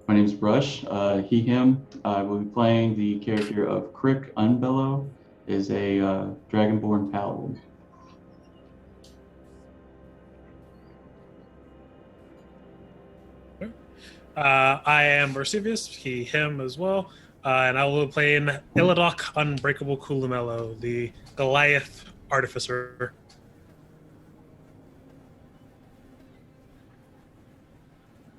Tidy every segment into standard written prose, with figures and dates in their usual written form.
My name's Brush. He, him. I will be playing the character of Crick Unbellow, is a Dragonborn paladin. I am Mercivius, he, him as well, and I will be playing Illidoc Unbreakable Culumello, the Goliath Artificer.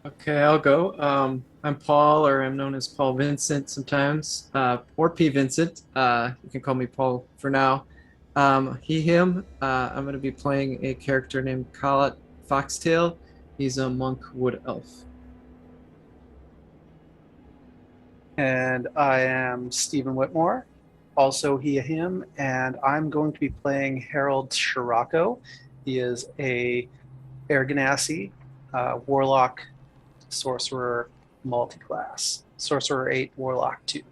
Okay, I'll go. I'm Paul, or I'm known as Paul Vincent sometimes, or P. Vincent. You can call me Paul for now. He, him. I'm going to be playing a character named Kalat Foxtail. He's a monk wood elf. And I am Stephen Whitmore, also he, him, and I'm going to be playing Harold Scirocco. He is a Air warlock, sorcerer, multi-class. Sorcerer 8, warlock 2.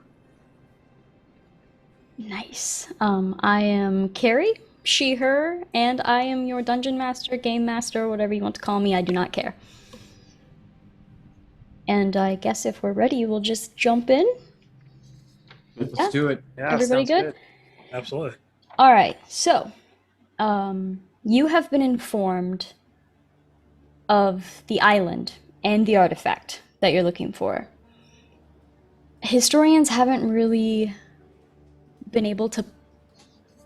Nice. I am Carrie, she, her, and I am your dungeon master, game master, whatever you want to call me. I do not care. And I guess if we're ready, we'll just jump in. Let's do it. Yeah, Everybody good? Absolutely. All right. So, you have been informed of the island and the artifact that you're looking for. Historians haven't really been able to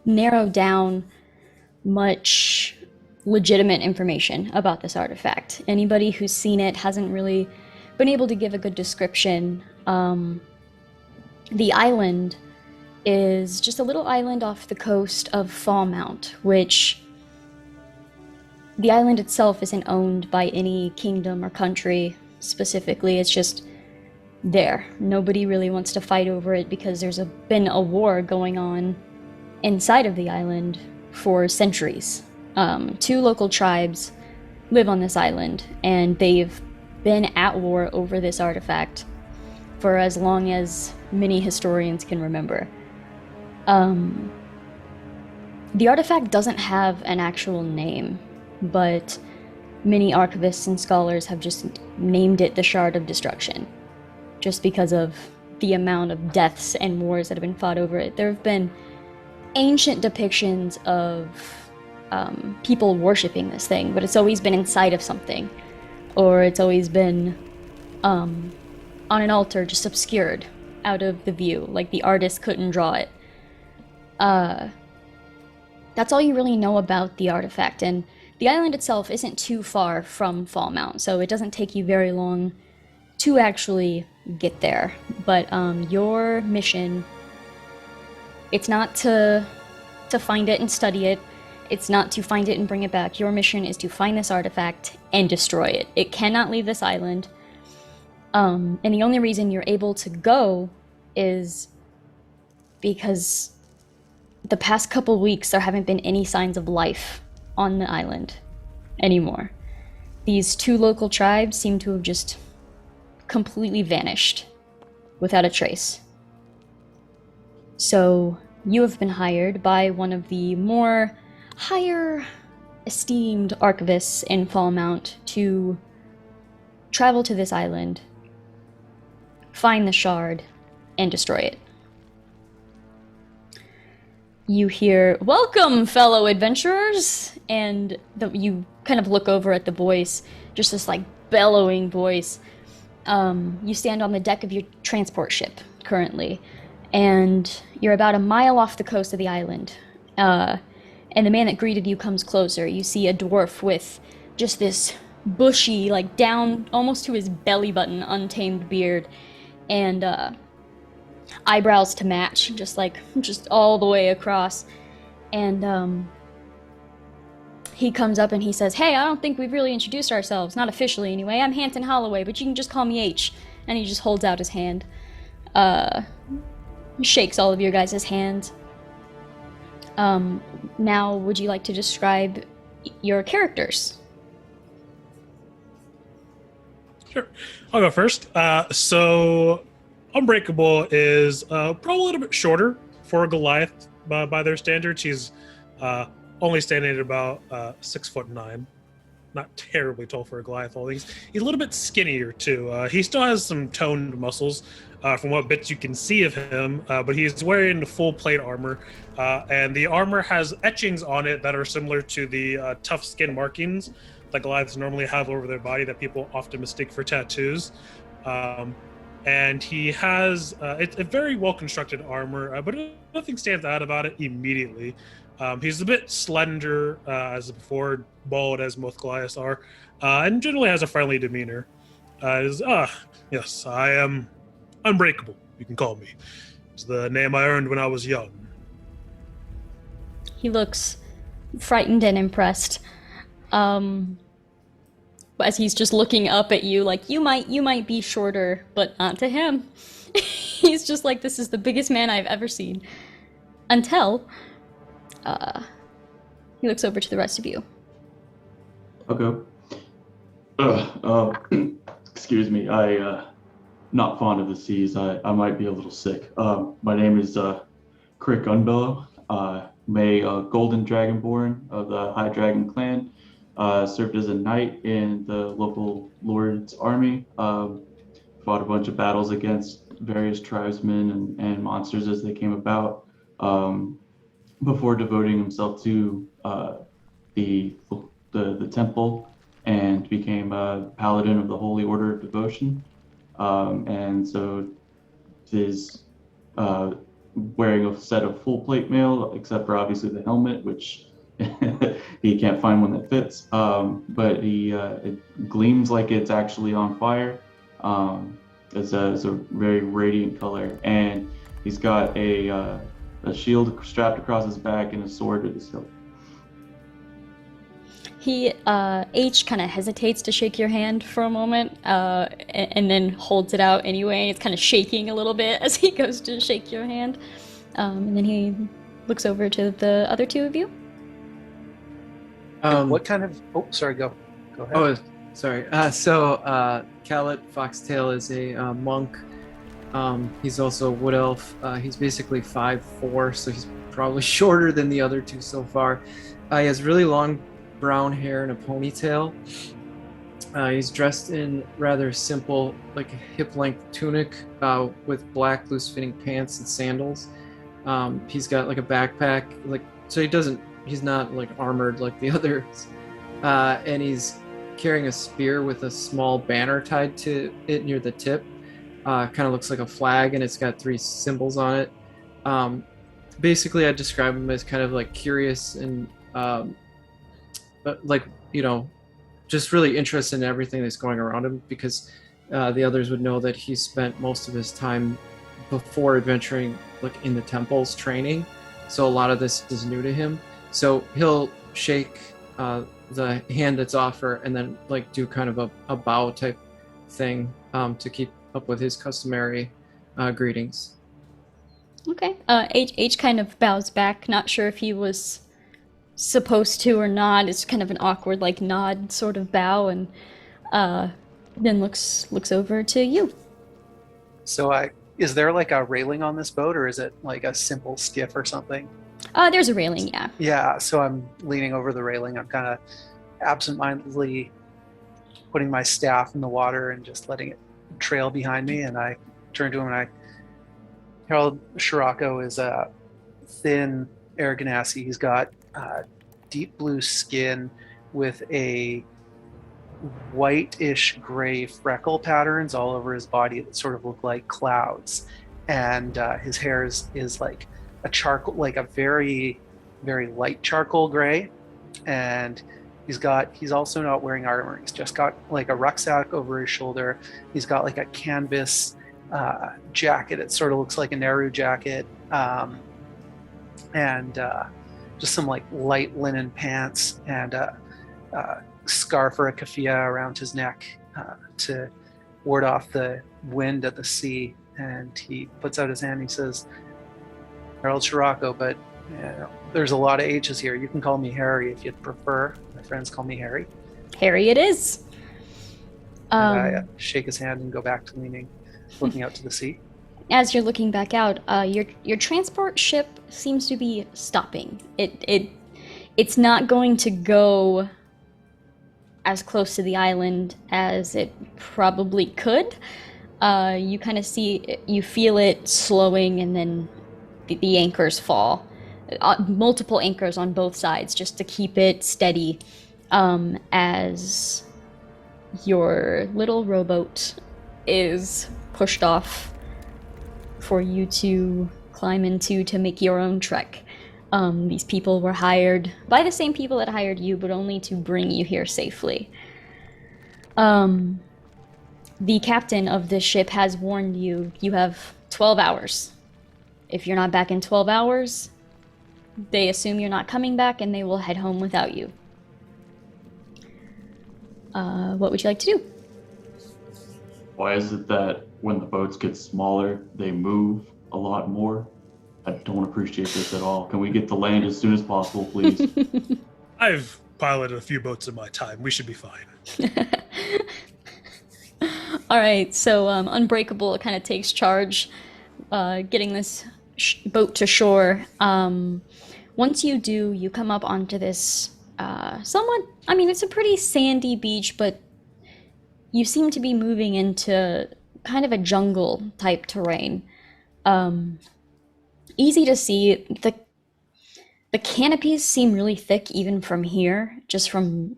narrow down much legitimate information about this artifact. Anybody who's seen it hasn't really been able to give a good description. The island is just a little island off the coast of Falmount, which the island itself isn't owned by any kingdom or country specifically. It's just there. Nobody really wants to fight over it because there's been a war going on inside of the island for centuries. Two local tribes live on this island, and they've been at war over this artifact for as long as many historians can remember. The artifact doesn't have an actual name, but many archivists and scholars have just named it the Shard of Destruction, just because of the amount of deaths and wars that have been fought over it. There have been ancient depictions of people worshipping this thing, but it's always been inside of something, or it's always been on an altar, just obscured out of the view, like the artist couldn't draw it. That's all you really know about the artifact, and the island itself isn't too far from Falmount, so it doesn't take you very long to actually get there. But your mission, it's not to find it and study it. It's not to find it and bring it back. Your mission is to find this artifact and destroy it. It cannot leave this island. And the only reason you're able to go is because the past couple weeks there haven't been any signs of life on the island anymore. These two local tribes seem to have just completely vanished without a trace. So you have been hired by one of the more higher esteemed archivists in Falmount to travel to this island, find the shard, and destroy it. You hear, "Welcome, fellow adventurers!" And you kind of look over at the voice, just this like bellowing voice. You stand on the deck of your transport ship currently, and you're about a mile off the coast of the island. And the man that greeted you comes closer. You see a dwarf with just this bushy, like down almost to his belly button, untamed beard, and eyebrows to match, just all the way across. And he comes up and he says, "Hey, I don't think we've really introduced ourselves, not officially anyway. I'm Hampton Holloway, but you can just call me H." And he just holds out his hand, shakes all of your guys' hands. Now, would you like to describe your characters? Sure. I'll go first. So Unbreakable is probably a little bit shorter for a Goliath by their standards. She's only standing at about 6'9". not terribly tall for a Goliath. He's a little bit skinnier too. He still has some toned muscles from what bits you can see of him, but he's wearing full plate armor, and the armor has etchings on it that are similar to the tough skin markings that Goliaths normally have over their body that people often mistake for tattoos. And he has it's a very well constructed armor, but nothing stands out about it immediately. He's a bit slender as before, bald as most Goliaths are, and generally has a friendly demeanor. Yes, I am unbreakable, you can call me. It's the name I earned when I was young. He looks frightened and impressed. As he's just looking up at you like, you might be shorter, but not to him. He's just like, this is the biggest man I've ever seen. Until he looks over to the rest of you. Okay. Excuse me. I not fond of the seas. I might be a little sick. My name is Crick Unbellow. May Golden Dragonborn of the High Dragon clan. Served as a knight in the local lord's army. Fought a bunch of battles against various tribesmen and monsters as they came about. Before devoting himself to the temple and became a paladin of the Holy Order of Devotion. And so is wearing a set of full plate mail, except for obviously the helmet, which he can't find one that fits. But it gleams like it's actually on fire. It's a very radiant color, and he's got a shield strapped across his back and a sword at his hilt. He, H kind of hesitates to shake your hand for a moment, and then holds it out anyway. It's kind of shaking a little bit as he goes to shake your hand. And then he looks over to the other two of you. What kind of... Oh, sorry, go ahead. Oh, sorry. So Callet Foxtail is a monk. He's also a wood elf. He's basically 5'4", so he's probably shorter than the other two so far. He has really long brown hair and a ponytail. He's dressed in rather simple, like a hip-length tunic with black loose-fitting pants and sandals. He's got like a backpack, so he's not like armored like the others. And he's carrying a spear with a small banner tied to it near the tip. Kind of looks like a flag, and it's got 3 symbols on it. Basically, I describe him as kind of like curious and just really interested in everything that's going around him, because the others would know that he spent most of his time before adventuring like in the temples training. So a lot of this is new to him. So he'll shake the hand that's offered and then like do kind of a bow type thing to keep up with his customary greetings. Okay. H kind of bows back, not sure if he was supposed to or not. It's kind of an awkward like nod sort of bow, and then looks over to you. So is there like a railing on this boat, or is it like a simple skiff or something? There's a railing, yeah. Yeah, so I'm leaning over the railing. I'm kind of absentmindedly putting my staff in the water and just letting it trail behind me, and I turn to him and Harold Scirocco is a thin Aragonasi. He's got deep blue skin with a whitish gray freckle patterns all over his body that sort of look like clouds, and his hair is like a charcoal, like a very, very light charcoal gray, and he's also not wearing armor. He's just got like a rucksack over his shoulder. He's got like a canvas jacket. It sort of looks like a Nehru jacket, and just some like light linen pants and a scarf or a keffiyeh around his neck to ward off the wind at the sea. And he puts out his hand and he says, Harold Scirocco, but there's a lot of H's here. You can call me Harry if you'd prefer. My friends call me Harry. Harry it is. And I shake his hand and go back to looking out to the sea. As you're looking back out, your transport ship seems to be stopping. It's not going to go as close to the island as it probably could. You kind of you feel it slowing, and then the anchors fall. Multiple anchors on both sides just to keep it steady, as your little rowboat is pushed off for you to climb into to make your own trek. These people were hired by the same people that hired you, but only to bring you here safely. The captain of this ship has warned you, you have 12 hours. If you're not back in 12 hours, they assume you're not coming back and they will head home without you. What would you like to do? Why is it that when the boats get smaller, they move a lot more? I don't appreciate this at all. Can we get to land as soon as possible, please? I've piloted a few boats in my time. We should be fine. All right, so Unbreakable kind of takes charge, getting this boat to shore. Once you do, you come up onto this somewhat, I mean, it's a pretty sandy beach, but you seem to be moving into kind of a jungle type terrain. Easy to see. The canopies seem really thick even from here, just from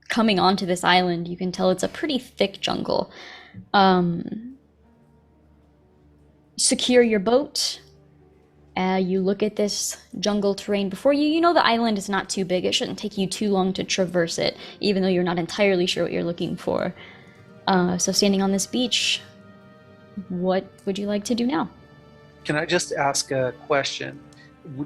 coming onto this island. You can tell it's a pretty thick jungle. Secure your boat. You look at this jungle terrain before you. You know the island is not too big. It shouldn't take you too long to traverse it, even though you're not entirely sure what you're looking for. So standing on this beach, what would you like to do now? Can I just ask a question?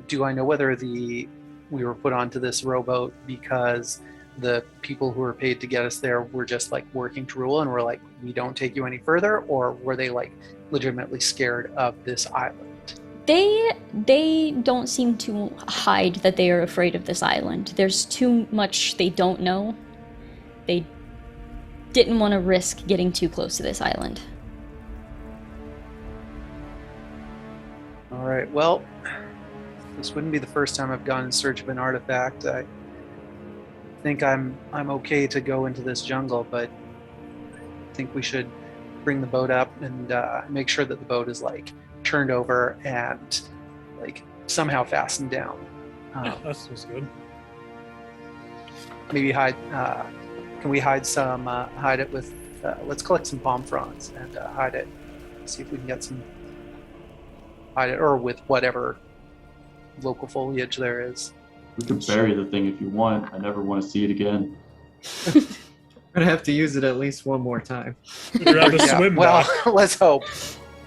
Do I know whether we were put onto this rowboat because the people who were paid to get us there were just like working to rule and were like, we don't take you any further, or were they like legitimately scared of this island? They don't seem to hide that they are afraid of this island. There's too much they don't know. They didn't want to risk getting too close to this island. All right, well, this wouldn't be the first time I've gone in search of an artifact. I think I'm okay to go into this jungle, but I think we should bring the boat up and make sure that the boat is like turned over and like somehow fastened down. Yeah, that sounds good. Maybe hide. Can we hide some? Hide it with. Let's collect some palm fronds and hide it. See if we can get some. Hide it, or with whatever local foliage there is. We could bury the thing if you want. I never want to see it again. I'm gonna have to use it at least one more time. You'd rather swim Well, now. let's hope.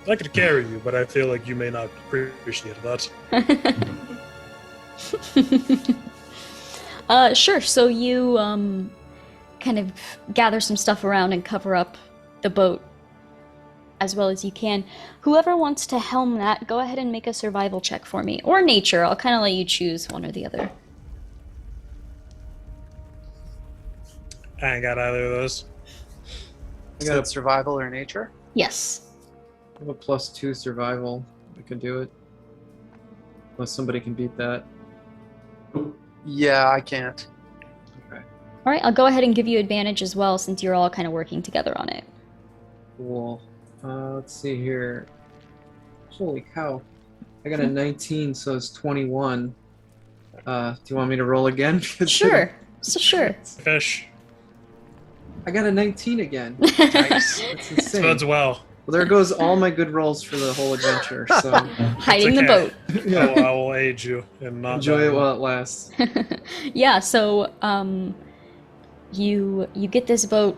I could carry you, but I feel like you may not appreciate that. Sure. So you kind of gather some stuff around and cover up the boat as well as you can. Whoever wants to helm that, go ahead and make a survival check for me. Or nature. I'll kind of let you choose one or the other. I ain't got either of those. Is it survival or nature? Yes. I have a +2 survival. I could do it. Unless somebody can beat that. Yeah, I can't. Okay. All right, I'll go ahead and give you advantage as well since you're all kind of working together on it. Cool. Let's see here. Holy cow. I got a 19, so it's 21. Do you want me to roll again? Sure. Sure. Fish. I got a 19 again. Nice. That's insane. Spuds well. Well, there goes all my good rolls for the whole adventure. So Hiding the okay. boat. yeah. I will aid you in not Enjoy it dying. while it lasts. Yeah, so you get this boat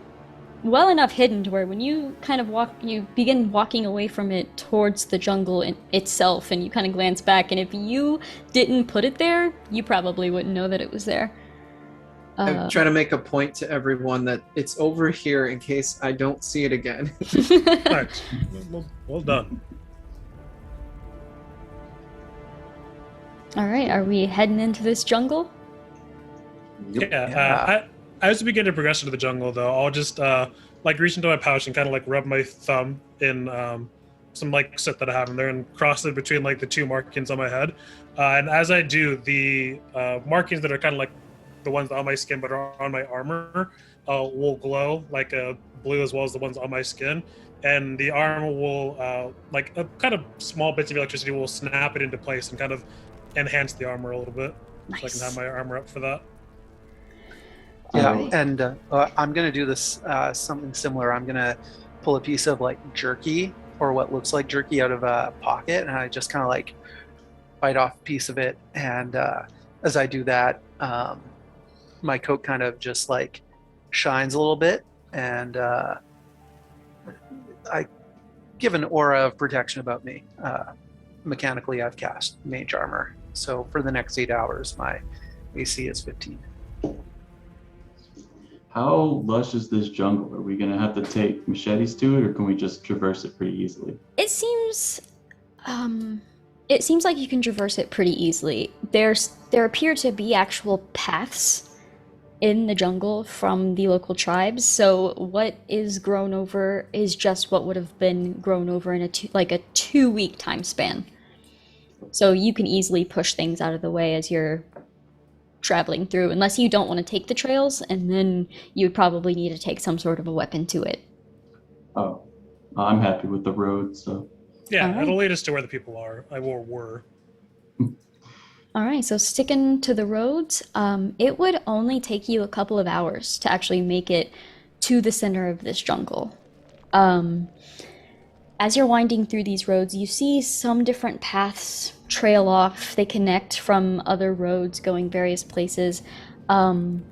well enough hidden to where when you kind of you begin walking away from it towards the jungle itself, and you kind of glance back, and if you didn't put it there, you probably wouldn't know that it was there. I'm trying to make a point to everyone that it's over here in case I don't see it again. Nice. Well done. All right, are we heading into this jungle? Yeah. As we begin to progress into the jungle, though, I'll just like reach into my pouch and kind of like rub my thumb in some like soot that I have in there and cross it between like the two markings on my head. And as I do, the markings that are kind of like the ones on my skin but are on my armor will glow like a blue as well as the ones on my skin. And the armor will, like a kind of small bits of electricity will snap it into place and kind of enhance the armor a little bit. Nice. So I can have my armor up for that. Yeah, Alright. and I'm going to do this something similar. I'm going to pull a piece of like jerky or what looks like jerky out of a pocket, and I just kind of like bite off a piece of it. And as I do that, my coat kind of just like shines a little bit, and I give an aura of protection about me. Mechanically, I've cast mage armor, so for the next 8 hours, my AC is 15. How lush is this jungle? Are we gonna have to take machetes to it, or can we just traverse it pretty easily? It seems like you can traverse it pretty easily. There appear to be actual paths in the jungle from the local tribes, so what is grown over is just what would have been grown over in a 2-week time span. So you can easily push things out of the way as you're traveling through, unless you don't want to take the trails, and then you'd probably need to take some sort of a weapon to it. Oh, I'm happy with the road, so. Yeah, Alright. it'll lead us to where the people are. Were. All right, so sticking to the roads, it would only take you a couple of hours to actually make it to the center of this jungle. As you're winding through these roads, you see some different paths trail off. They connect from other roads going various places. Go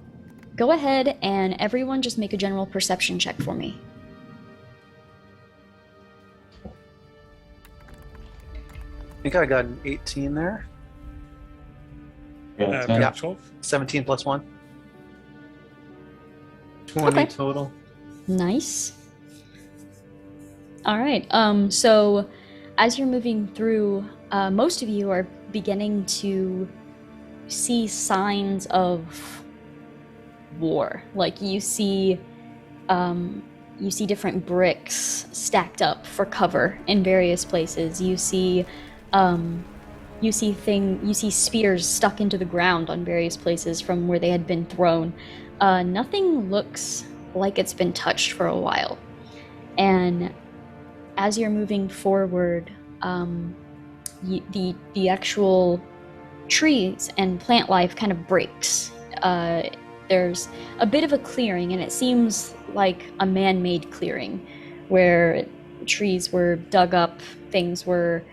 ahead and everyone just make a general perception check for me. I think I got an 18 there. Yeah, 10. Yeah. 12. 17 plus 1. 20 Okay. total. Nice. All right. So as you're moving through, most of you are beginning to see signs of war. Like you see different bricks stacked up for cover in various places. You see spears stuck into the ground on various places from where they had been thrown. Nothing looks like it's been touched for a while. And as you're moving forward, the actual trees and plant life kind of breaks. There's a bit of a clearing, and it seems like a man-made clearing where trees were dug up, things were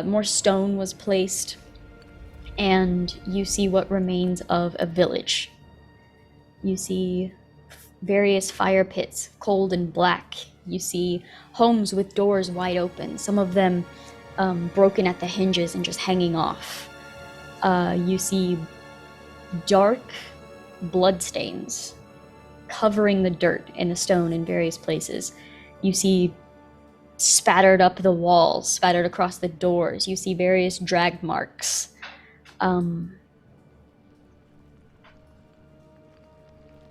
more stone was placed, and you see what remains of a village. You see various fire pits, cold and black. You see homes with doors wide open, some of them broken at the hinges and just hanging off. You see dark bloodstains covering the dirt and the stone in various places. You see spattered up the walls, spattered across the doors. You see various drag marks.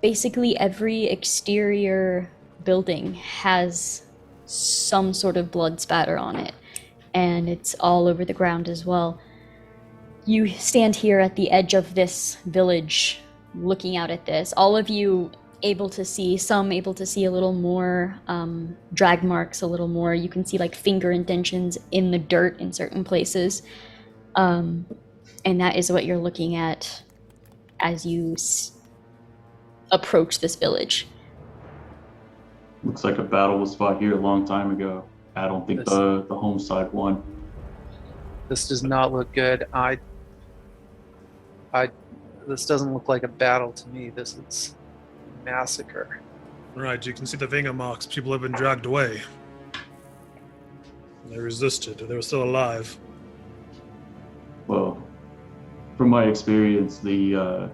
Basically, every exterior building has some sort of blood spatter on it, and it's all over the ground as well. You stand here at the edge of this village, looking out at this. All of you able to see a little more drag marks, a little more. You can see like finger indentions in the dirt in certain places. And that is what you're looking at as you approach this village. Looks like a battle was fought here a long time ago. I don't think the home side won. This does not look good. This doesn't look like a battle to me. This is a massacre. Right, you can see the Vinga marks. People have been dragged away. They resisted. They were still alive. Well, from my experience, the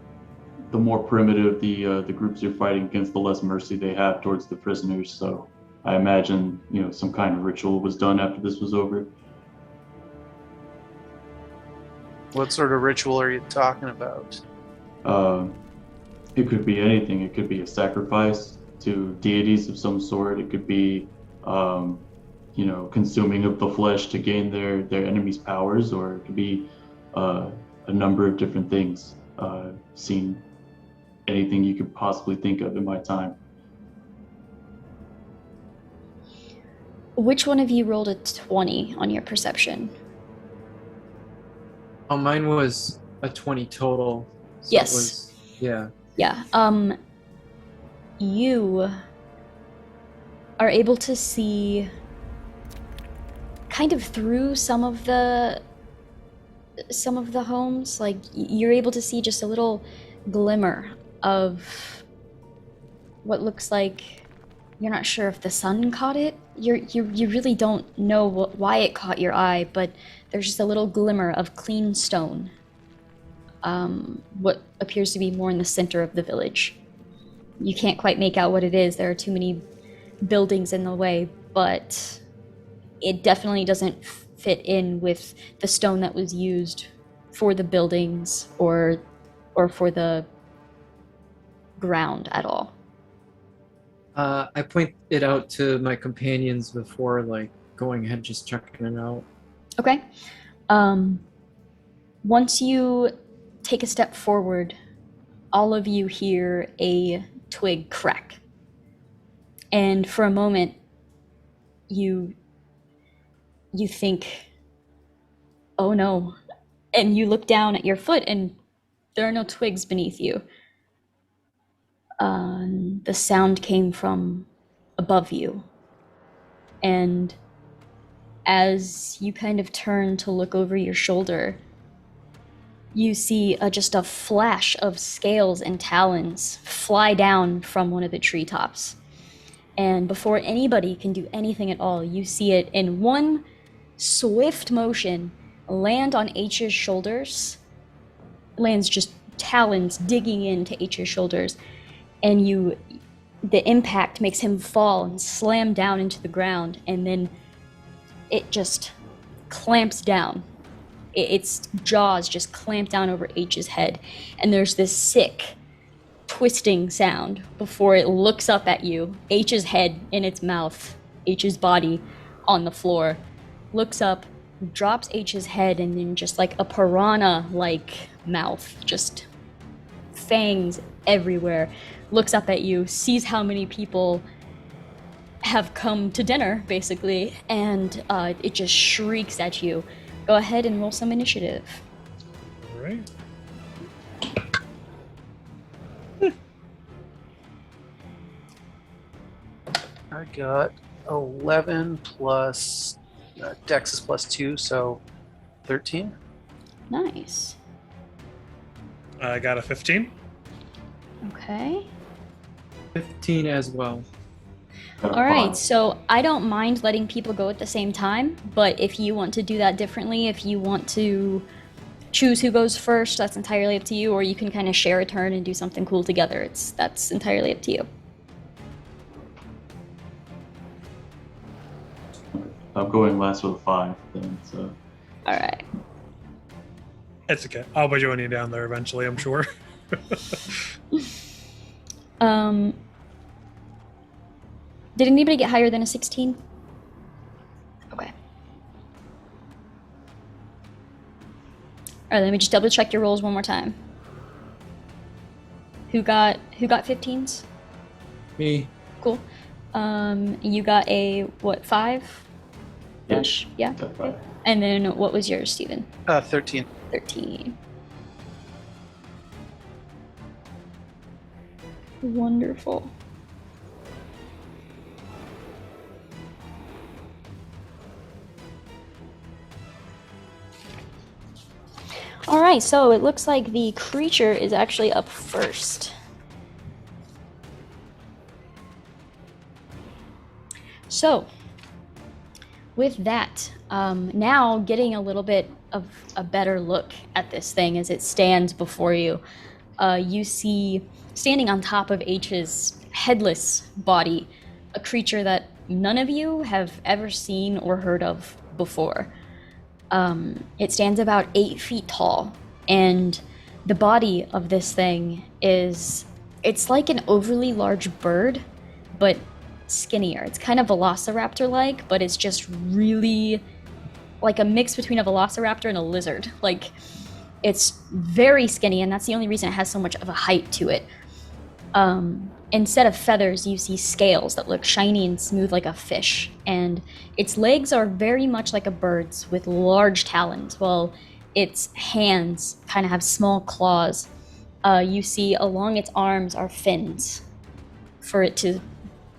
more primitive the groups you're fighting against, the less mercy they have towards the prisoners. So I imagine, some kind of ritual was done after this was over. What sort of ritual are you talking about? It could be anything. It could be a sacrifice to deities of some sort. It could be, consuming of the flesh to gain their enemies' powers, or it could be a number of different things seen anything you could possibly think of in my time. Which one of you rolled a 20 on your perception? Oh, mine was a 20 total. So Yes. It was, yeah. Yeah. You are able to see kind of through some of the homes. Like, you're able to see just a little glimmer of what looks like, you're not sure if the sun caught it. You really don't know why it caught your eye, but there's just a little glimmer of clean stone. What appears to be more in the center of the village. You can't quite make out what it is. There are too many buildings in the way, but it definitely doesn't fit in with the stone that was used for the buildings or for the ground at all. I point it out to my companions before, like, going ahead, just checking it out. Okay. Once you take a step forward, all of you hear a twig crack. And for a moment, you think, oh no. And you look down at your foot and there are no twigs beneath you. The sound came from above you. And as you kind of turn to look over your shoulder, you see just a flash of scales and talons fly down from one of the treetops. And before anybody can do anything at all, you see it in one swift motion land on H's shoulders. Lands just talons digging into H's shoulders. And the impact makes him fall and slam down into the ground, and then it just clamps down. Its jaws just clamp down over H's head, and there's this sick, twisting sound before it looks up at you, H's head in its mouth, H's body on the floor, looks up, drops H's head, and then just like a piranha-like mouth, just fangs everywhere, looks up at you, sees how many people have come to dinner, basically, and it just shrieks at you. Go ahead and roll some initiative. All right. I got 11 plus Dex is plus 2, so 13. Nice. I got a 15. Okay. 15 as well. All right, so I don't mind letting people go at the same time, but if you want to do that differently, if you want to choose who goes first, that's entirely up to you, or you can kind of share a turn and do something cool together. That's entirely up to you. I'm going last with a 5 then, so. All right. It's okay. I'll be joining you down there eventually, I'm sure. Did anybody get higher than a 16? Okay. All right, let me just double check your rolls one more time. Who got 15s? Me. Cool. You got a what, 5? Ish? Yeah. Okay. And then what was yours, Steven? 13. 13. Wonderful. All right, so it looks like the creature is actually up first. So, with that, now getting a little bit of a better look at this thing as it stands before you, you see standing on top of H's headless body, a creature that none of you have ever seen or heard of before. It stands about 8 feet tall, and the body of this thing it's like an overly large bird, but skinnier. It's kind of velociraptor-like, but it's just really like a mix between a velociraptor and a lizard. Like, it's very skinny, and that's the only reason it has so much of a height to it. Instead of feathers, you see scales that look shiny and smooth like a fish, and its legs are very much like a bird's with large talons, while its hands kind of have small claws. You see along its arms are fins for it to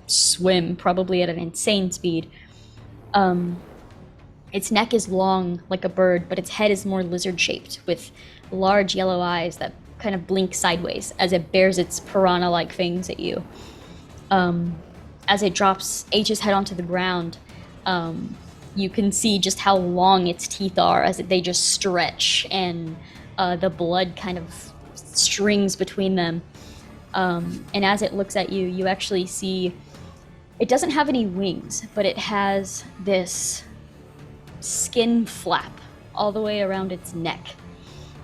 swim, probably at an insane speed. Its neck is long like a bird, but its head is more lizard-shaped with large yellow eyes that kind of blink sideways as it bears its piranha-like fangs at you. As it drops H's head onto the ground, you can see just how long its teeth are as they just stretch, and the blood kind of strings between them. And as it looks at you, you actually see it doesn't have any wings, but it has this skin flap all the way around its neck.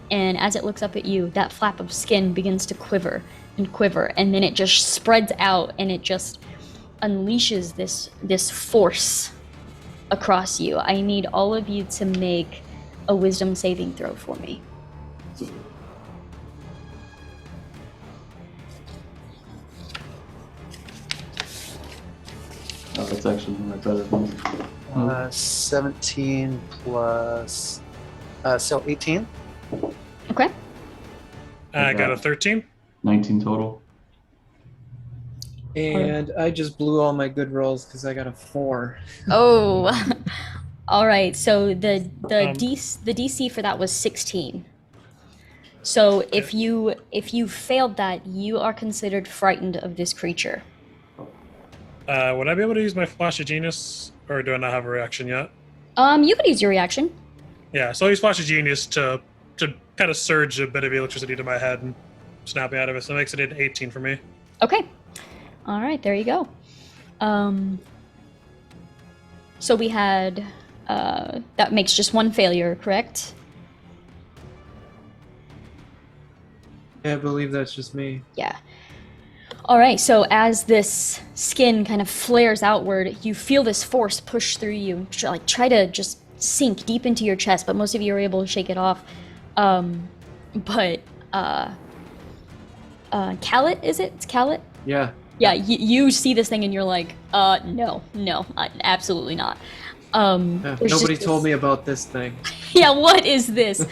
And as it looks up at you, that flap of skin begins to quiver and quiver, and then it just spreads out and it just unleashes this force across you. I need all of you to make a wisdom saving throw for me. Oh, that's actually my better one. 17 plus, so 18. Okay. I got a 13. 19 total. And I just blew all my good rolls because I got a 4. Oh. All right. So the DC for that was 16. So if you failed that, you are considered frightened of this creature. Would I be able to use my Flash of Genius, or do I not have a reaction yet? You could use your reaction. Yeah, so I'll use Flash of Genius to kind of surge a bit of electricity to my head and snap me out of it. So it makes it an 18 for me. Okay. All right, there you go. So we had that makes just one failure, correct? Yeah, I believe that's just me. Yeah. All right, so as this skin kind of flares outward, you feel this force push through you, try to just sink deep into your chest, but most of you are able to shake it off. Callet, is it? It's Callet? Yeah. Yeah, you see this thing and you're like, no, absolutely not. Nobody told me about this thing. Yeah, what is this?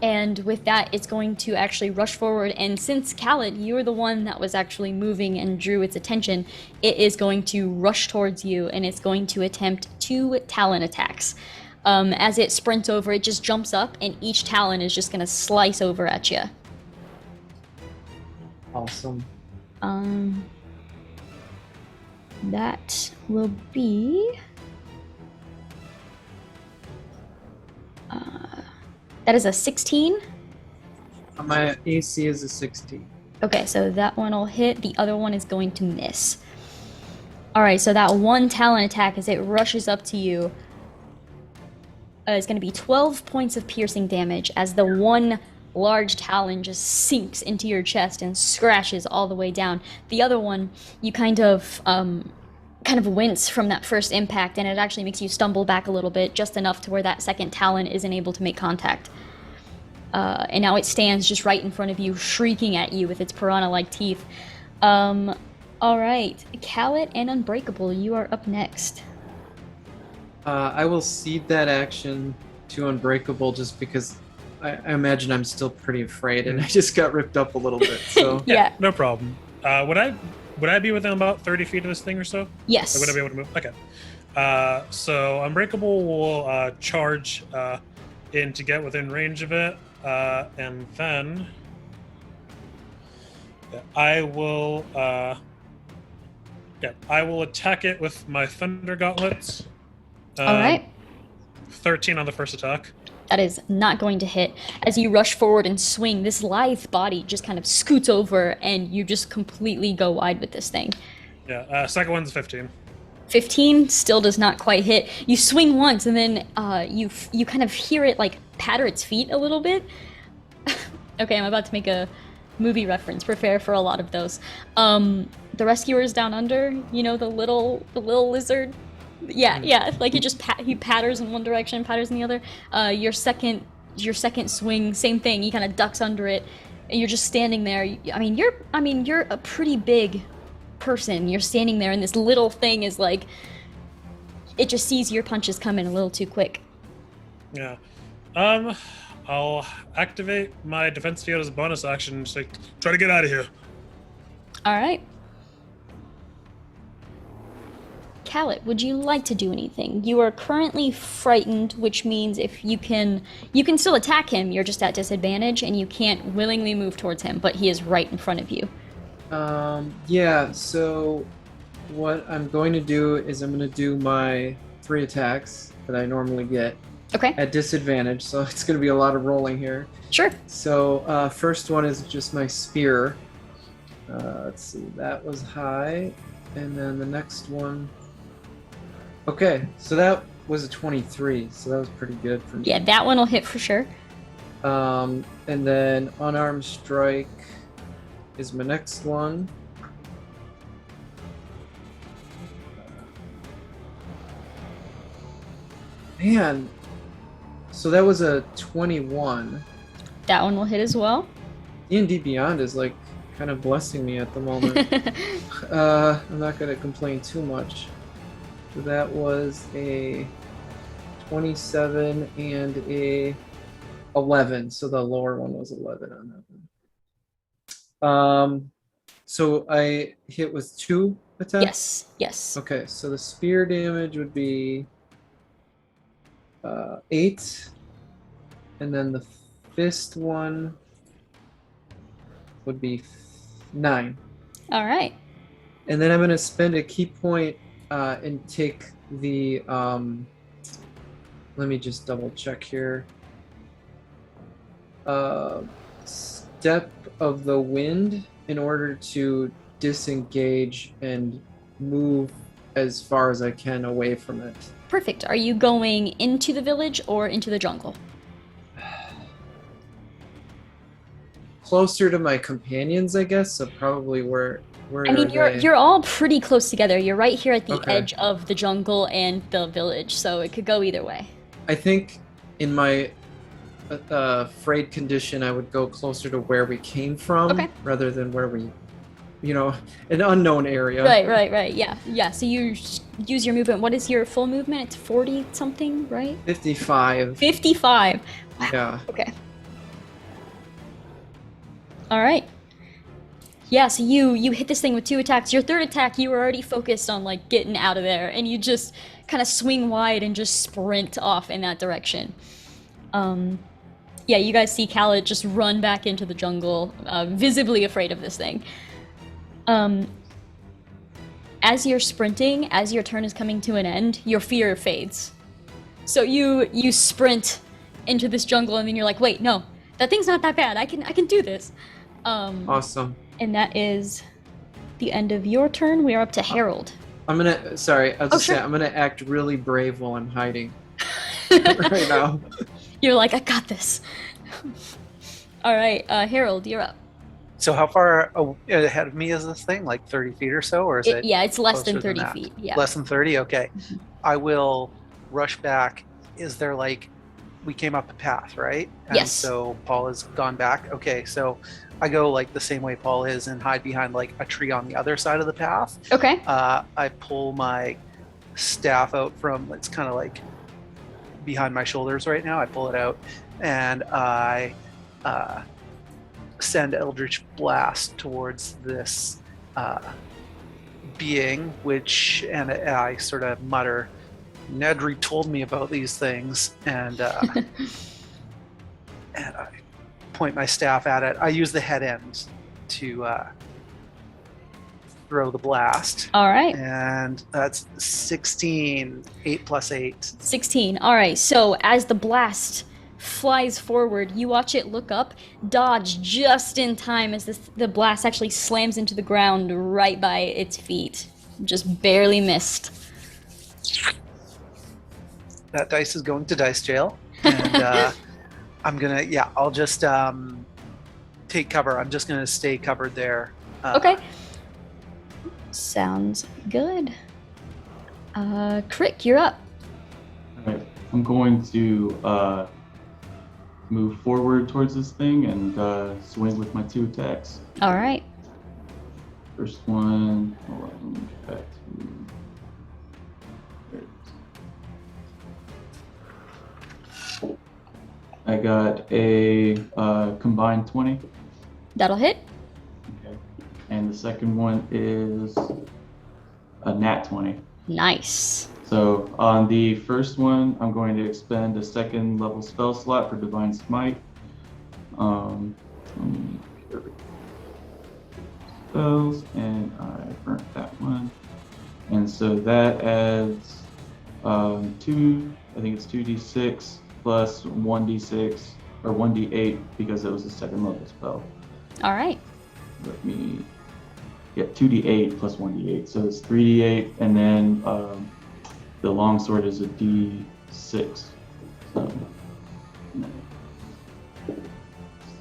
And with that, it's going to actually rush forward, and since Khaled, you're the one that was actually moving and drew its attention, it is going to rush towards you, and it's going to attempt 2 talon attacks. As it sprints over, it just jumps up, and each talon is just going to slice over at you. Awesome. That will be... that is a 16. My AC is a 16. Okay, so that one will hit. The other one is going to miss. All right, so that 1 talon attack as it rushes up to you is going to be 12 points of piercing damage as the 1 large talon just sinks into your chest and scratches all the way down. The other one, you kind of wince from that first impact, and it actually makes you stumble back a little bit, just enough to where that second talon isn't able to make contact. And now it stands just right in front of you, shrieking at you with its piranha-like teeth. All right, Callet and Unbreakable, you are up next. I will cede that action to Unbreakable just because I imagine I'm still pretty afraid, and I just got ripped up a little bit. So Yeah. No problem. Would I be within about 30 feet of this thing or so? Yes. Or would I be able to move? Okay. So Unbreakable will charge in to get within range of it, and then I will attack it with my Thunder Gauntlets. All right. 13 on the first attack. That is not going to hit. As you rush forward and swing, this lithe body just kind of scoots over, and you just completely go wide with this thing. Yeah, second one's 15. 15 still does not quite hit. You swing once, and then you kind of hear it like patter its feet a little bit. Okay, I'm about to make a movie reference. Prepare for a lot of those. The Rescuers Down Under, you know, the little lizard. Yeah, like he patters in one direction, patters in the other. Your second swing, same thing. He kind of ducks under it, and you're just standing there. You're a pretty big person. You're standing there, and this little thing is like, it just sees your punches coming a little too quick. Yeah. I'll activate my defense field as a bonus action. Just like, try to get out of here. All right. Callet, would you like to do anything? You are currently frightened, which means if you can still attack him. You're just at disadvantage, and you can't willingly move towards him, but he is right in front of you. Yeah, so what I'm going to do is I'm going to do my 3 attacks that I normally get Okay. at disadvantage, so it's going to be a lot of rolling here. Sure. So first one is just my spear. Let's see, that was high, and then the next one... Okay, so that was a 23, so that was pretty good for me. Yeah, that one will hit for sure. And then unarmed strike is my next one. Man, so that was a 21. That one will hit as well. D&D Beyond is like kind of blessing me at the moment. I'm not gonna complain too much. So that was a 27 and a 11. So the lower one was 11 on that one. So I hit with 2 attacks? Yes. Okay, so the spear damage would be 8. And then the fist one would be 9. All right. And then I'm going to spend a key point and take the... let me just double check here. Step of the wind in order to disengage and move as far as I can away from it. Perfect. Are you going into the village or into the jungle? Closer to my companions, I guess. So probably where I mean, you're all pretty close together. You're right here at the Okay. edge of the jungle and the village, so it could go either way. I think in my frayed condition, I would go closer to where we came from Okay. rather than where we, an unknown area. Right. Yeah. So you use your movement. What is your full movement? It's 40 something, right? 55. 55. Wow. Yeah. Okay. All right. Yeah, so you hit this thing with 2 attacks. Your third attack, you were already focused on like getting out of there, and you just kind of swing wide and just sprint off in that direction. Yeah, you guys see Khaled just run back into the jungle, visibly afraid of this thing. As you're sprinting, as your turn is coming to an end, your fear fades. So you sprint into this jungle, and then you're like, wait, no, that thing's not that bad. I can do this. Awesome. And that is the end of your turn. We are up to Harold. I'm gonna say I'm gonna act really brave while I'm hiding right now. You're like, I got this. All right, Harold, you're up. So how far ahead of me is this thing? Like 30 feet or so? Or is it Yeah, it's less closer than 30 that? feet. Yeah. Less than 30? Okay. I will rush back. Is there like, we came up a path, right? And Yes. so Paul has gone back. Okay, so I go like the same way Paul is and hide behind like a tree on the other side of the path. Okay. I pull my staff out from, it's kind of like behind my shoulders right now. I pull it out and I send Eldritch Blast towards this being, and I sort of mutter, Nedry told me about these things, and and I point my staff at it. I use the head end to throw the blast. All right. And that's 16, 8 plus 8. 16. All right. So as the blast flies forward, you watch it look up, dodge just in time as the blast actually slams into the ground right by its feet. Just barely missed. That dice is going to dice jail. And I'm going to, I'll just take cover. I'm just going to stay covered there. Okay. Sounds good. Crick, you're up. All right. I'm going to move forward towards this thing and swing with my 2 attacks. All right. First one, hold on, let me get back to there it is. I got a combined 20. That'll hit. Okay. And the second one is a nat 20. Nice. So on the first one, I'm going to expend a 2nd level spell slot for Divine Smite. Spells, and I burnt that one. And so that adds 2, I think it's 2d6 plus 1d6 or 1d8 because it was a 2nd level spell. All right. Let me get 2d8 plus 1d8, so it's 3d8, and then the longsword is a d6. So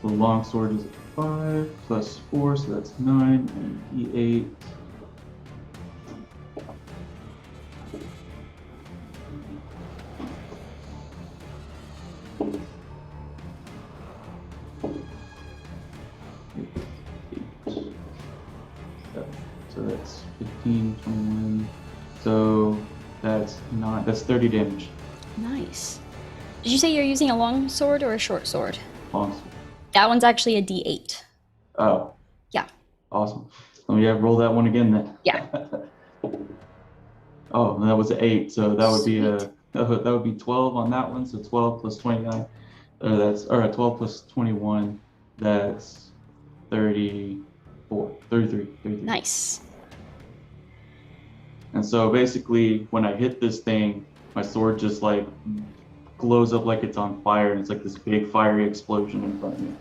the longsword is 5 plus 4, so that's 9, and d8. So that's 15, 21. So that's 9. That's 30 damage. Nice. Did you say you're using a long sword or a short sword? Longsword. That one's actually a D8. Oh. Yeah. Awesome. Let me roll that one again then. Yeah. Oh, and that was an 8, so that would be Sweet. that would be 12 on that one. So 12 plus 29, or 12 plus 21. That's 33. Nice. And so basically, when I hit this thing, my sword just like glows up like it's on fire, and it's like this big fiery explosion in front of me.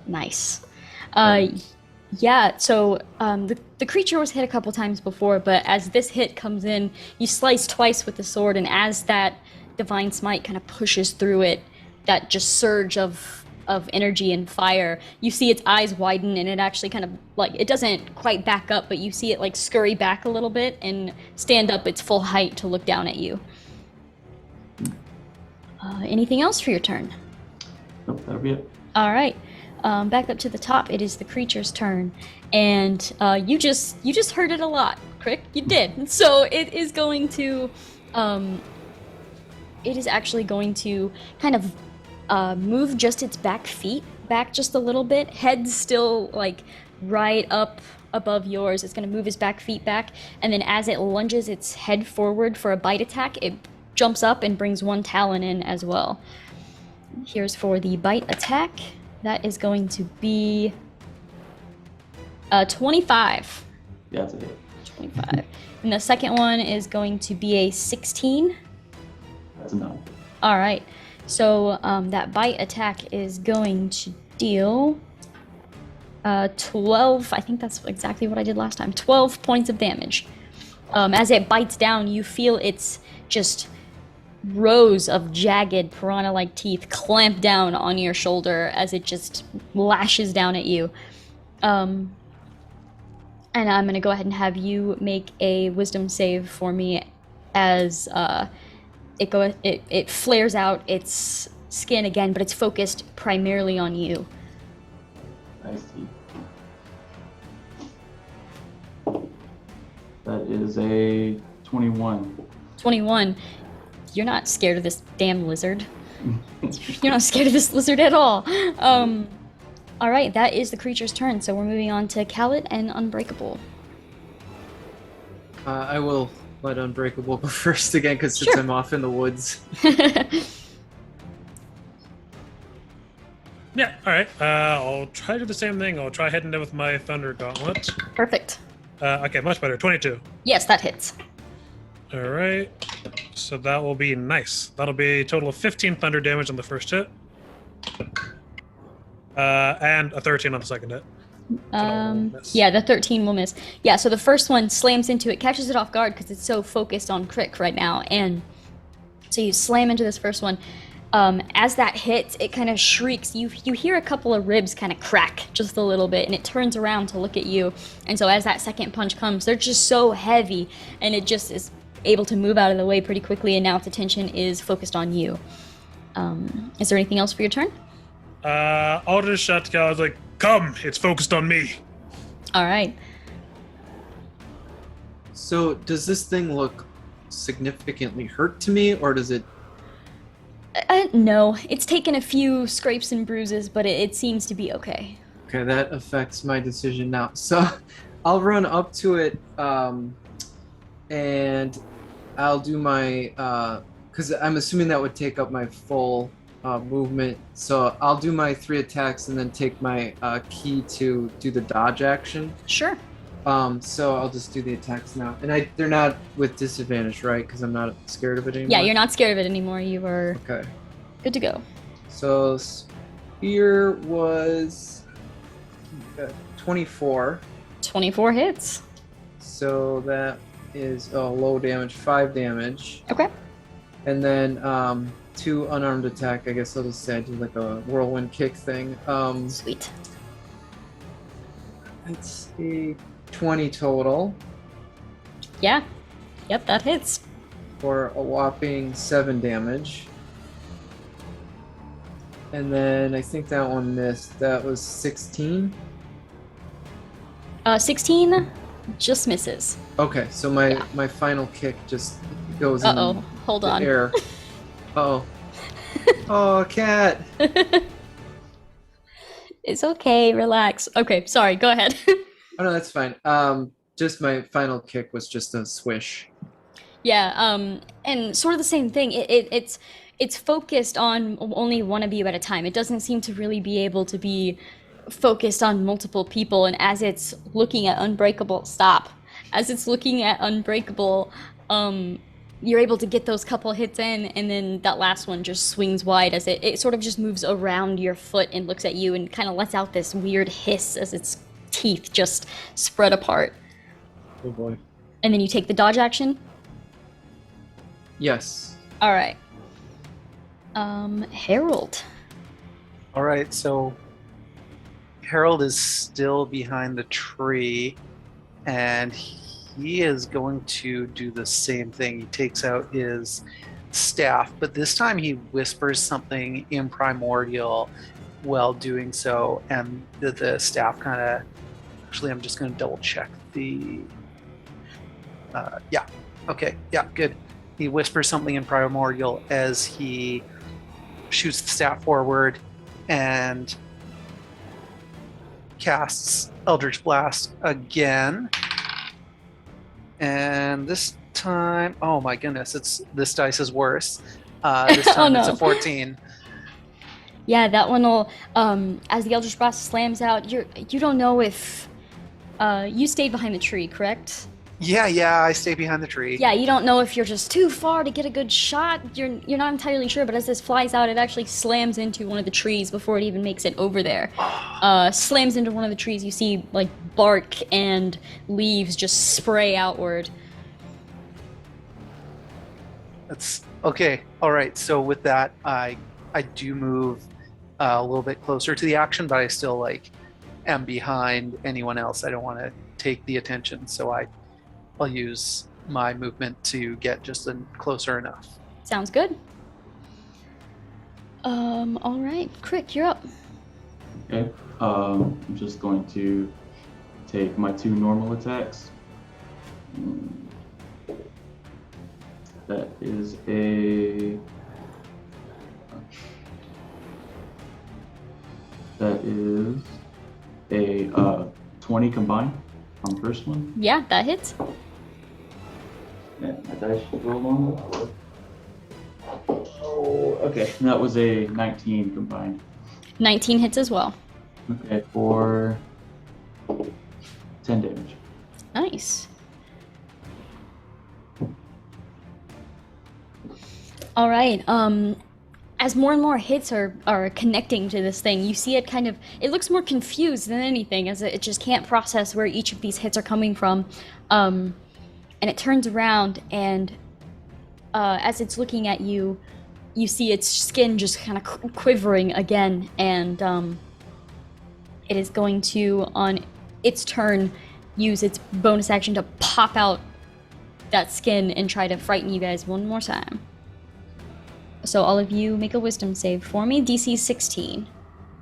Nice. Yeah, so the creature was hit a couple times before, but as this hit comes in, you slice twice with the sword, and as that Divine Smite kind of pushes through it, that just surge of energy and fire, you see its eyes widen, and it actually kind of, like, it doesn't quite back up, but you see it, like, scurry back a little bit and stand up its full height to look down at you. Anything else for your turn? Nope, that'll be it. All right. Back up to the top, it is the creature's turn, and you just heard it a lot, Crick. You did. So it is going to, it is actually going to kind of move just its back feet back just a little bit. Head's still like right up above yours. It's going to move its back feet back, and then as it lunges its head forward for a bite attack, it jumps up and brings one talon in as well. Here's for the bite attack. That is going to be 25. Yeah, that's a hit. 25. And the second one is going to be a 16. That's a 9. All right. So that bite attack is going to deal 12. I think that's exactly what I did last time. 12 points of damage. As it bites down, you feel its just rows of jagged piranha-like teeth clamp down on your shoulder as it just lashes down at you. And I'm going to go ahead and have you make a wisdom save for me as it flares out its skin again, but it's focused primarily on you. I see. That is a 21. 21. You're not scared of this damn lizard. You're not scared of this lizard at all. All right, that is the creature's turn, so we're moving on to Khaled and Unbreakable. I will let Unbreakable go first again, because since Sure. I'm off in the woods. Yeah, all right. I'll try to do the same thing. I'll try hitting it with my Thunder Gauntlet. Perfect. Okay, much better. 22. Yes, that hits. All right. So that will be nice. That'll be a total of 15 thunder damage on the first hit. And a 13 on the second hit. Miss. Yeah, the 13 will miss. Yeah, so the first one slams into it, catches it off guard because it's so focused on Crick right now, and so you slam into this first one. As that hits, it kind of shrieks. You hear a couple of ribs kind of crack just a little bit, and it turns around to look at you. And so as that second punch comes, they're just so heavy, and it just is able to move out of the way pretty quickly, and now its attention is focused on you. Is there anything else for your turn? I'll just shout to Cal. I was like, "Come! It's focused on me." All right. So does this thing look significantly hurt to me, or does it? No, it's taken a few scrapes and bruises, but it seems to be okay. Okay, that affects my decision now. So I'll run up to it, and I'll do my because I'm assuming that would take up my full movement. So I'll do my 3 attacks and then take my key to do the dodge action. Sure. So I'll just do the attacks now, and they're not with disadvantage, right? Because I'm not scared of it anymore. Yeah, you're not scared of it anymore. You are Okay. good to go. So spear was 24. 24 hits. So that is low damage, 5 damage. Okay. And then 2 unarmed attack. I guess I'll just say I do like a whirlwind kick thing. Sweet. Let's see, 20 total Yeah. Yep, that hits. for a whopping 7 damage. And then I think that one missed. That was 16. 16 just misses. Okay, so my final kick just goes in Hold the on. air. Uh-oh. Oh, cat. It's okay, relax. Okay, sorry, go ahead. Oh no, that's fine. Just my final kick was just a swish. Yeah, and sort of the same thing. It's focused on only one of you at a time. It doesn't seem to really be able to be focused on multiple people. And as it's looking at Unbreakable, As it's looking at Unbreakable, you're able to get those couple hits in, and then that last one just swings wide as it sort of just moves around your foot and looks at you and kind of lets out this weird hiss as its teeth just spread apart. Oh boy. And then you take the dodge action. Yes. All right. Harold. All right, so Harold is still behind the tree, and he is going to do the same thing. He takes out his staff, but this time he whispers something in primordial while doing so, and the staff kind of... Actually, I'm just going to double check the... yeah, okay, yeah, good. He whispers something in primordial as he shoots the staff forward and casts Eldritch Blast again. And this time, oh my goodness, this dice is worse. This time Oh, it's no. a 14. Yeah, that one will. As the Eldritch Blast slams out, you don't know if you stayed behind the tree, correct? Yeah, I stay behind the tree. Yeah, you don't know if you're just too far to get a good shot. You're not entirely sure, but as this flies out, it actually slams into one of the trees before it even makes it over there. Slams into one of the trees. You see like bark and leaves just spray outward. That's okay. All right. So with that, I do move a little bit closer to the action, but I still am behind anyone else. I don't want to take the attention, so I'll use my movement to get just closer enough. Sounds good. All right, Crick, you're up. Okay. I'm just going to take my 2 normal attacks. That is a 20 combined on the first one. Yeah, that hits. Yeah, my dice should roll on. Oh, okay. And that was a 19 combined. 19 hits as well. Okay, for 10 damage. Nice. All right. As more and more hits are connecting to this thing, you see it it looks more confused than anything, as it just can't process where each of these hits are coming from. And it turns around, and as it's looking at you, you see its skin just kind of quivering again, and it is going to, on its turn, use its bonus action to pop out that skin and try to frighten you guys one more time. So all of you make a wisdom save for me. DC 16.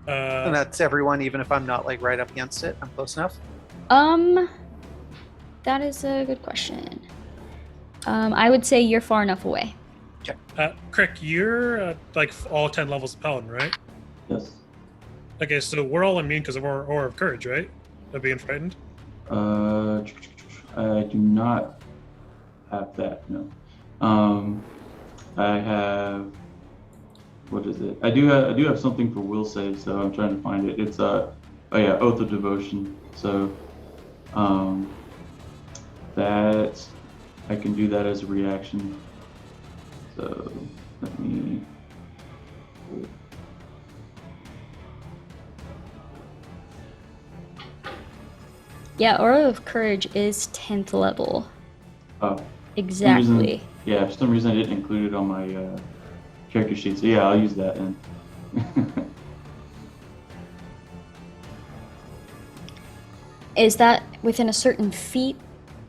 And that's everyone, even if I'm not like right up against it. I'm close enough. That is a good question. I would say you're far enough away. Crick, you're like all 10 levels of Paladin, right? Yes. Okay, so we're all immune because of our Aura of Courage, right? Of being frightened? I do not have that, no. I have, what is it? I do have something for will save, so I'm trying to find it. It's oh yeah, Oath of Devotion. So that I can do that as a reaction. So let me. Yeah, Aura of Courage is 10th level. Oh. Exactly. For some reason I didn't include it on my character sheet. So yeah, I'll use that then. Is that within a certain feet?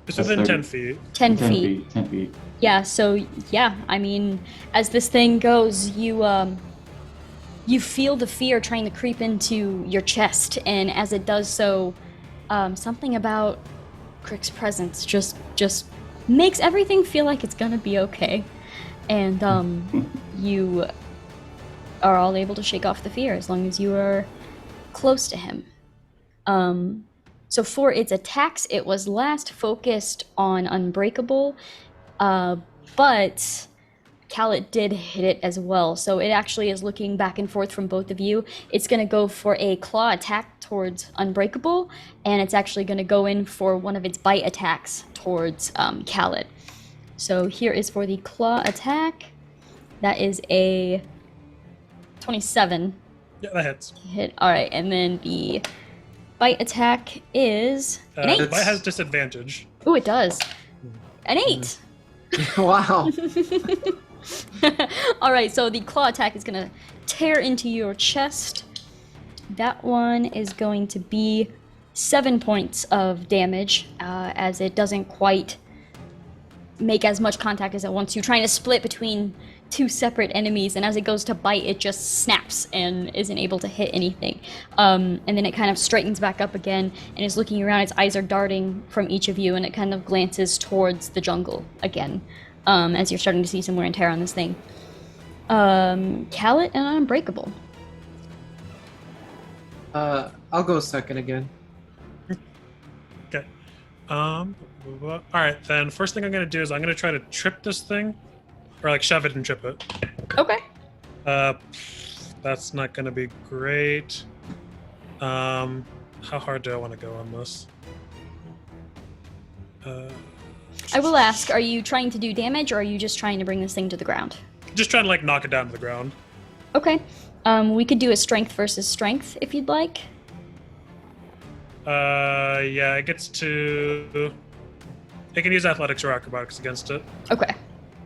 It's within 10 feet. 10 feet. 10 feet. Yeah, so yeah, I mean, as this thing goes, you feel the fear trying to creep into your chest, and as it does so, something about Crick's presence just makes everything feel like it's gonna be okay. And you are all able to shake off the fear as long as you are close to him. So for its attacks, it was last focused on Unbreakable, but Khaled did hit it as well. So it actually is looking back and forth from both of you. It's going to go for a claw attack towards Unbreakable, and it's actually going to go in for one of its bite attacks towards Khaled. So here is for the claw attack. That is a 27. Yeah, that hits. Hit. All right, and then the bite attack is an 8. The bite has disadvantage. Oh, it does. An 8. Wow. All right, so the claw attack is going to tear into your chest. That one is going to be 7 points of damage, as it doesn't quite make as much contact as it wants to, trying to split between two separate enemies, and as it goes to bite, it just snaps and isn't able to hit anything. And then it kind of straightens back up again and is looking around. Its eyes are darting from each of you, and it kind of glances towards the jungle again, as you're starting to see some wear and tear on this thing. Khaled and Unbreakable. I'll go second again. Okay. All right, then first thing I'm going to do is I'm going to try to trip this thing, or like shove it and trip it. Okay. That's not going to be great. How hard do I want to go on this? I will ask, are you trying to do damage, or are you just trying to bring this thing to the ground? Just trying to like knock it down to the ground. Okay. We could do a strength versus strength if you'd like. Yeah, it gets to... It can use athletics or acrobatics against it. Okay.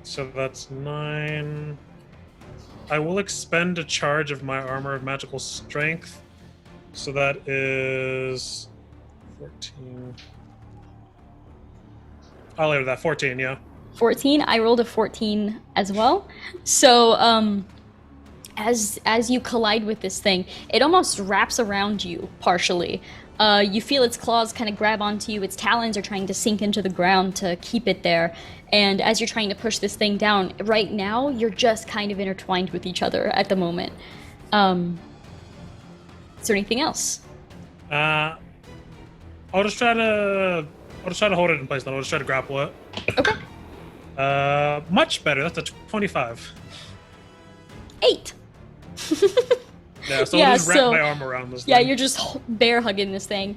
So that's 9. I will expend a charge of my armor of magical strength. So that is 14. I'll leave that 14, yeah. 14. I rolled a 14 as well. So, as you collide with this thing, it almost wraps around you partially. You feel its claws kind of grab onto you. Its talons are trying to sink into the ground to keep it there. And as you're trying to push this thing down, right now, you're just kind of intertwined with each other at the moment. Is there anything else? I'll just try to hold it in place then. I'll just try to grapple it. Okay. Much better. That's a 25. 8. Yeah, so Yeah, I'll just wrap so- my arm around this Yeah, thing. you're just bear hugging this thing.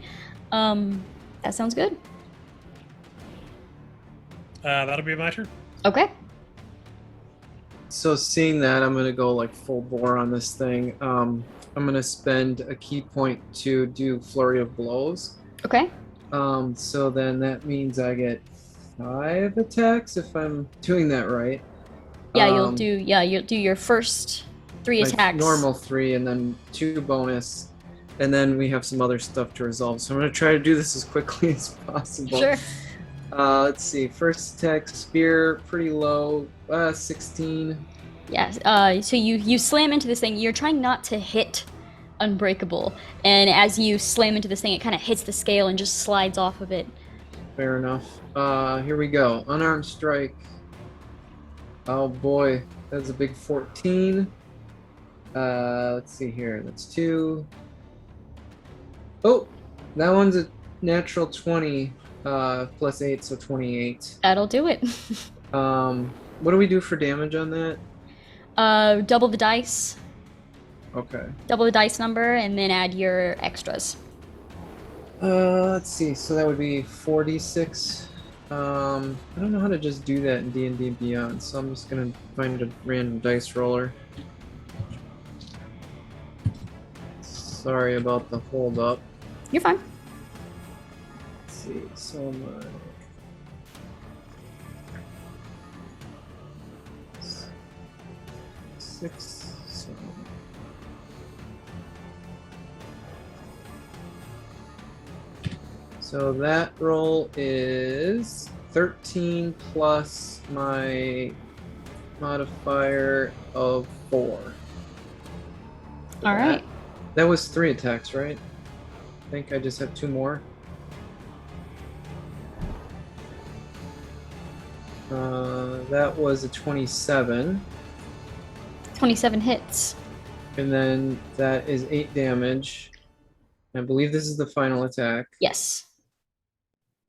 That sounds good. That'll be my turn. Okay. So seeing that, I'm gonna go like full bore on this thing. I'm gonna spend a key point to do flurry of blows. Okay. So then that means I get 5 attacks if I'm doing that right. Yeah, you'll do your first 3 Like attacks. normal 3 and then 2 bonus, and then we have some other stuff to resolve. So I'm gonna try to do this as quickly as possible. Sure. Let's see. First attack, spear, pretty low, 16. Yeah. So you slam into this thing. You're trying not to hit unbreakable. And as you slam into this thing, it kind of hits the scale and just slides off of it. Fair enough. Here we go. Unarmed strike. Oh boy, that's a big 14. Let's see here. That's 2. Oh, that one's a natural 20 plus 8, so 28. That'll do it. What do we do for damage on that? Double the dice. Okay. Double the dice number, and then add your extras. Let's see. So that would be 46. I don't know how to just do that in D&D Beyond, so I'm just gonna find a random dice roller. Sorry about the hold up. You're fine. Let's see. So my 6. So that roll is 13 plus my modifier of 4. All right. That was 3 attacks, right? I think I just have 2 more. That was a 27. 27 hits. And then that is 8 damage. I believe this is the final attack. Yes.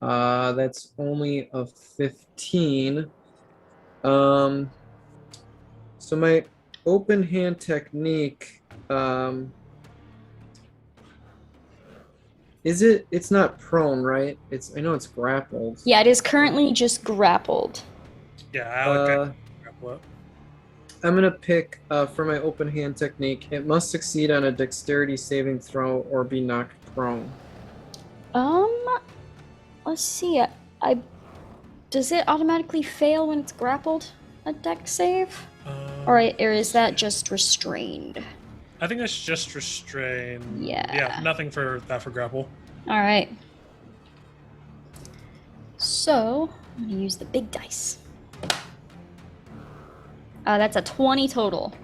That's only a 15. So my open hand technique, it's not prone, right? I know it's grappled. Yeah, it is currently just grappled. Yeah, Alec. I'm gonna pick for my open hand technique. It must succeed on a dexterity saving throw or be knocked prone. Let's see. Does it automatically fail when it's grappled? A dex save, or is that just restrained? I think that's just restrained. Yeah. Yeah, nothing for that for grapple. All right. So I'm gonna use the big dice. That's a 20 total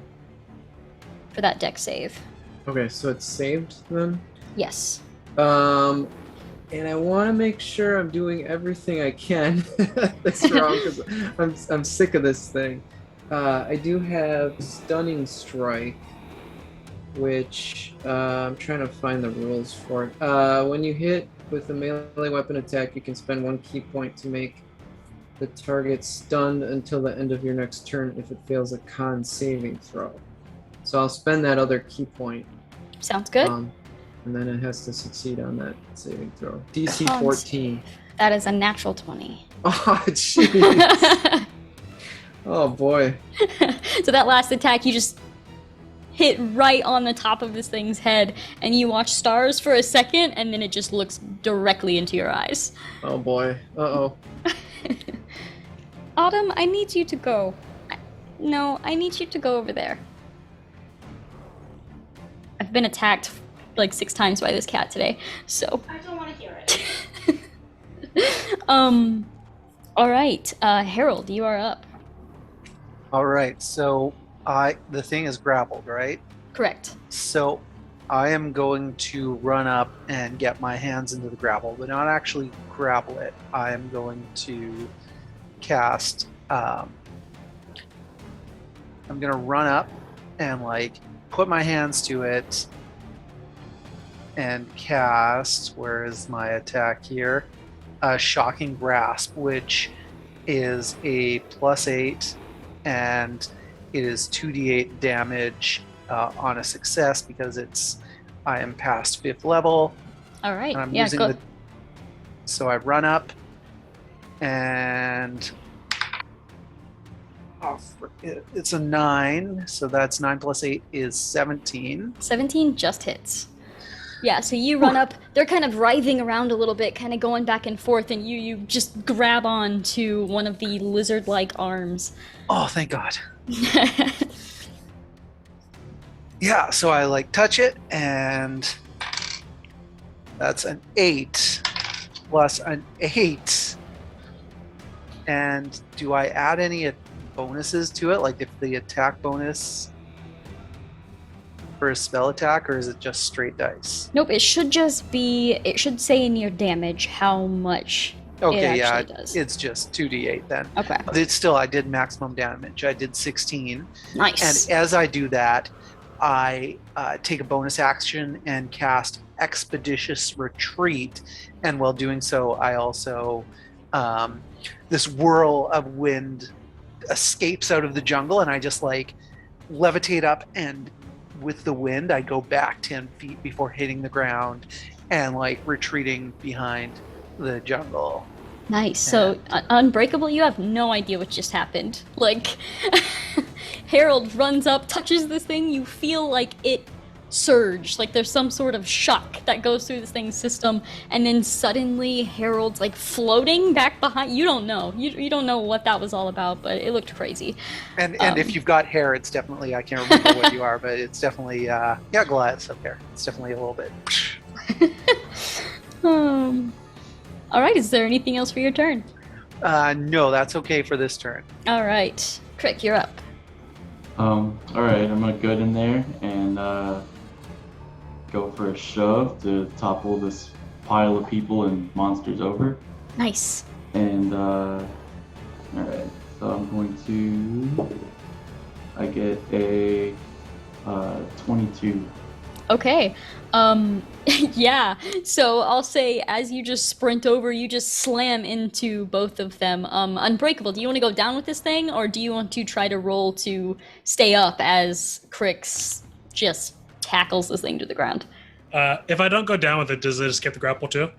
for that dex save. Okay, so it's saved then. Yes. And I want to make sure I'm doing everything I can that's wrong because I'm sick of this thing. I do have Stunning Strike, which I'm trying to find the rules for it. When you hit with a melee weapon attack, you can spend 1 key point to make the target stunned until the end of your next turn if it fails a con saving throw. So I'll spend that other key point. Sounds good. And then it has to succeed on that saving throw. DC Con 14. That is a natural 20. Oh, jeez. Oh, boy. So that last attack, you just hit right on the top of this thing's head, and you watch stars for a second, and then it just looks directly into your eyes. Oh, boy. Uh-oh. Autumn, I need you to go. No, I need you to go over there. I've been attacked like 6 times by this cat today, so. I don't want to hear it. All right, Harold, you are up. All right, so the thing is grappled, right? Correct. So I am going to run up and get my hands into the grapple, but not actually grapple it. I am going to cast. I'm going to run up and put my hands to it and cast. Where is my attack here? Shocking Grasp, which is a +8, and it is 2d8 damage on a success because I am past 5th level. All right. And I'm Yeah, using go. So I run up and it's a 9, so that's 9 plus 8 is 17. 17 just hits. Yeah, so you run up. They're kind of writhing around a little bit, kind of going back and forth, and you just grab on to one of the lizard-like arms. Oh, thank God. Yeah, so I touch it, and that's an 8 plus an 8. And do I add any bonuses to it? Like if the attack bonus for a spell attack, or is it just straight dice? Nope, it should just be, it should say in your damage how much Okay, it yeah, actually does. it's just 2d8 then. Okay, But it's still, I did maximum damage. I did 16. nice. And as I do that, I take a bonus action and cast Expeditious Retreat. And while doing so, I also, this whirl of wind escapes out of the jungle, and I just like levitate up, and with the wind, I go back 10 feet before hitting the ground and like retreating behind the jungle. Nice. So, Unbreakable, you have no idea what just happened. Like, Harold runs up, touches this thing, you feel like it surge, like there's some sort of shock that goes through this thing's system, and then suddenly Harold's like floating back behind. You don't know. You don't know what that was all about, but it looked crazy. And if you've got hair, it's definitely, I can't remember what you are, but it's definitely, yeah, Goliath's up there. It's definitely a little bit. All right, is there anything else for your turn? No, that's okay for this turn. All right, Crick, you're up. All right, I'm gonna go in there and go for a shove to topple this pile of people and monsters over. Nice. And all right, so I'm going to. I get a 22. Okay. Yeah. So I'll say as you just sprint over, you just slam into both of them. Unbreakable, do you want to go down with this thing, or do you want to try to roll to stay up as Crix just tackles this thing to the ground? If I don't go down with it, does it escape the grapple too?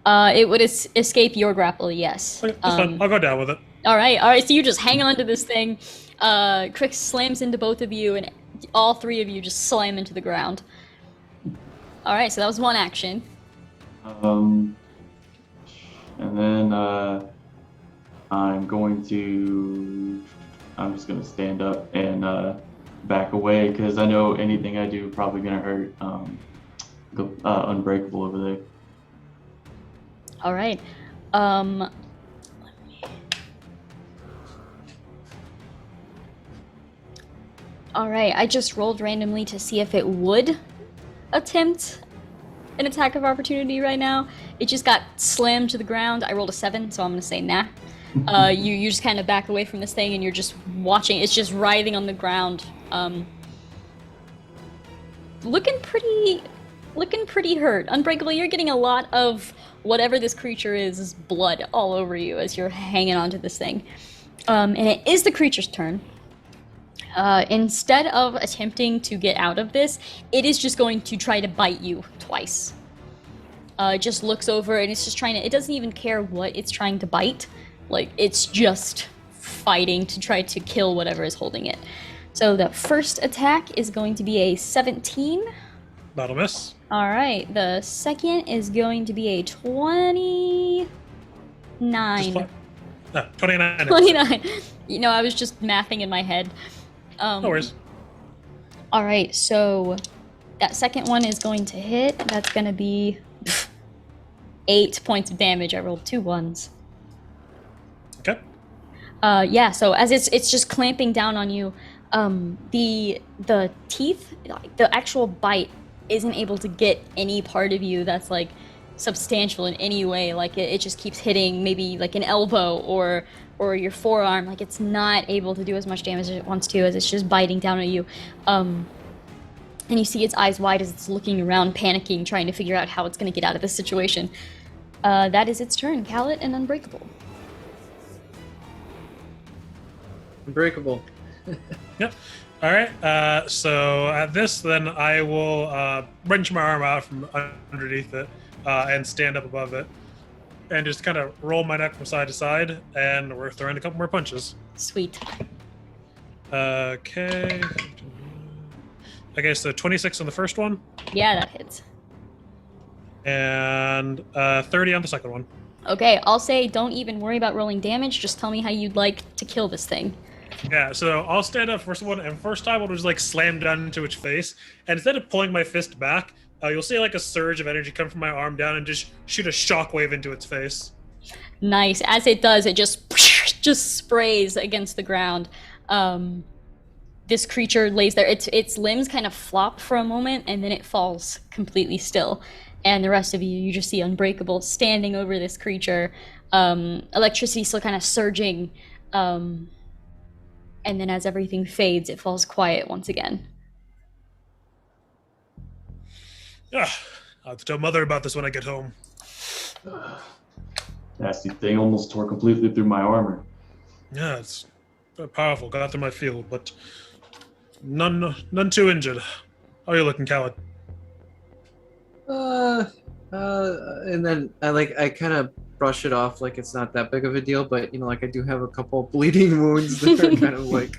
It would escape your grapple, yes. Okay, that's fine. I'll go down with it. All right. So you just hang on to this thing. Crix slams into both of you, and all three of you just slam into the ground. All right, so that was one action. And then I'm just gonna stand up and back away because I know anything I do probably gonna hurt Unbreakable over there. All right. All right, I just rolled randomly to see if it would attempt an attack of opportunity right now. It just got slammed to the ground. I rolled a 7, so I'm gonna say nah. You just kind of back away from this thing, and you're just watching. It's just writhing on the ground, looking pretty hurt. Unbreakable, you're getting a lot of whatever this creature is blood all over you as you're hanging onto this thing. And it is the creature's turn. Instead of attempting to get out of this, it is just going to try to bite you twice. It just looks over and it's just trying to, it doesn't even care what it's trying to bite. Like, it's just fighting to try to kill whatever is holding it. So the first attack is going to be a 17. That'll miss. All right, the second is going to be a 29. 29. 29. You know, I was just mathing in my head. No worries. All right, so that second one is going to hit. That's going to be 8 points of damage. I rolled 2 ones. Okay. Yeah, so as it's just clamping down on you, the teeth, the actual bite isn't able to get any part of you that's like substantial in any way. Like it just keeps hitting maybe like an elbow or your forearm. Like it's not able to do as much damage as it wants to, as it's just biting down at you. And you see its eyes wide as it's looking around, panicking, trying to figure out how it's going to get out of this situation. That is its turn. Callet and Unbreakable. Unbreakable. Yep. All right. So at this, then I will wrench my arm out from underneath it and stand up above it, and just kind of roll my neck from side to side, and we're throwing a couple more punches. Sweet. Okay. Okay, so 26 on the first one, Yeah, that hits. and 30 on the second one. Okay, I'll say don't even worry about rolling damage. Just tell me how you'd like to kill this thing. Yeah, so I'll stand up first one, and first time I'll just like slam down into its face, and instead of pulling my fist back, you'll see like a surge of energy come from my arm down and just shoot a shockwave into its face. Nice. As it does, it just sprays against the ground. this creature lays there. Its limbs kind of flop for a moment, and then it falls completely still. And the rest of you just see Unbreakable standing over this creature. Electricity still kind of surging. And then as everything fades, it falls quiet once again. I'll have to tell Mother about this when I get home. Nasty thing almost tore completely through my armor. Yeah, it's very powerful. Got through my field, but none too injured. How are you looking, Coward? And then I kind of brush it off like it's not that big of a deal, but I do have a couple bleeding wounds that are kind of like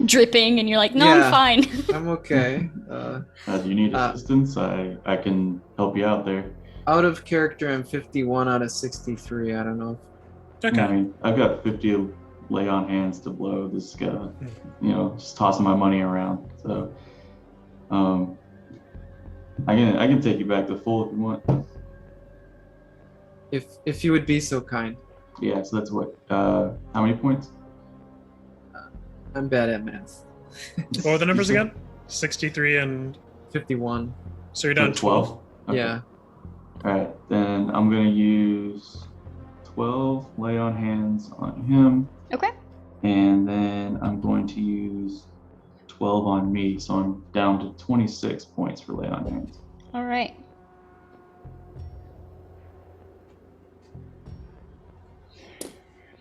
dripping, and you're like, no, Yeah. I'm fine. I'm okay. Do you need assistance? I can help you out there. Out of character, I'm 51 out of 63. I don't know. Okay. I mean, I've got 50 lay on hands to blow. This guy, just tossing my money around. So, I can take you back to full if you want. If you would be so kind. Yeah. So that's what. How many points? I'm bad at math. What were the numbers again? 63 and 51. so you're down 12. Okay. Yeah. All right, then I'm gonna use 12 lay on hands on him, Okay. and then I'm going to use 12 on me, so I'm down to 26 points for lay on hands. All right.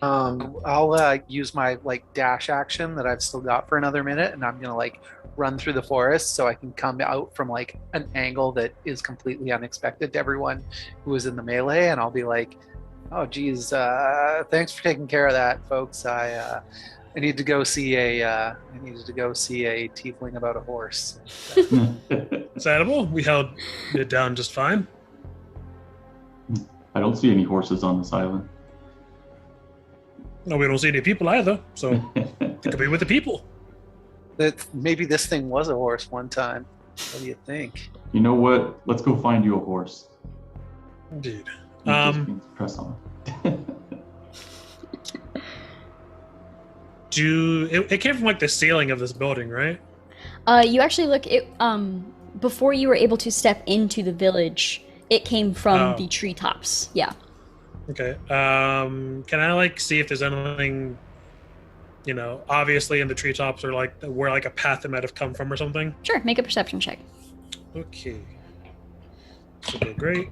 I'll use my dash action that I've still got for another minute, and I'm gonna run through the forest so I can come out from an angle that is completely unexpected to everyone who was in the melee, and I'll be like, "Oh, geez, thanks for taking care of that, folks. I need to go see I needed to go see a tiefling about a horse." It's edible. We held it down just fine. I don't see any horses on this island. No, we don't see any people either, so it could be with the people. That maybe this thing was a horse one time. What do you think? You know what? Let's go find you a horse. Indeed. It just means press on. It came from the ceiling of this building, right? You actually look it before you were able to step into the village. It came from the treetops. Yeah. Okay. Can I see if there's anything, obviously in the treetops or where a path that might have come from or something? Sure. Make a perception check. Okay. Okay, great.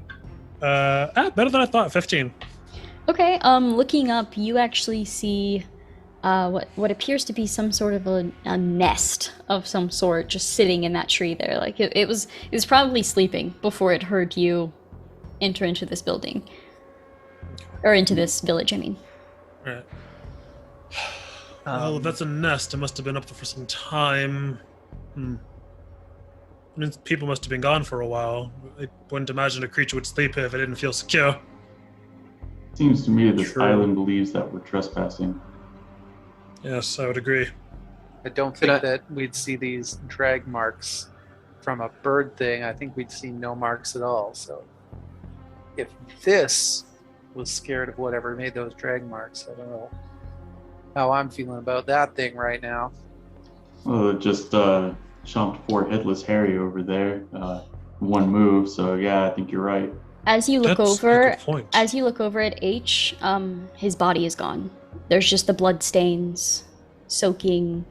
Better than I thought. 15. Okay. Looking up, you actually see what appears to be some sort of a nest of some sort just sitting in that tree there. It was probably sleeping before it heard you enter into this building. Or into this village, I mean. All right. Well, if that's a nest, it must have been up there for some time. I mean, people must have been gone for a while. I wouldn't imagine a creature would sleep here if it didn't feel secure. Seems to me this True. island believes that we're trespassing. Yes, I would agree. I don't think that we'd see these drag marks from a bird thing. I think we'd see no marks at all. So if this was scared of whatever made those drag marks, I don't know how I'm feeling about that thing right now. Well, it just chomped poor headless Harry over there. One move, so yeah, I think you're right. As you look That's a over, good point. as you look over at H, his body is gone. There's just the blood stains soaking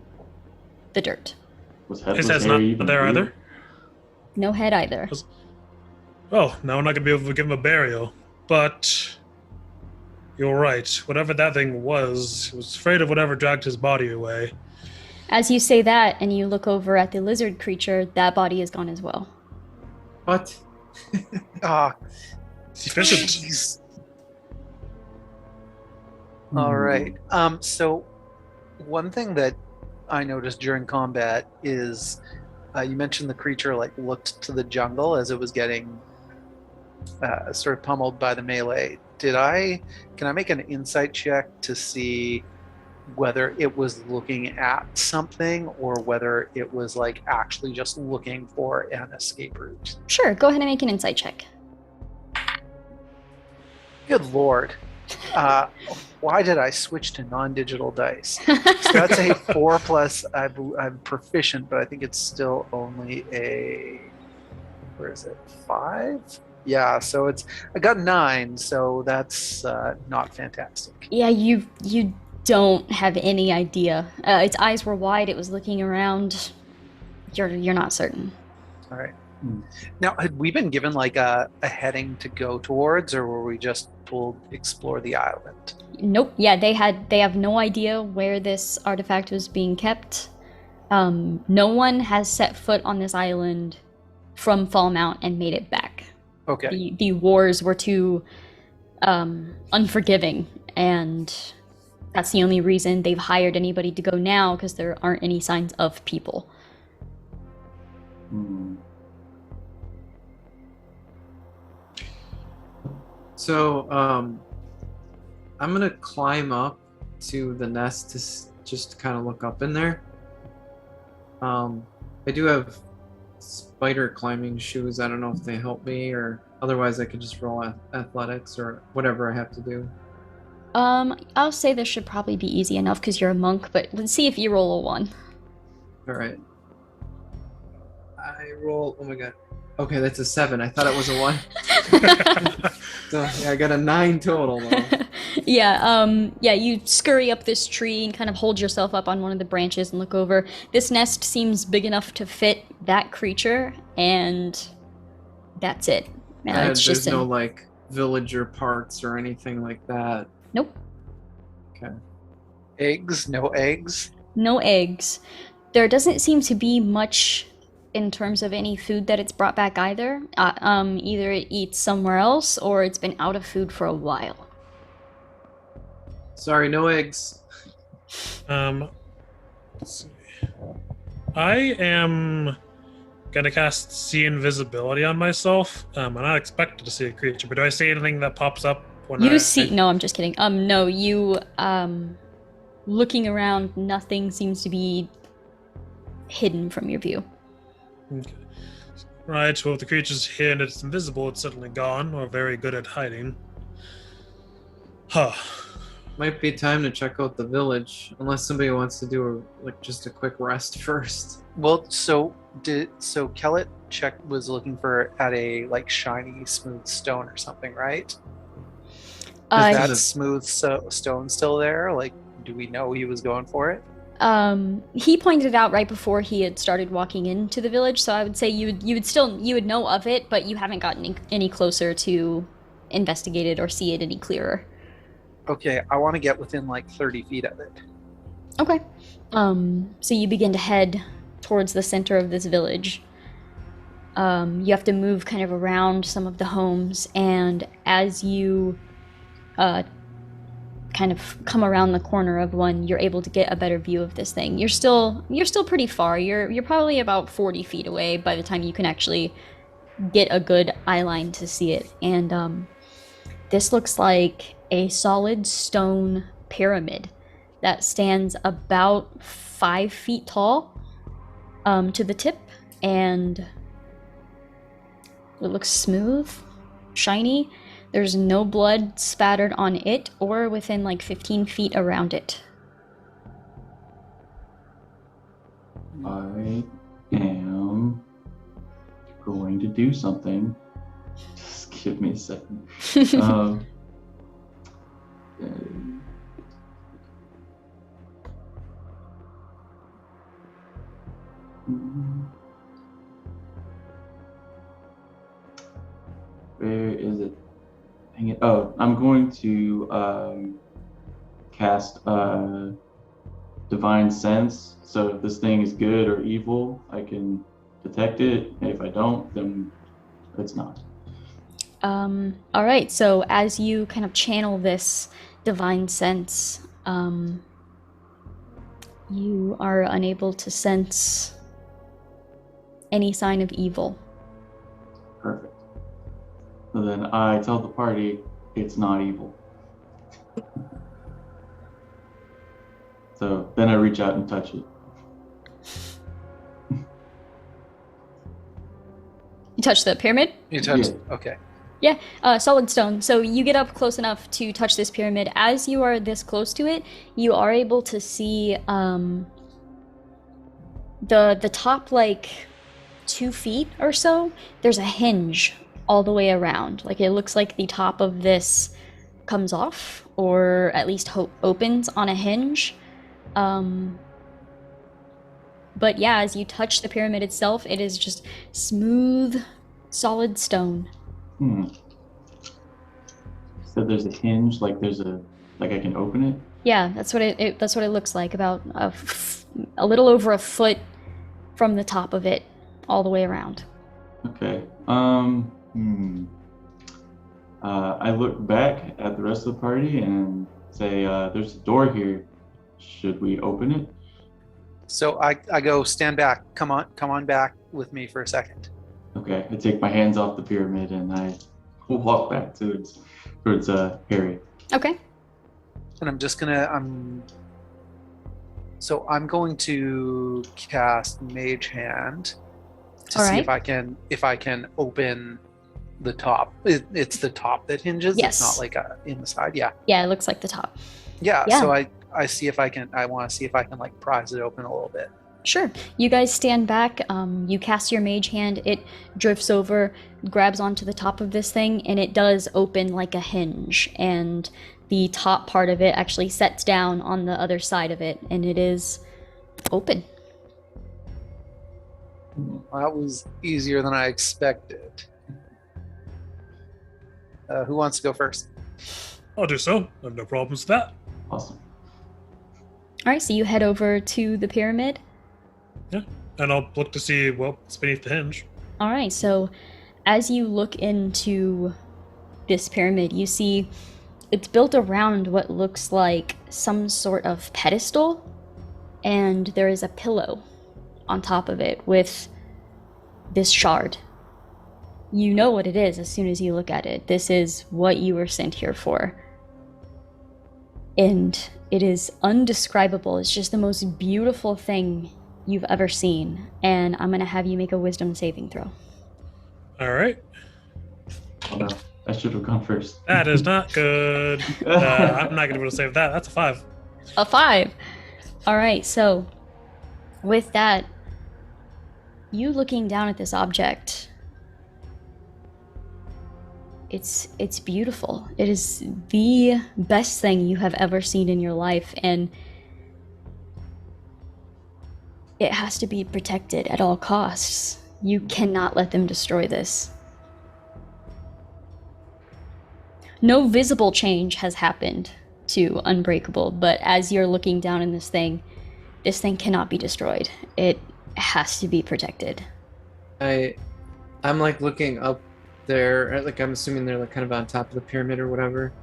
the dirt. Was His headless head's Harry not even there real? either? No head either. Well, now we're not going to be able to give him a burial. But you're right. Whatever that thing was, he was afraid of whatever dragged his body away. As you say that, and you look over at the lizard creature, that body is gone as well. What? Ah, It's efficient. jeez. All right. So one thing that I noticed during combat is you mentioned the creature looked to the jungle as it was getting sort of pummeled by the melee. Can I make an insight check to see whether it was looking at something or whether it was actually just looking for an escape route? Sure, go ahead and make an insight check. Good lord. Why did I switch to non-digital dice? So that's a 4 plus. I'm proficient, but I think it's still only a. Where is it? 5? Yeah. So I got 9. So that's not fantastic. Yeah, you don't have any idea. Its eyes were wide. It was looking around. You're not certain. All right. Now, had we been given like a heading to go towards, or were we just told explore the island? Nope. Yeah, they have no idea where this artifact was being kept. No one has set foot on this island from Fallmount and made it back. Okay. The wars were too unforgiving, and that's the only reason they've hired anybody to go now, because there aren't any signs of people. So, I'm gonna climb up to the nest to just kind of look up in there. I do have spider climbing shoes. I don't know if they help me, or otherwise I could just roll athletics or whatever I have to do. I'll say this should probably be easy enough because you're a monk, but let's see if you roll a 1. All right. I roll. Oh my god. Okay, that's a 7. I thought it was a 1. So yeah, I got a 9 total though. Yeah, you scurry up this tree and kind of hold yourself up on one of the branches and look over. This nest seems big enough to fit that creature, and that's it. It's There's just no like villager parts or anything like that. Nope. Okay. Eggs? No eggs? No eggs. There doesn't seem to be much in terms of any food that it's brought back either. Either it eats somewhere else or it's been out of food for a while. Sorry, no eggs. Let's see. I am gonna cast See Invisibility on myself. I'm not expected to see a creature, but do I see anything that pops up when You see? No, I'm just kidding. No, you looking around, nothing seems to be hidden from your view. Okay. Right, well, if the creature's here and it's invisible, it's certainly gone, or very good at hiding. Huh. Might be time to check out the village, unless somebody wants to do just a quick rest first. Well, so Kellett was looking for at a like shiny, smooth stone or something, right? Is that smooth stone still there? Like, do we know he was going for it? He pointed it out right before he had started walking into the village, so I would say you would know of it, but you haven't gotten any closer to investigate it or see it any clearer. Okay, I want to get within like 30 feet of it. Okay. So you begin to head towards the center of this village. You have to move kind of around some of the homes, and as you kind of come around the corner of one, you're able to get a better view of this thing. You're still pretty far. You're probably about 40 feet away by the time you can actually get a good eye line to see it. And this looks like a solid stone pyramid that stands about 5 feet tall to the tip, and it looks smooth, shiny. There's no blood spattered on it or within like 15 feet around it. I am going to do something. Just give me a second. Where is it? Dang it. Oh, I'm going to cast Divine Sense. So if this thing is good or evil, I can detect it. And if I don't, then it's not. All right, so as you kind of channel this Divine Sense, you are unable to sense any sign of evil. Perfect. So then I tell the party it's not evil. So then I reach out and touch it. You touch the pyramid? You touched Yeah. it. Okay. Yeah, solid stone. So you get up close enough to touch this pyramid. As you are this close to it, you are able to see the top like 2 feet or so. There's a hinge all the way around. Like it looks like the top of this comes off, or at least opens on a hinge. But yeah, as you touch the pyramid itself, it is just smooth, solid stone. So there's a hinge, like I can open it. Yeah, that's what that's what it looks like. About a little over a foot from the top of it, all the way around. Okay. I look back at the rest of the party and say, "There's a door here. Should we open it?" So I go, stand back. Come on back with me for a second. Okay. I take my hands off the pyramid and I walk back towards Harry. Okay. And I'm going to cast Mage Hand to All see right. if I can open the top. It's the top that hinges. Yes. It's not like in the side. Yeah. Yeah, it looks like the top. Yeah. Yeah. So I see if I can. I want to see if I can like prise it open a little bit. Sure. You guys stand back. You cast your mage hand. It drifts over, grabs onto the top of this thing, and it does open like a hinge. And the top part of it actually sets down on the other side of it, and it is open. Well, that was easier than I expected. Who wants to go first? I'll do so. I have no problems with that. Awesome. All right, so you head over to the pyramid. Yeah, and I'll look to see what's beneath the hinge. All right, so as you look into this pyramid, you see it's built around what looks like some sort of pedestal, and there is a pillow on top of it with this shard. You know what it is as soon as you look at it. This is what you were sent here for. And it is undescribable. It's just the most beautiful thing you've ever seen. And I'm going to have you make a wisdom saving throw. All right. Oh, no. I should have gone first. That is not good. I'm not going to be able to save that. That's a 5. A 5. All right, so with that, you looking down at this object, it's beautiful. It is the best thing you have ever seen in your life, and it has to be protected at all costs. You cannot let them destroy this. No visible change has happened to Unbreakable, but as you're looking down in this thing cannot be destroyed. It has to be protected. I'm like looking up there, like I'm assuming they're like kind of on top of the pyramid or whatever.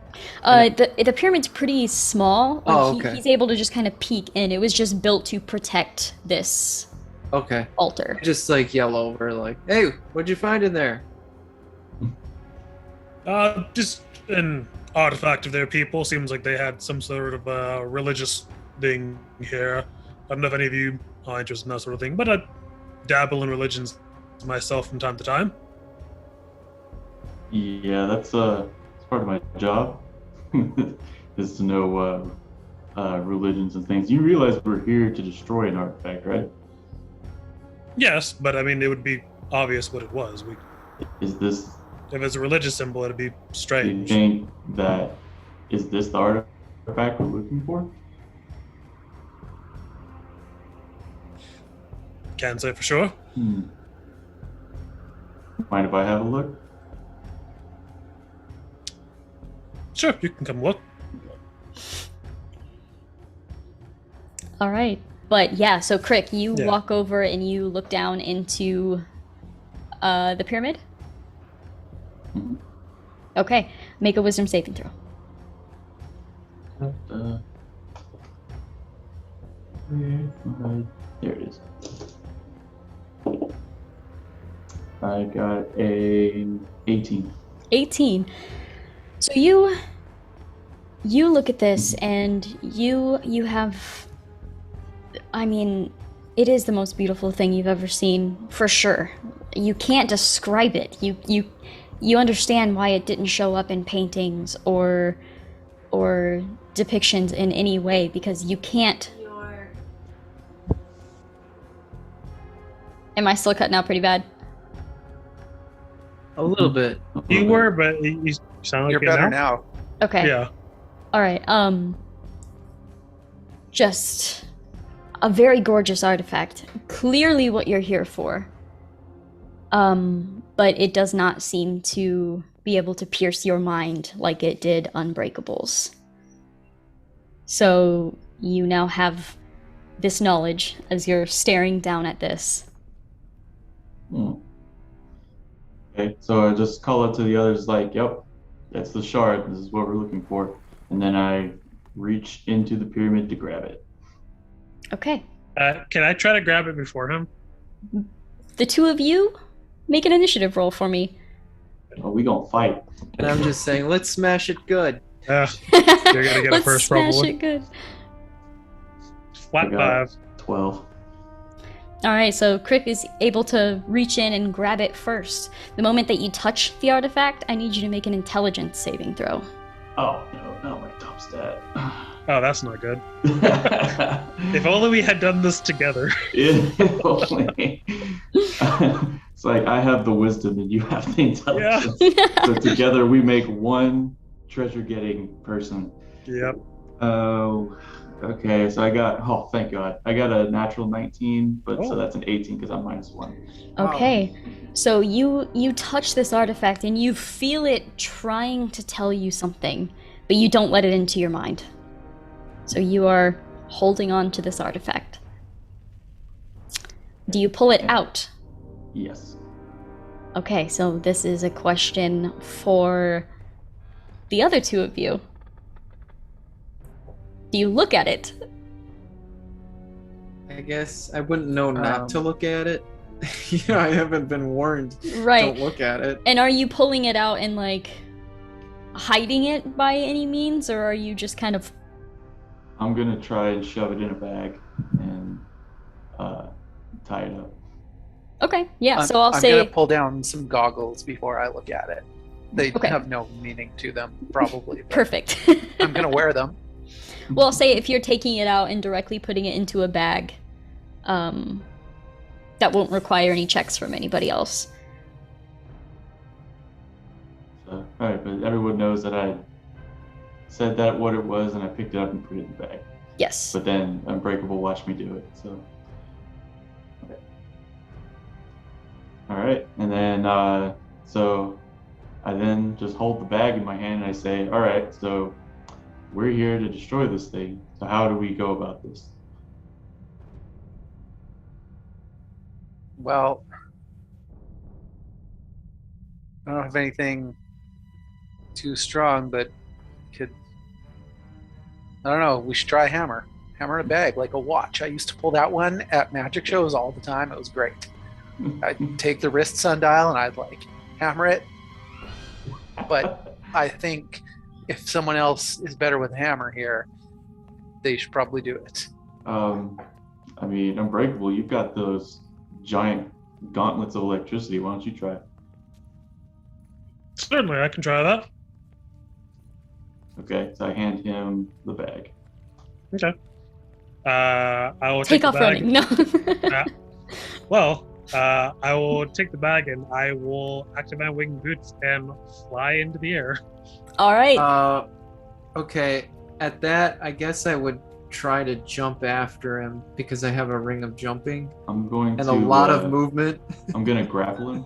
The pyramid's pretty small. Like, Oh, okay. he's able to just kind of peek in. It was just built to protect this Okay. altar. Just like yell over, like, "Hey, what'd you find in there?" Just an artifact of their people. Seems like they had some sort of religious thing here. I don't know if any of you are interested in that sort of thing, but I dabble in religions myself from time to time. Yeah, that's part of my job, is to know religions and things. You realize we're here to destroy an artifact, right? Yes, but I mean, it would be obvious what it was. Is this? If it's a religious symbol, it'd be Do you strange. think that is this the artifact we're looking for? Can't say for sure. Mind if I have a look? Sure, you can come look. All right. But yeah, so Crick, you Yeah. walk over and you look down into the pyramid. Mhm. Okay, make a wisdom saving throw. There it is. I got a 18. 18. So you look at this and you have, I mean, it is the most beautiful thing you've ever seen, for sure. You can't describe it. You you understand why it didn't show up in paintings or depictions in any way, because you can't. Am I still cutting out pretty bad? A little bit. You were, but you sound like You're better now. Okay. Yeah. All right. Just a very gorgeous artifact. Clearly what you're here for. But it does not seem to be able to pierce your mind like it did Unbreakable's. So you now have this knowledge as you're staring down at this. Okay, so I just call it to the others like, yep, that's the shard. This is what we're looking for. And then I reach into the pyramid to grab it. Okay. Can I try to grab it before him? The two of you, make an initiative roll for me. Oh, we gonna fight. And I'm just saying, let's smash it good. You're gonna get Let's a first smash probably. it good. Flat I got 5. 12. All right, so Crick is able to reach in and grab it first. The moment that you touch the artifact, I need you to make an intelligence saving throw. Oh, no, not my top stat. Oh, that's not good. If only we had done this together. If only. It's like I have the wisdom and you have the intelligence. So together we make one treasure-getting person. Yep. Oh, okay. So I got, oh, thank God. I got a natural 19, but so that's an 18 because I'm -1. Okay, so you touch this artifact and you feel it trying to tell you something, but you don't let it into your mind. So you are holding on to this artifact. Do you pull it out? Yes. Okay, so this is a question for the other two of you. Do you look at it? I guess I wouldn't know not to look at it. Yeah, I haven't been warned. Right. Don't look at it. And are you pulling it out and like hiding it by any means, or are you just kind of... I'm going to try and shove it in a bag and tie it up. Okay, yeah, so I'm say... gonna pull down some goggles before I look at it. They Okay. have no meaning to them, probably. but Perfect. I'm gonna wear them. Well, say if you're taking it out and directly putting it into a bag, that won't require any checks from anybody else. So, all right, but everyone knows that I said that what it was and I picked it up and put it in the bag. Yes. But then Unbreakable watched me do it, so. Okay. All right, and then, so I then just hold the bag in my hand and I say, all right, so we're here to destroy this thing. So how do we go about this? Well, I don't have anything too strong, but I don't know, we should try hammer. Hammer in a bag, like a watch. I used to pull that one at magic shows all the time. It was great. I'd take the wrist sundial and I'd like hammer it. But I think if someone else is better with a hammer here, they should probably do it. I mean, Unbreakable, you've got those giant gauntlets of electricity. Why don't you try it? Certainly, I can try that. Okay, so I hand him the bag. Okay. I will Take the off bag. running. No. I will take the bag and I will activate my winged boots and fly into the air. All right. Okay. At that, I guess I would try to jump after him because I have a ring of jumping I'm going and to a lot of movement. I'm gonna grapple him.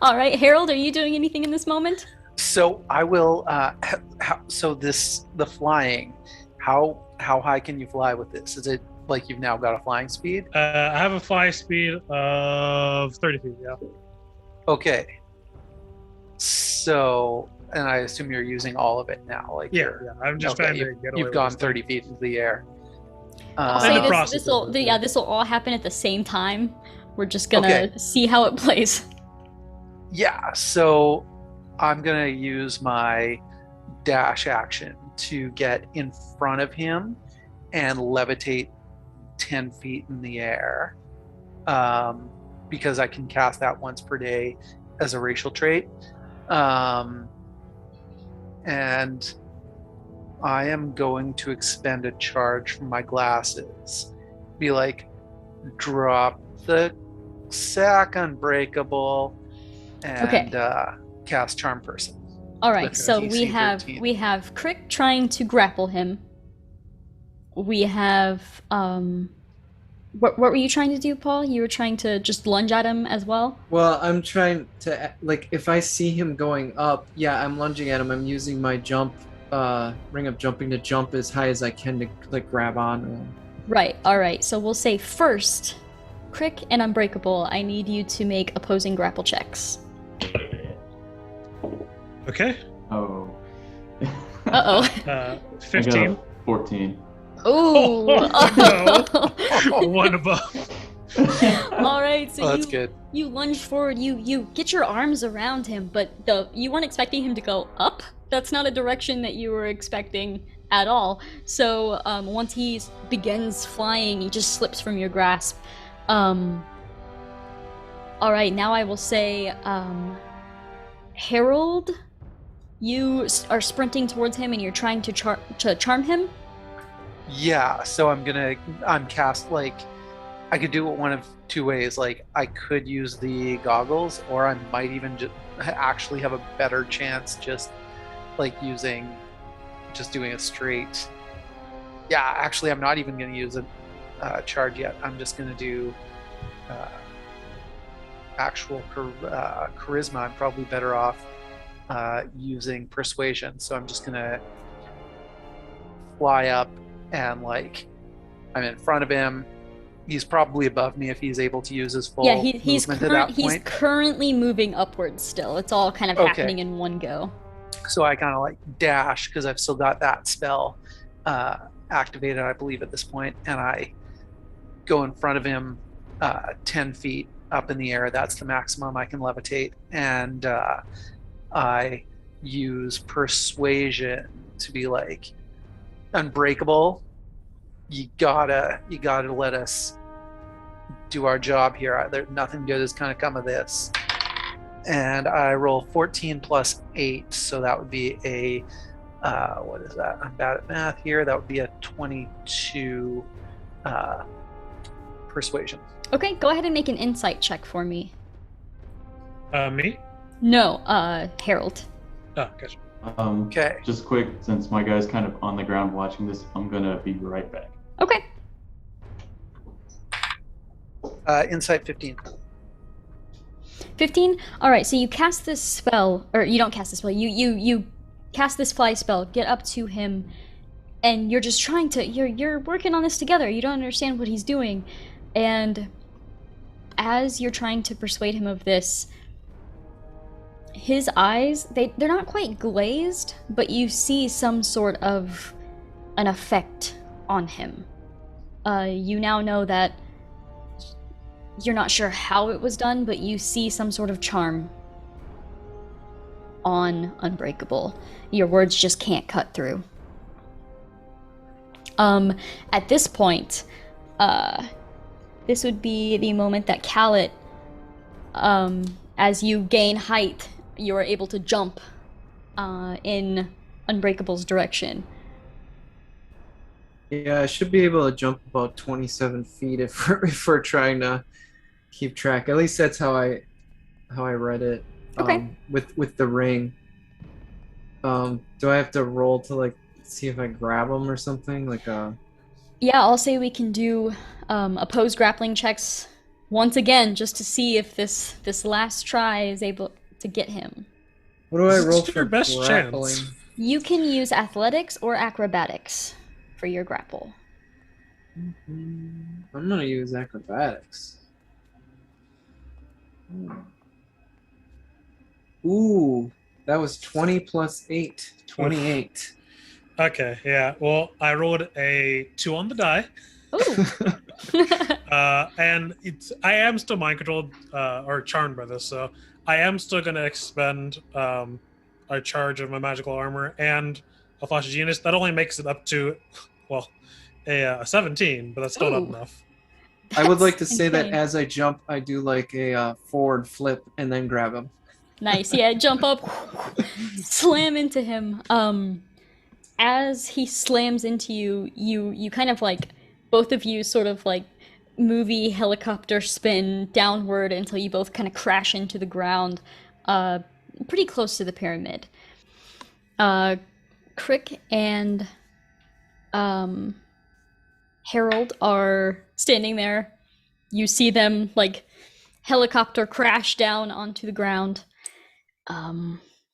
All right, Harold, are you doing anything in this moment? So I will. The flying. How high can you fly with this? Is it like you've now got a flying speed? I have a fly speed of 30 feet. Yeah. Okay. So, and I assume you're using all of it now. Like Yeah. I'm just trying to get away. You've with gone this 30 feet into the air. I'll in the say process this will of it, this will all happen at the same time. We're just gonna Okay. see how it plays. Yeah, so I'm going to use my dash action to get in front of him and levitate 10 feet in the air. because I can cast that once per day as a racial trait. And I am going to expend a charge from my glasses. Be like, drop the sack unbreakable, and cast Charm Person. All right, with so DC 13. we have Crick trying to grapple him. We have what were you trying to do, Paul? You were trying to just lunge at him as well? Well, I'm trying to, like, if I see him going up, yeah, I'm lunging at him. I'm using my jump, ring of jumping to jump as high as I can to, like, grab on him. Right, all right. So we'll say first, Crick and Unbreakable, I need you to make opposing grapple checks. Okay. Oh. Uh-oh. 15. I got a 14. Ooh. No. One above. All right, so That's good. You lunge forward, you get your arms around him, but you weren't expecting him to go up. That's not a direction that you were expecting at all. So once he begins flying, he just slips from your grasp. All right, now I will say, Harold, you are sprinting towards him and you're trying to charm him. Yeah, so I'm cast, like, I could do it one of two ways. Like, I could use the goggles, or I might even actually have a better chance just like doing a straight. Yeah, actually, I'm not even going to use a charge yet. I'm just going to do actual charisma. I'm probably better off using persuasion. So I'm just going to fly up and, like, I'm in front of him. He's probably above me if he's able to use his full he's movement at that point. He's currently moving upwards still. It's all kind of happening in one go. So I kind of like dash because I've still got that spell activated, I believe, at this point, and I go in front of him 10 feet up in the air. That's the maximum I can levitate, and I use persuasion to be like, Unbreakable, you gotta let us do our job here. Nothing good is gonna come of this. And I roll 14 plus 8, so that would be a what is that? I'm bad at math here. That would be a 22 persuasion. Okay, go ahead and make an insight check for me. Me? No, Harold. Oh, gotcha. Okay. Just quick, since my guy's kind of on the ground watching this, I'm gonna be right back. Okay. Insight 15. 15? Alright, so you cast this spell, or you don't cast this spell, you cast this fly spell, get up to him, and you're just trying to, you're working on this together, you don't understand what he's doing, and as you're trying to persuade him of this, his eyes, they're not quite glazed, but you see some sort of an effect on him. You now know that you're not sure how it was done, but you see some sort of charm on Unbreakable. Your words just can't cut through. At this point, this would be the moment that Callet, as you gain height, you are able to jump in Unbreakable's direction. Yeah, I should be able to jump about 27 feet if we're trying to keep track. At least that's how I read it. Okay. With the ring. Do I have to roll to, like, see if I grab him or something? Like Yeah, I'll say we can do opposed grappling checks once again, just to see if this last try is able to get him. What do I roll It's for your best grappling? chance. You can use athletics or acrobatics for your grapple. I'm gonna use acrobatics. Ooh, that was 20 plus 8. 28. Okay, yeah. Well, I rolled a 2 on the die. Ooh. And I am still mind controlled or charmed by this, so I am still going to expend a charge of my magical armor and a flash of genius. That only makes it up to, well, a 17, but that's still not Ooh. enough. I would like to That's say that insane. as I jump, I do like a forward flip and then grab him. Nice. Yeah, jump up, slam into him. As he slams into you, you kind of like both of you sort of like movie helicopter spin downward until you both kind of crash into the ground, uh, pretty close to the pyramid. Crick and um, Harold are standing there. You see them like helicopter crash down onto the ground.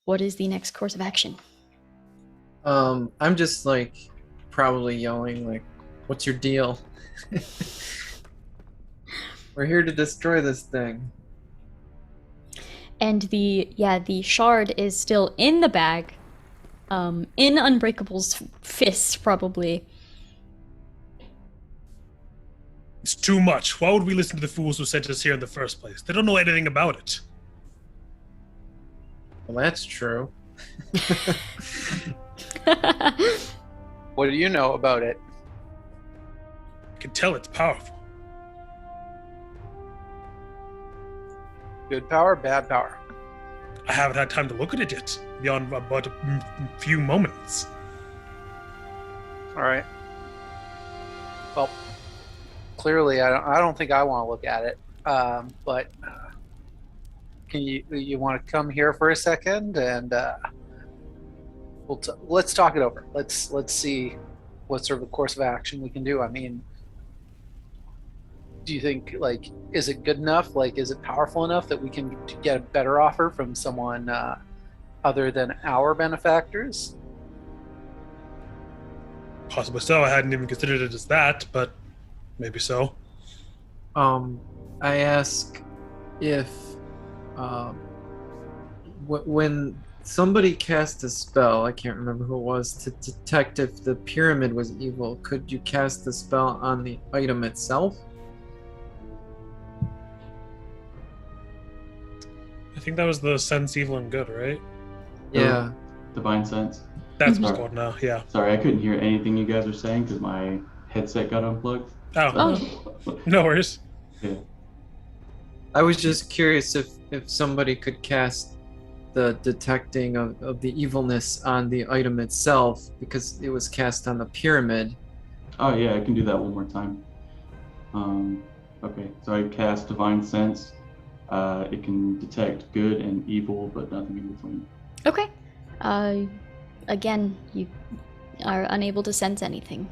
What is the next course of action? I'm just like probably yelling like, "What's your deal? We're here to destroy this thing." And the shard is still in the bag, in Unbreakable's fists probably. It's too much. Why would we listen to the fools who sent us here in the first place? They don't know anything about it. Well, that's true. What do you know about it? I can tell it's powerful. Good power, bad power? I haven't had time to look at it yet, beyond about a few moments. All right. Well, clearly, I don't think I want to look at it. But can you want to come here for a second and let's talk it over. Let's see what sort of course of action we can do. I mean, do you think like is it good enough? Like, is it powerful enough that we can get a better offer from someone other than our benefactors? Possibly so. I hadn't even considered it as that, but maybe so. I ask if when somebody cast a spell, I can't remember who it was, to detect if the pyramid was evil, could you cast the spell on the item itself? I think that was the sense evil and good, right? Yeah. Divine Sense. That's what Mhm. it's called now, yeah. Sorry, I couldn't hear anything you guys were saying because my headset got unplugged. Oh, no worries. Yeah. I was just curious if somebody could cast the detecting of the evilness on the item itself, because it was cast on the pyramid. Oh yeah, I can do that one more time. Okay, so I cast Divine Sense. It can detect good and evil, but nothing in between. Okay. Again, you are unable to sense anything.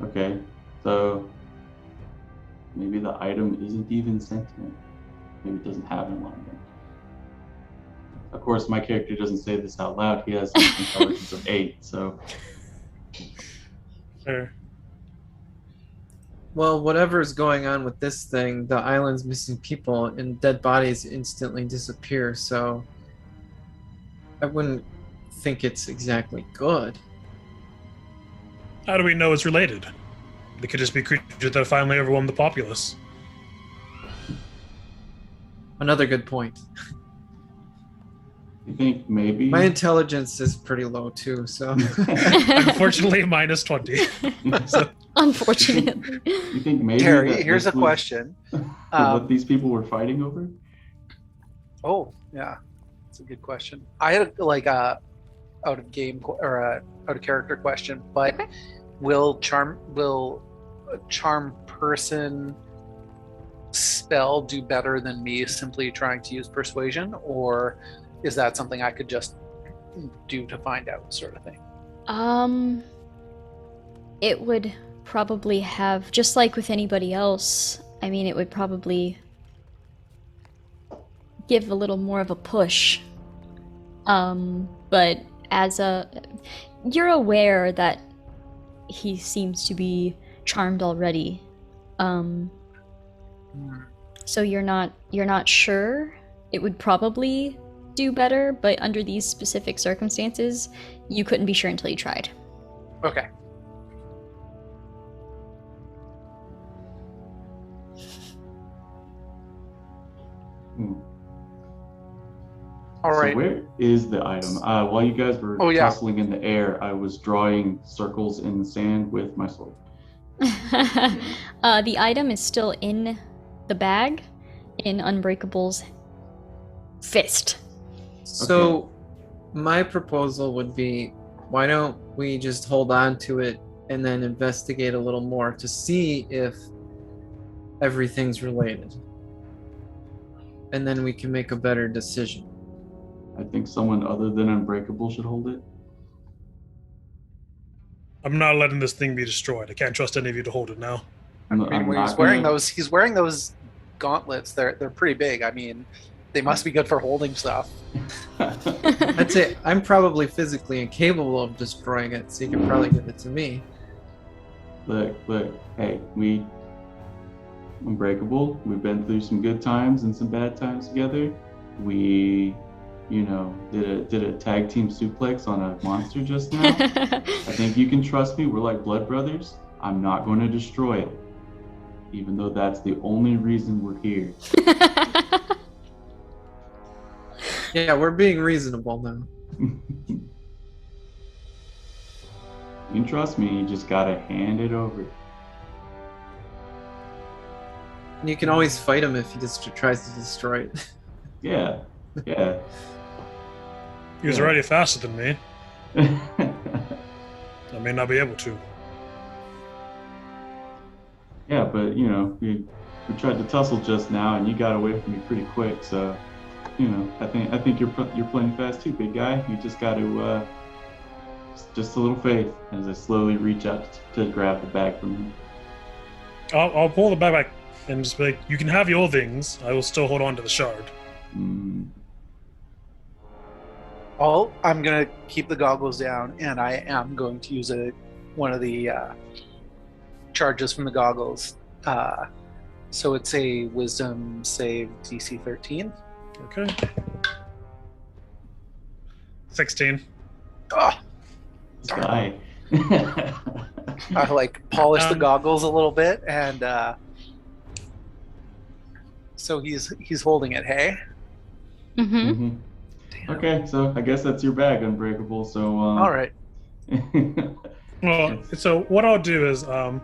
Okay, so maybe the item isn't even sentient. Maybe it doesn't have enlightenment. Of course, my character doesn't say this out loud. He has an intelligence of 8, so... Sure. Well, whatever's going on with this thing, the island's missing people and dead bodies instantly disappear, so I wouldn't think it's exactly good. How do we know it's related? They could just be creatures that finally overwhelm the populace. Another good point. You think maybe... My intelligence is pretty low too, so... Unfortunately, minus 20. So, Unfortunately. You think maybe... Terry, that here's this a was question. what these people were fighting over? Oh, yeah, that's a good question. I had like a out of game or a out of character question, but Okay. will a charm person spell do better than me simply trying to use persuasion, or is that something I could just do to find out, sort of thing? It would probably have, just like with anybody else, I mean, it would probably give a little more of a push. But you're aware that he seems to be charmed already. So you're not sure. It would probably do better, but under these specific circumstances, you couldn't be sure until you tried. Okay. All So right. where is the item? While you guys were Oh, yeah. tussling in the air, I was drawing circles in the sand with my sword. The item is still in the bag, in Unbreakable's fist. So, my proposal would be, why don't we just hold on to it and then investigate a little more to see if everything's related, and then we can make a better decision. I think someone other than Unbreakable should hold it. I'm not letting this thing be destroyed. I can't trust any of you to hold it now. I mean, when he's wearing those gauntlets. They're pretty big. I mean, they must be good for holding stuff. I'd say I'm probably physically incapable of destroying it, so you can probably give it to me. Look, hey, Unbreakable, we've been through some good times and some bad times together. We, did a tag team suplex on a monster just now. I think you can trust me. We're like blood brothers. I'm not going to destroy it, even though that's the only reason we're here. Yeah, we're being reasonable now. You can trust me. You just gotta hand it over. And you can always fight him if he just tries to destroy it. Yeah. He was already faster than me. I may not be able to. Yeah, but we tried to tussle just now, and you got away from me pretty quick. So, I think you're playing fast too, big guy. You just got to just a little faith as I slowly reach out to grab the bag from him. I'll pull the bag back and just be like, you can have your things. I will still hold on to the shard. I'm gonna keep the goggles down, and I am going to use one of the charges from the goggles. So it's a Wisdom save DC 13. Okay. 16. Oh, This guy. I polish the goggles a little bit, and so he's holding it. Hey. Mm-hmm. Okay, so I guess that's your bag, Unbreakable. So. All right. Well, so what I'll do is I'll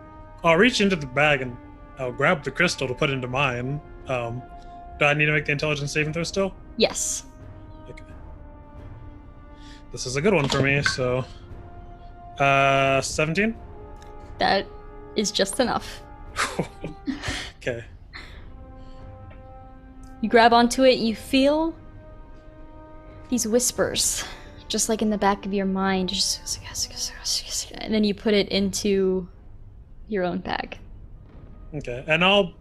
reach into the bag and I'll grab the crystal to put into mine. Do I need to make the intelligence saving throw still? Yes. Okay. This is a good one for me, so 17? That is just enough. Okay. You grab onto it, you feel these whispers, just like in the back of your mind, and then you put it into your own bag. Okay, and I'll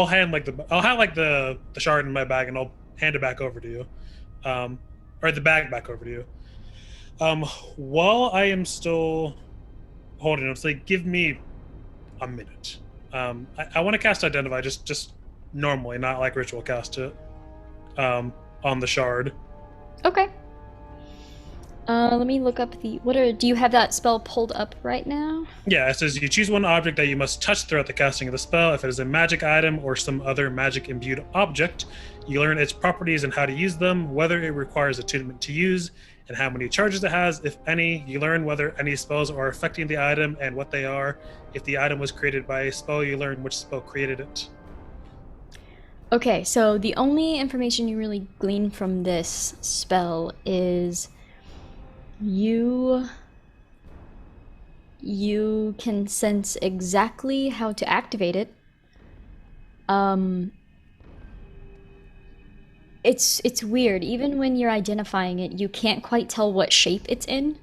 have the shard in my bag, and I'll hand it back over to you, or the bag back over to you. While I am still holding it, like give me a minute. I want to cast Identify just normally, not like ritual cast it, on the shard. Okay. Let me look up do you have that spell pulled up right now? Yeah, it says you choose one object that you must touch throughout the casting of the spell. If it is a magic item or some other magic imbued object, you learn its properties and how to use them, whether it requires attunement to use, and how many charges it has, if any. You learn whether any spells are affecting the item and what they are. If the item was created by a spell, you learn which spell created it. Okay, so the only information you really glean from this spell is you can sense exactly how to activate it. It's weird. Even when you're identifying it, you can't quite tell what shape it's in.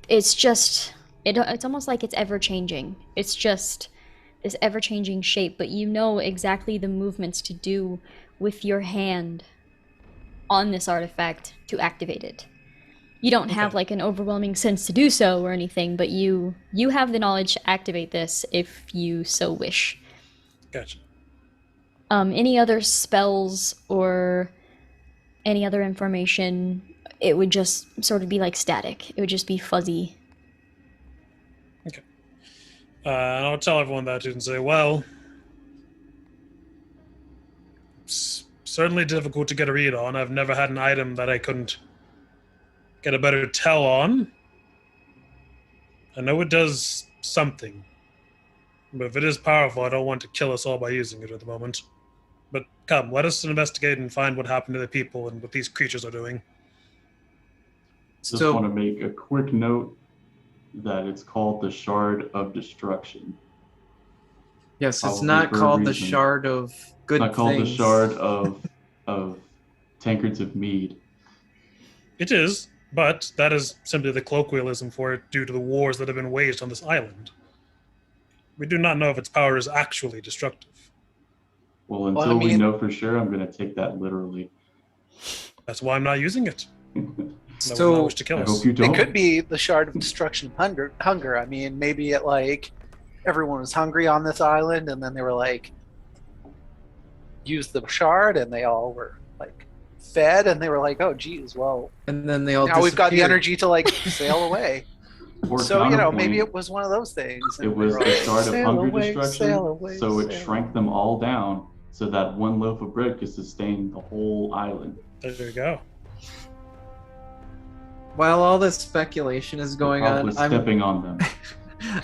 It's just it's almost like it's ever changing. It's just this ever-changing shape, but you know exactly the movements to do with your hand on this artifact to activate it. You don't have like an overwhelming sense to do so or anything, but you have the knowledge to activate this if you so wish. Gotcha. Any other spells or any other information, it would just sort of be like static. It would just be fuzzy. Okay. And I'll tell everyone that and say, well, so certainly difficult to get a read on. I've never had an item that I couldn't get a better tell on. I know it does something. But if it is powerful, I don't want to kill us all by using it at the moment. But come, let us investigate and find what happened to the people and what these creatures are doing. Just want to make a quick note that it's called the Shard of Destruction. Yes, it's Probably not for a called the reason. Shard of Good Not called the Things. Shard of Tankards of Mead. It is, but that is simply the colloquialism for it due to the wars that have been waged on this island. We do not know if its power is actually destructive. Well, until we know for sure, I'm going to take that literally. That's why I'm not using it. No So- one wish to kill I us. hope you don't. It could be the Shard of Destruction of hunger. I mean, maybe it like everyone was hungry on this island, and then they were like, used the shard, and they all were like fed, and they were like, oh, geez, well, And then they all now we've got the disappeared. energy to like sail away. Or So maybe counterpoint, it was one of those things. and it they was were the like, Shard of "Sail Hunger away, Destruction, sail away, so it sail shrank them all down so that one loaf of bread could sustain the whole island. There you go. While all this speculation is going I on, was stepping on them.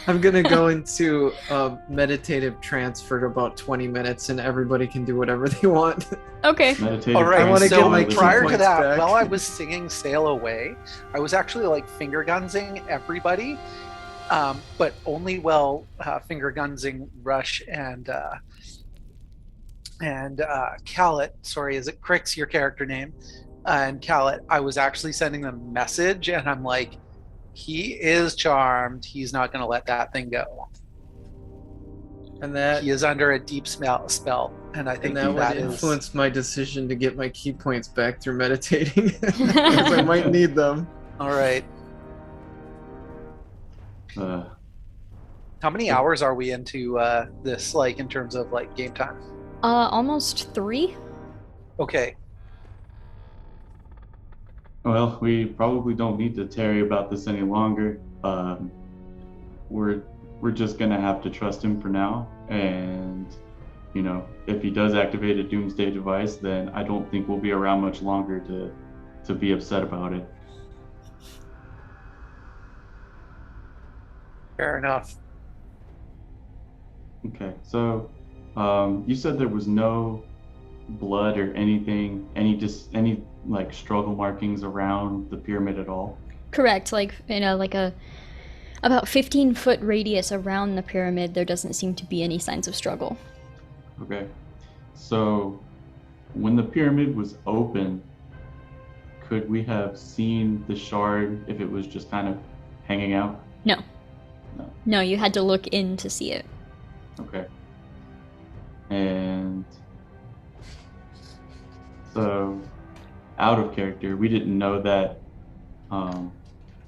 I'm gonna go into a meditative trance for about 20 minutes, and everybody can do whatever they want. Okay. Meditative All right, I wanna trance get so my is key prior to points that, back. while I was singing Sail Away, I was actually like finger gunsing everybody, but only while finger gunsing Rush and Callet. Sorry, is it Crix, your character name? And Callet, I was actually sending them a message, and I'm like, he is charmed. He's not going to let that thing go. And that He is under a deep spell, and I think and that would that is. influence my decision to get my key points back through meditating, because I might need them. All right. Uh, How many hours are we into this, like in terms of like game time? Almost 3. Okay. well, we probably don't need to tarry about this any longer. We're just gonna have to trust him for now, and you know, if he does activate a doomsday device, then I don't think we'll be around much longer to be upset about it. Fair enough. Okay, so you said there was no blood or anything, any like struggle markings around the pyramid at all? Correct. Like in a about 15-foot radius around the pyramid, there doesn't seem to be any signs of struggle. Okay, so when the pyramid was open, could we have seen the shard if it was just kind of hanging out? No. No. No, you had to look in to see it. Okay. And so, out of character, we didn't know that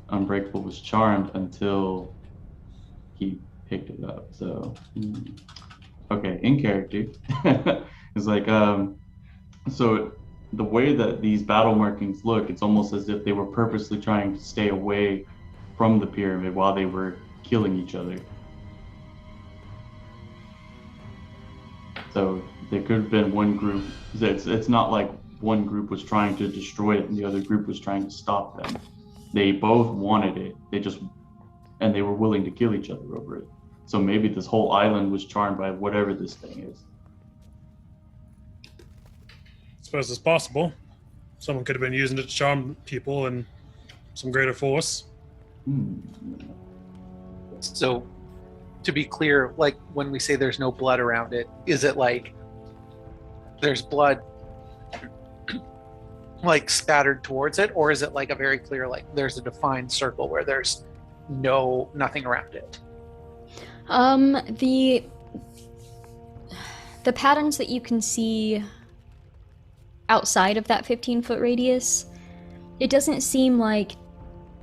Unbreakable was charmed until he picked it up. So, okay, in character, it's like so the way that these battle markings look, it's almost as if they were purposely trying to stay away from the pyramid while they were killing each other. So there could have been one group. It's not like one group was trying to destroy it and the other group was trying to stop them. They both wanted it. And they were willing to kill each other over it. So maybe this whole island was charmed by whatever this thing is. I suppose it's possible. Someone could have been using it to charm people in some greater force. So, to be clear, like when we say there's no blood around it, is it like there's blood like spattered towards it, or is it like a very clear, like there's a defined circle where there's nothing around it? The patterns that you can see outside of that 15-foot radius, it doesn't seem like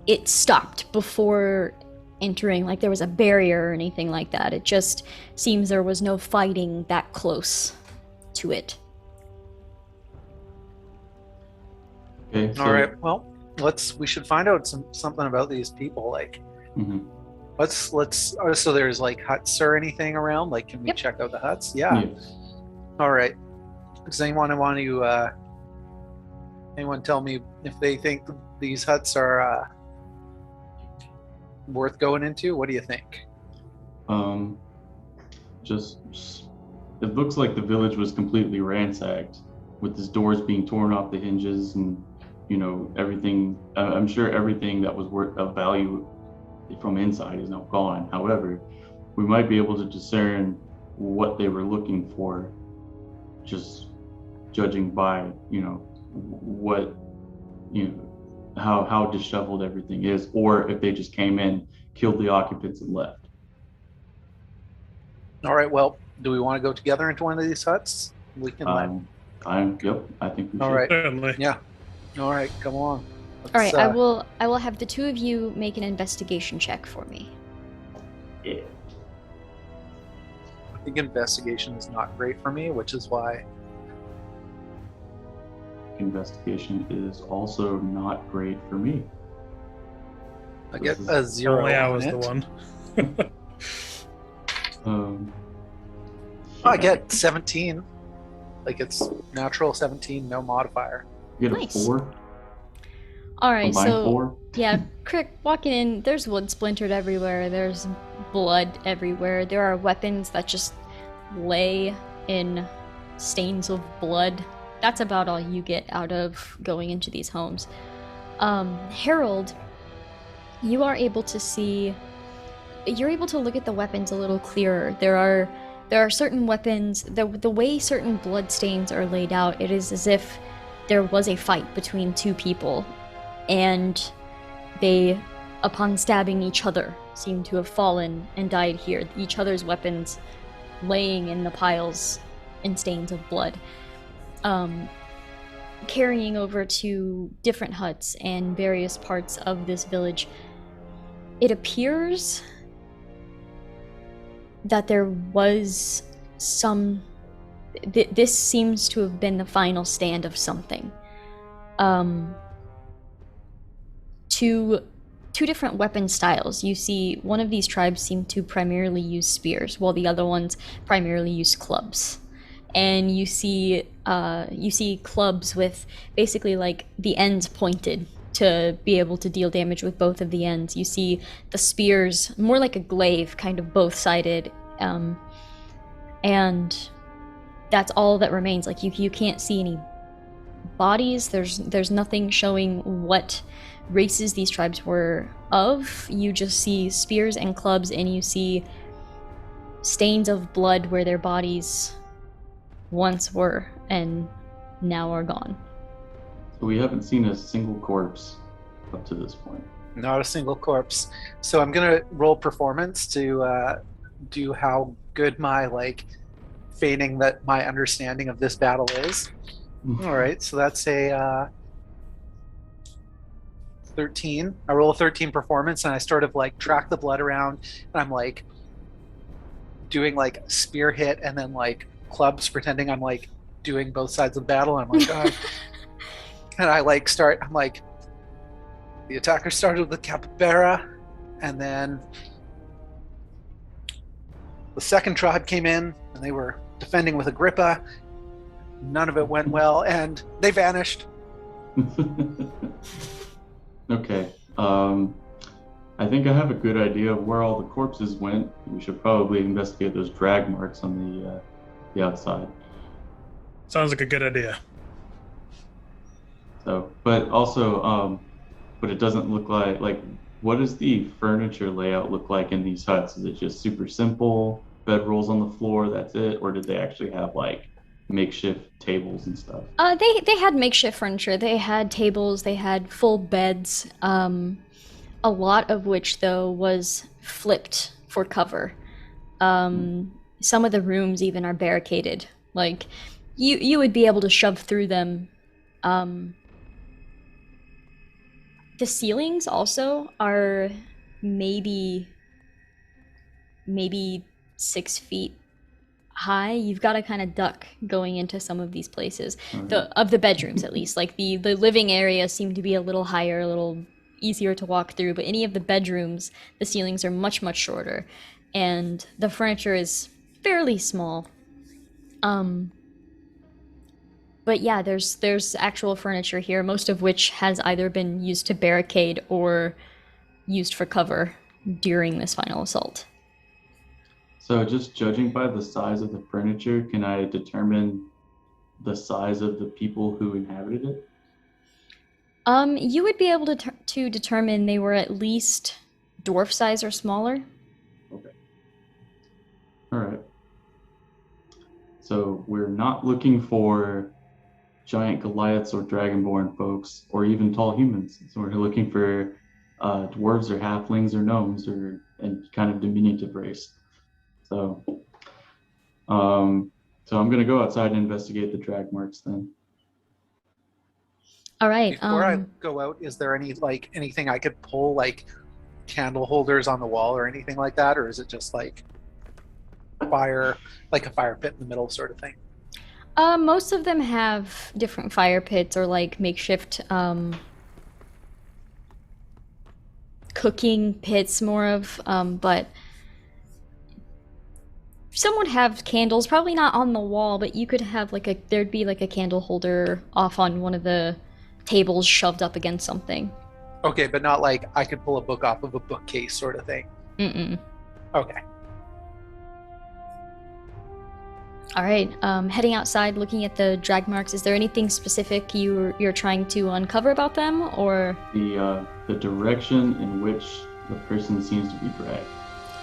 it stopped before entering, like there was a barrier or anything like that. It just seems there was no fighting that close to it. Okay. So, All right. Well, we should find out something about these people. Like, mhm. so there's like huts or anything around. Like, can we Yep. check out the huts? Yeah. Yeah. All right. Does anyone want to? Anyone tell me if they think these huts are worth going into? What do you think? Just it looks like the village was completely ransacked, with its doors being torn off the hinges, and everything. I'm sure everything that was worth of value from inside is now gone. However, we might be able to discern what they were looking for, just judging by what how disheveled everything is, or if they just came in, killed the occupants, and left. All right. Well, do we want to go together into one of these huts? We can. Yep. I think we All should. right. Certainly. Yeah. All right. Come on. All right, I will have the two of you make an investigation check for me. Yeah. I think investigation is not great for me, which is why. Investigation is also not great for me. I get a 0 Only I on was it. the one. I get 17. Like it's natural 17, no modifier. You get Nice. a 4. All right, Combined so 4. yeah, Crick, walking in, there's wood splintered everywhere. There's blood everywhere. There are weapons that just lay in stains of blood. That's about all you get out of going into these homes. Harold, you are able to see. You're able to look at the weapons a little clearer. There are certain weapons. The way certain blood stains are laid out, it is as if there was a fight between two people, and they, upon stabbing each other, seem to have fallen and died here. Each other's weapons laying in the piles and stains of blood. Carrying over to different huts and various parts of this village, it appears that there was some. This seems to have been the final stand of something. Two different weapon styles. You see, one of these tribes seem to primarily use spears, while the other ones primarily use clubs. And you see clubs with basically like the ends pointed to be able to deal damage with both of the ends. You see the spears more like a glaive, kind of both-sided, and that's all that remains. Like you can't see any bodies. There's nothing showing what races these tribes were of. You just see spears and clubs, and you see stains of blood where their bodies once were and now are gone. So we haven't seen a single corpse up to this point. Not a single corpse. So I'm gonna roll performance to do how good my feigning that my understanding of this battle is. All right, so that's a 13. I roll a 13 performance, and I sort of track the blood around, and I'm doing spear hit and then clubs, pretending I'm doing both sides of the battle. I'm God. And I I'm the attacker started with the capybara, and then the second tribe came in, and they were defending with Agrippa. None of it went well, and they vanished. Okay. I think I have a good idea of where all the corpses went. We should probably investigate those drag marks on the outside. Sounds like a good idea. So, but also, but it doesn't look like what does the furniture layout look like in these huts? Is it just super simple, bedrolls on the floor, that's it? Or did they actually have makeshift tables and stuff? They had makeshift furniture. They had tables, they had full beds, a lot of which though was flipped for cover. Some of the rooms even are barricaded. You would be able to shove through them. The ceilings also are maybe 6 feet high. You've got to kind of duck going into some of these places. Of the bedrooms, at least. The living area seem to be a little higher, a little easier to walk through, but any of the bedrooms, the ceilings are much, much shorter, and the furniture is fairly small. But yeah, there's actual furniture here, most of which has either been used to barricade or used for cover during this final assault. So just judging by the size of the furniture, can I determine the size of the people who inhabited it? You would be able to determine they were at least dwarf size or smaller. Okay. All right. So we're not looking for giant Goliaths or Dragonborn folks, or even tall humans. So we're looking for dwarves or halflings or gnomes or and kind of diminutive race. So, so I'm gonna go outside and investigate the drag marks then. All right. Before I go out, is there anything I could pull, like candle holders on the wall or anything like that, or is it just like fire, like a fire pit in the middle sort of thing? Most of them have different fire pits or like makeshift cooking pits, more of. But some would have candles, probably not on the wall, but you could have there'd be like a candle holder off on one of the tables shoved up against something. Okay, but not like I could pull a book off of a bookcase sort of thing. Mm-mm. Okay. All right. Heading outside, looking at the drag marks. Is there anything specific you're trying to uncover about them, or the direction in which the person seems to be dragged?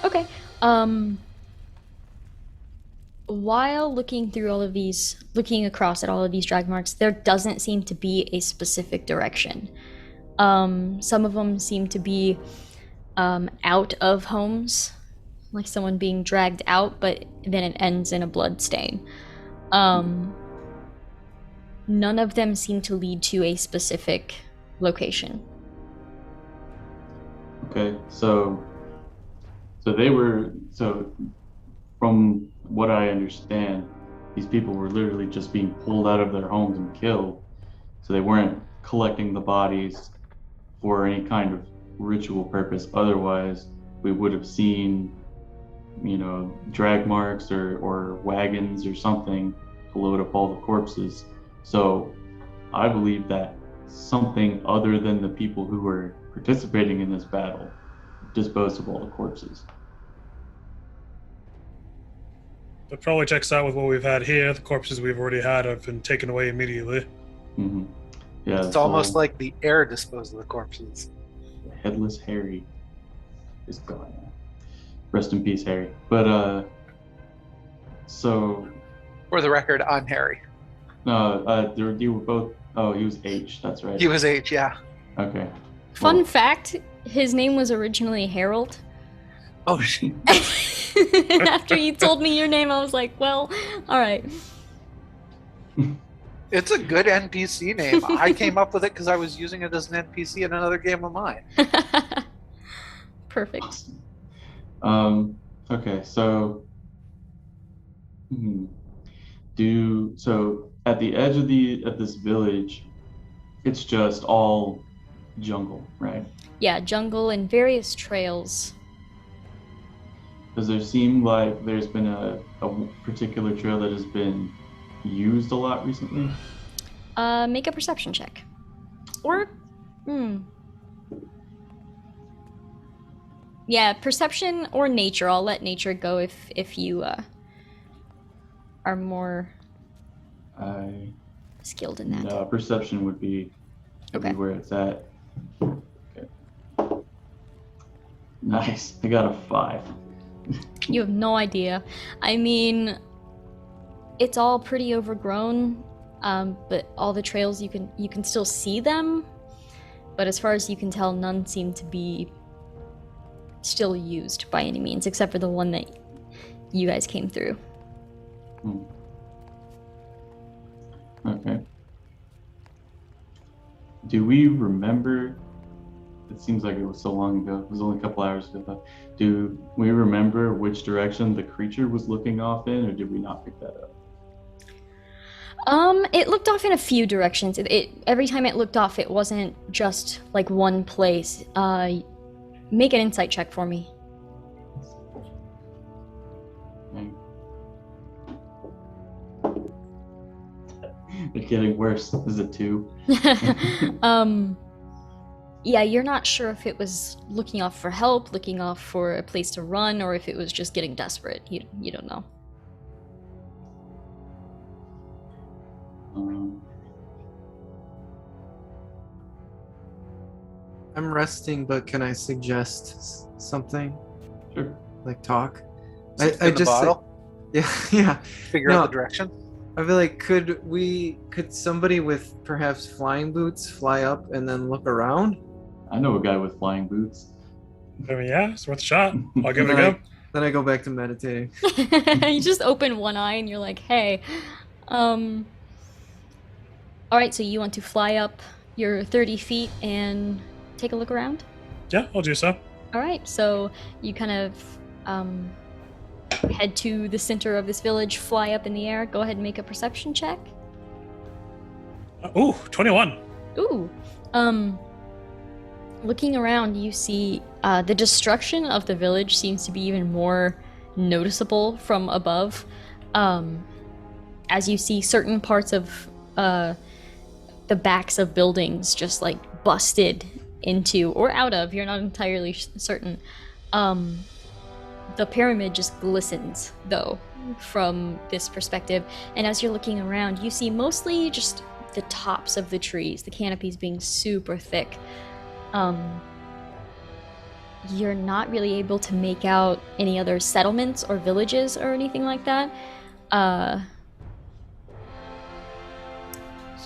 okay. While looking across at all of these drag marks, there doesn't seem to be a specific direction. Some of them seem to be out of homes, like someone being dragged out, but then it ends in a blood stain. None of them seem to lead to a specific location. Okay, so from what I understand, these people were literally just being pulled out of their homes and killed. So they weren't collecting the bodies for any kind of ritual purpose. Otherwise, we would have seen, drag marks or wagons or something to load up all the corpses. So I believe that something other than the people who were participating in this battle disposed of all the corpses. That probably checks out with what we've had here. The corpses we've already had have been taken away immediately. Mm-hmm. Yeah, It's almost like the air disposed of the corpses. Headless Harry is gone now. Rest in peace, Harry. But so For the record, I'm Harry. you were both. Oh, he was H. That's right. He was H, yeah. Okay. Fun fact, his name was originally Harold. Oh, shit. After you told me your name, I was like, well, all right. It's a good NPC name. I came up with it because I was using it as an NPC in another game of mine. Perfect. Okay, so so at the edge of this village, it's just all jungle, right? Yeah, jungle and various trails. Does there seem like there's been a particular trail that has been used a lot recently? Make a perception check. Or, yeah, perception or nature. I'll let nature go if you are more skilled in that. No, perception would be Okay. where it's at. Okay. Nice. I got a 5. You have no idea. I mean, it's all pretty overgrown, but all the trails you can still see them. But as far as you can tell, none seem to be still used by any means, except for the one that you guys came through. Okay. Do we remember? It seems like it was so long ago. It was only a couple hours ago. But do we remember which direction the creature was looking off in, or did we not pick that up? It looked off in a few directions. Every time it looked off, it wasn't just like one place. Make an insight check for me. It's getting worse. Is it 2? Yeah, you're not sure if it was looking off for help, looking off for a place to run, or if it was just getting desperate. You don't know. I'm resting, but can I suggest something? Sure. Like talk? In the bottle. Yeah. Figure out the direction. I feel like could somebody with perhaps flying boots fly up and then look around? I know a guy with flying boots. I mean, yeah, it's worth a shot. I'll give it a Then go. Then I go back to meditating. You just open one eye and you're like, hey. All right, so you want to fly up your 30 feet and take a look around? Yeah, I'll do so. All right, so you kind of head to the center of this village, fly up in the air. Go ahead and make a perception check. Ooh, 21. Ooh. Looking around, you see the destruction of the village seems to be even more noticeable from above. As you see certain parts of the backs of buildings just like busted into or out of, you're not entirely certain. The pyramid just glistens, though, from this perspective. And as you're looking around, you see mostly just the tops of the trees, the canopies being super thick. You're not really able to make out any other settlements or villages or anything like that.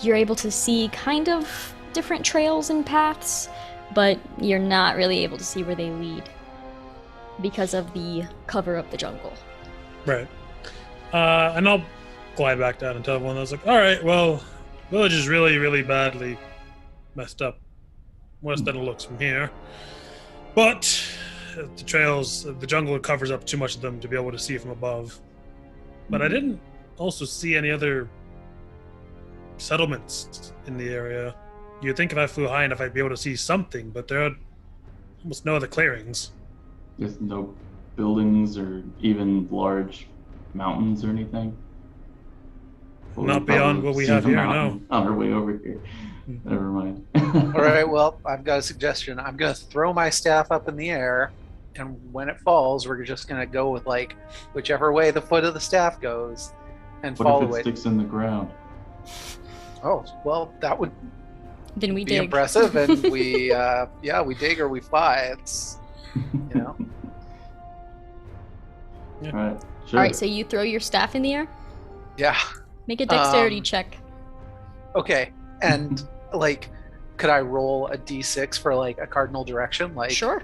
You're able to see kind of different trails and paths, but you're not really able to see where they lead because of the cover of the jungle. Right. And I'll glide back down and tell everyone, I was like, all right, well, village is really, really badly messed up. Worse than it looks from here. But the trails, the jungle covers up too much of them to be able to see from above. But I didn't also see any other settlements in the area. You'd think if I flew high enough I'd be able to see something, but there are almost no other clearings. There's no buildings or even large mountains or anything. Well, Not we'll beyond probably what we see have the here, mountain on our way over here. Never mind. All right, well, I've got a suggestion. I'm going to throw my staff up in the air, and when it falls, we're just going to go with, like, whichever way the foot of the staff goes and What follow if it sticks in the ground? Oh, well, that would Then we be dig. impressive, and we, we dig or we fly. It's, you know. All right, sure. All right, so you throw your staff in the air. Yeah. Make a dexterity check. Okay, and, like, could I roll a d6 for, like, a cardinal direction? Like, Sure.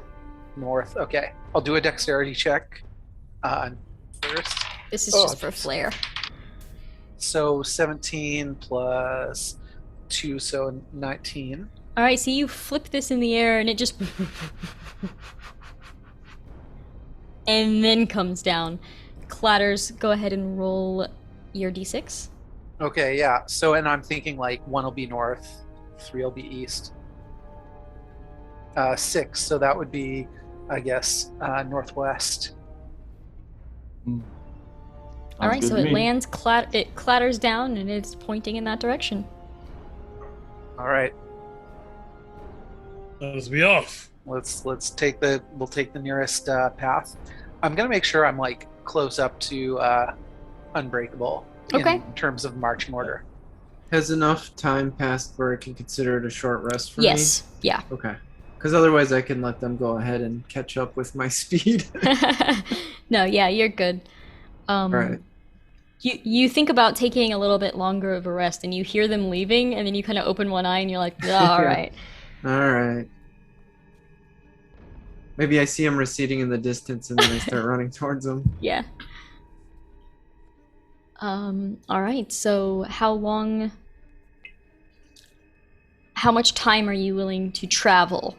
north? Okay, I'll do a dexterity check first. This is just for flair. So 17 plus 2, so 19. All right, so you flip this in the air and it just and then comes down. Clatters, go ahead and roll your d6. Okay, yeah. So, and I'm thinking like 1 will be north, 3 will be east. 6, so that would be, I guess, northwest. All right, Sounds so good to it me. lands, it clatters down, and it's pointing in that direction. All right, Let's be off. we'll take the nearest path. I'm gonna make sure I'm like close up to unbreakable Okay. in terms of marching order. Has enough time passed where I can consider it a short rest for me? Yes, yeah. Okay. Because otherwise I can let them go ahead and catch up with my speed. No, yeah, you're good. Right. You think about taking a little bit longer of a rest, and you hear them leaving, and then you kind of open one eye, and you're like, oh, all right. All right. Maybe I see them receding in the distance and then I start running towards them. Yeah. All right, so how much time are you willing to travel?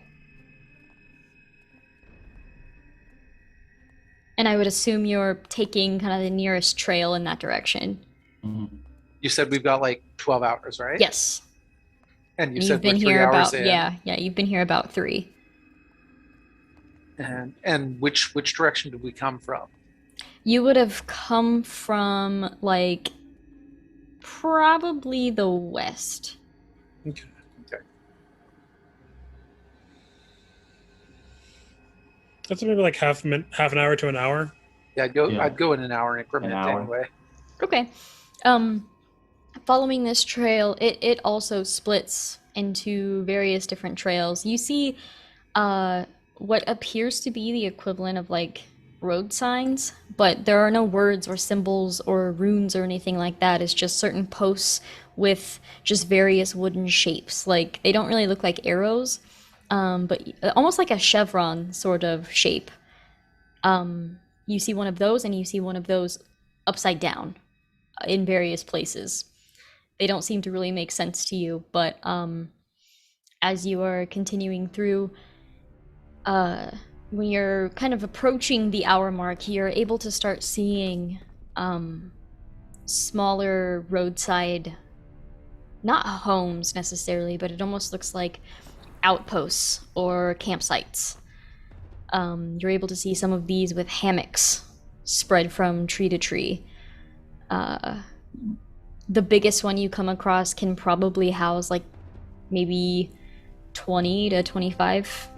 And I would assume you're taking kind of the nearest trail in that direction. Mhm. You said we've got like 12 hours, right? Yes. And you You've said been we're 3 here hours about in. yeah, you've been here about 3. And which direction did we come from? You would have come from like Probably the west. Okay. That's maybe like half an hour to an hour. Yeah, Yeah. I'd go in an hour increment An hour. anyway. Okay. Following this trail, it also splits into various different trails. You see what appears to be the equivalent of like road signs, but there are no words or symbols or runes or anything like that. It's just certain posts with just various wooden shapes. Like they don't really look like arrows, but almost like a chevron sort of shape. You see one of those, and you see one of those upside down in various places. They don't seem to really make sense to you, but as you are continuing through, when you're kind of approaching the hour mark, you're able to start seeing smaller roadside, not homes necessarily, but it almost looks like outposts or campsites. You're able to see some of these with hammocks spread from tree to tree. The biggest one you come across can probably house like maybe 20 to 25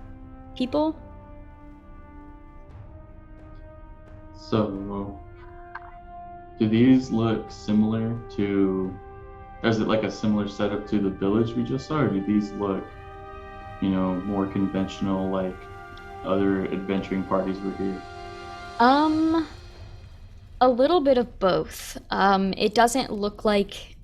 people. So, do these look similar to, or is it like a similar setup to the village we just saw, or do these look, more conventional like other adventuring parties were here? A little bit of both. It doesn't look like...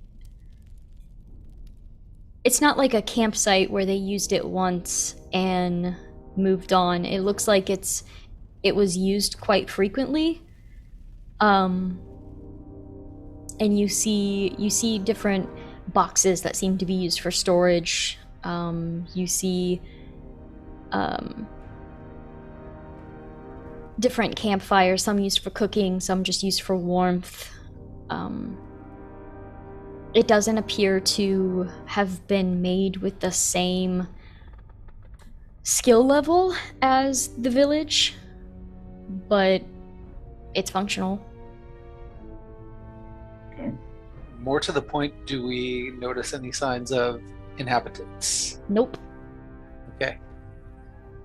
It's not like a campsite where they used it once and moved on. It looks like it was used quite frequently. And you see different boxes that seem to be used for storage. You see different campfires, some used for cooking, some just used for warmth. It doesn't appear to have been made with the same skill level as the village, but it's functional. Okay. More to the point, do we notice any signs of inhabitants? Nope. Okay.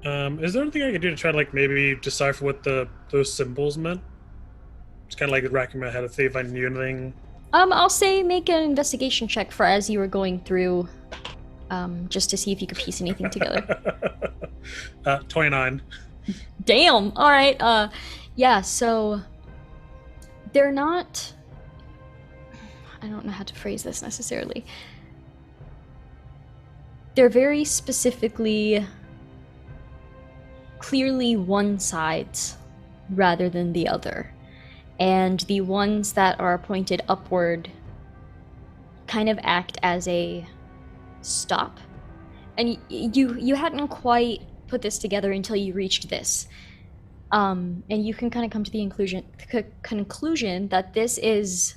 Is there anything I could do to try to like maybe decipher what those symbols meant? Just kind of like racking my head to see if I knew anything. I'll say make an investigation check for as you were going through, just to see if you could piece anything together. 29. Damn. All right. Yeah. So they're not. I don't know how to phrase this necessarily. They're very specifically, clearly one sides rather than the other. And the ones that are pointed upward kind of act as a stop. And you hadn't quite put this together until you reached this. And you can kind of come to the conclusion that this is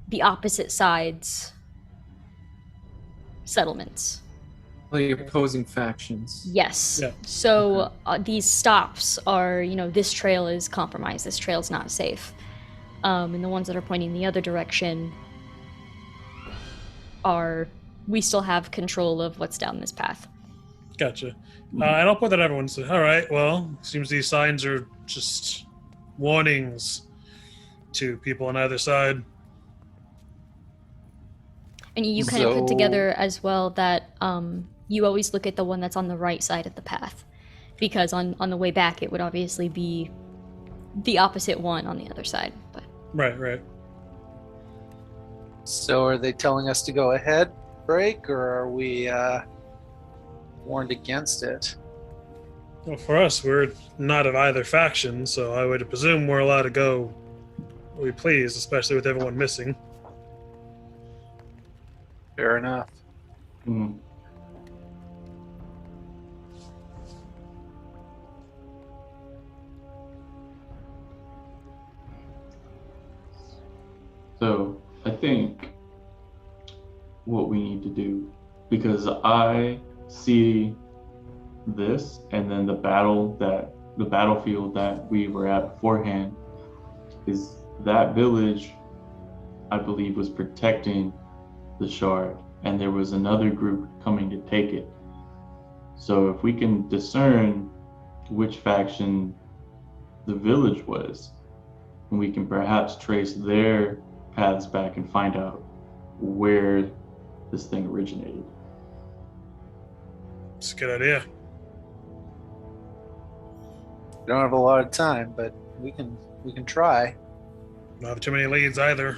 the opposite sides settlements. The opposing factions. Yes. Yeah. So these stops are, this trail is compromised. This trail's not safe. And the ones that are pointing the other direction we still have control of what's down this path. Gotcha. And I'll put that everyone said, all right, well, seems these signs are just warnings to people on either side. And you kind of put together as well that you always look at the one that's on the right side of the path, because on the way back it would obviously be the opposite one on the other side. But Right. So are they telling us to go ahead, break, or are we warned against it? Well, for us, we're not of either faction, so I would presume we're allowed to go where we please, especially with everyone missing. Fair enough. Hmm. So I think what we need to do, because I see this and then the battlefield that we were at beforehand, is that village I believe, was protecting the shard, and there was another group coming to take it. So if we can discern which faction the village was, we can perhaps trace their paths back and find out where this thing originated. It's a good idea. We don't have a lot of time, but we can try. Don't have too many leads either.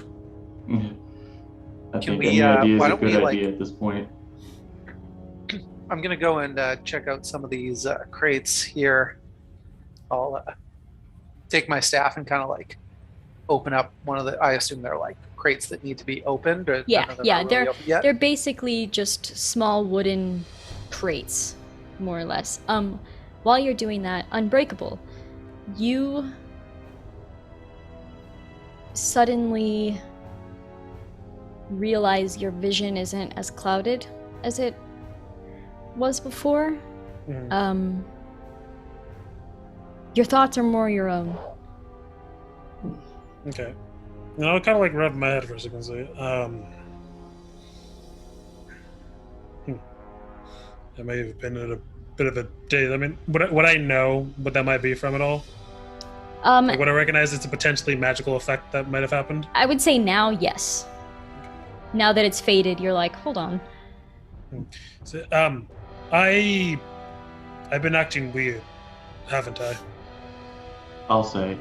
I Can think we, any idea is why a don't we, good like- idea at this point. I'm gonna go and check out some of these crates here. I'll take my staff and kind of like open up one of the. I assume they're like crates that need to be opened. Or Yeah, none of them yeah, are really open yet? They're basically just small wooden crates, more or less. While you're doing that, Unbreakable, you suddenly realize your vision isn't as clouded as it was before. Your thoughts are more your own. Okay. No, I'll kind of like rub my head for a second. Say, I may have been in a bit of a day. I mean, would I know what that might be from it all? Like, would I recognize it's a potentially magical effect that might have happened? I would say now, yes. Now that it's faded, you're like, hold on. So, I've been acting weird, haven't I? I'll say.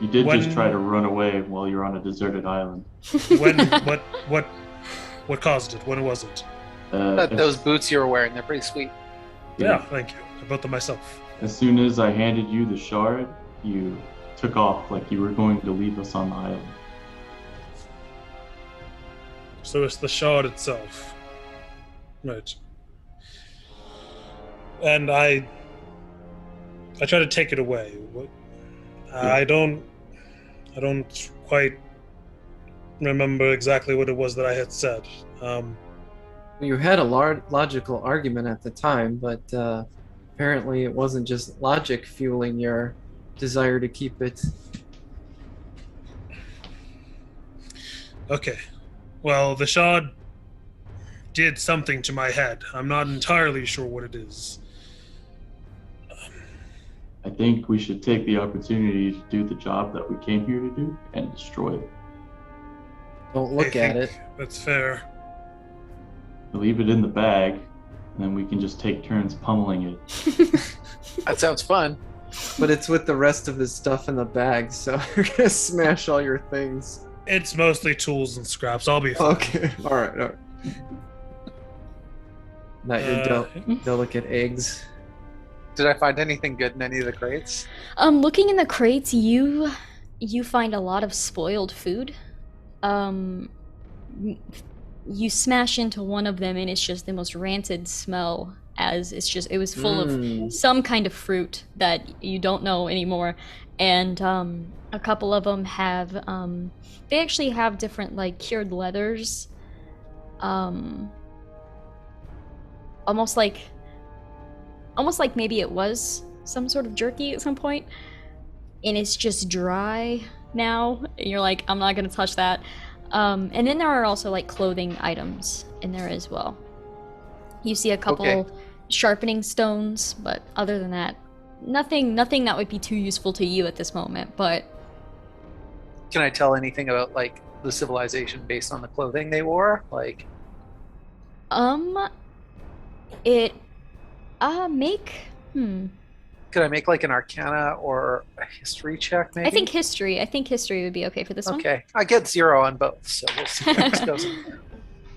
You did When- just try to run away while you're on a deserted island. When? What caused it? When was it? Those boots you were wearing, they're pretty sweet. Yeah, thank you. I built them myself. As soon as I handed you the shard, you took off like you were going to leave us on the island. So it's the shard itself. Right. And I try to take it away. I don't quite remember exactly what it was that I had said. You had a logical argument at the time, but apparently it wasn't just logic fueling your desire to keep it. Okay. Well, the shard did something to my head. I'm not entirely sure what it is. I think we should take the opportunity to do the job that we came here to do and destroy it. Don't look I at think it. That's fair. Leave it in the bag, and then we can just take turns pummeling it. That sounds fun. But it's with the rest of his stuff in the bag, so you're gonna smash all your things. It's mostly tools and scraps. I'll be fine. Okay, alright. Not your delicate eggs. Did I find anything good in any of the crates? Looking in the crates, you find a lot of spoiled food. You smash into one of them and it's just the most rancid smell, as it was full of some kind of fruit that you don't know anymore. And a couple of them have they actually have different like cured leathers, almost like maybe it was some sort of jerky at some point, and it's just dry now, and you're like, I'm not gonna touch that. And then there are also like clothing items in there as well. You see a couple sharpening stones, but other than that, nothing that would be too useful to you at this moment. But Can I tell anything about like the civilization based on the clothing they wore? Like, it make could I make like an Arcana or a History check? Maybe. I think history would be okay for this one. Okay, I get 0 on both, so we'll see how this goes.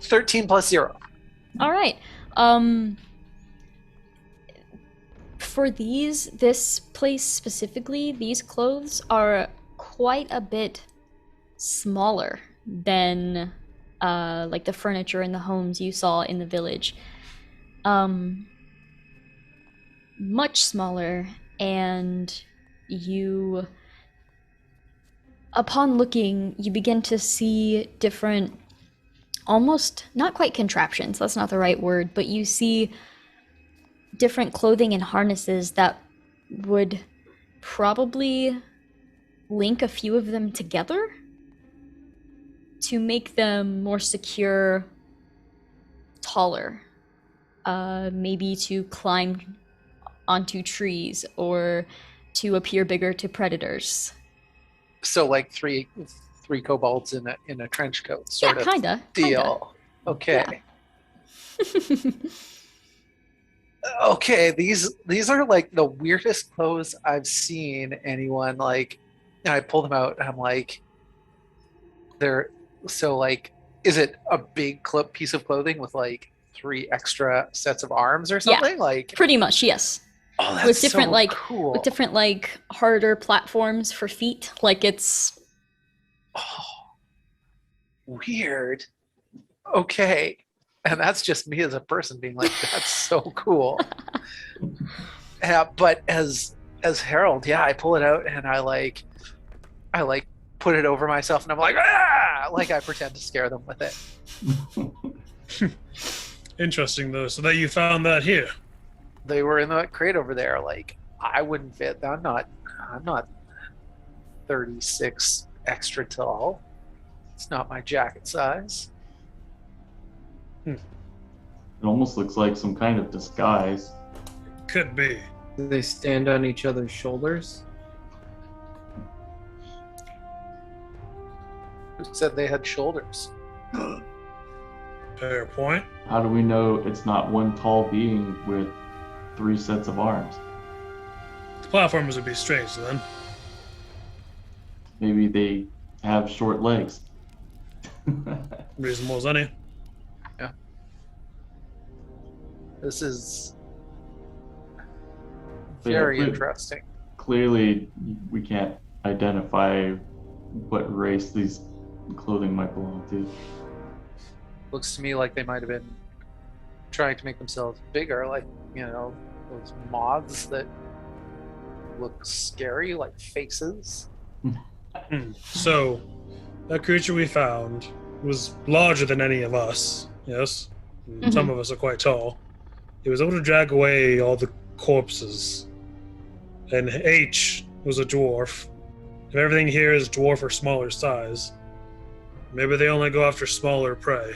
13 plus 0. All right. For this place specifically, these clothes are quite a bit smaller than like the furniture and the homes you saw in the village. Much smaller, and upon looking, you begin to see different, almost not quite contraptions, that's not the right word, but you see different clothing and harnesses that would probably link a few of them together. to make them more secure, taller. Maybe to climb onto trees or to appear bigger to predators. So like three kobolds in a trench coat sort Yeah, of kinda. deal. Okay. Okay, these are like the weirdest clothes I've seen anyone like. And I pull them out and I'm like, they're so like, is it a big piece of clothing with like 3 extra sets of arms or something? Like, Pretty much, yes. oh, that's With different so cool. with different like harder platforms for feet. Like it's Oh, weird. Okay. And that's just me as a person being like, that's so cool. Yeah, but as Harold, yeah, I pull it out and I put it over myself and I'm like, ah! Like I pretend to scare them with it. Interesting, though. So that you found that here. They were in the crate over there. Like I wouldn't fit. I'm not 36 extra tall. It's not my jacket size. It almost looks like some kind of disguise. Could be. Do they stand on each other's shoulders? Who said they had shoulders? Fair point. How do we know it's not one tall being with 3 sets of arms? The platforms would be strange then. Maybe they have short legs. Reasonable as any. This is But yeah, very interesting. Clearly, we can't identify what race these clothing might belong to. Looks to me like they might have been trying to make themselves bigger, like, you know, those moths that look scary, like faces. So, that creature we found was larger than any of us, yes? And some of us are quite tall. It was able to drag away all the corpses. And H was a dwarf. If everything here is dwarf or smaller size, maybe they only go after smaller prey.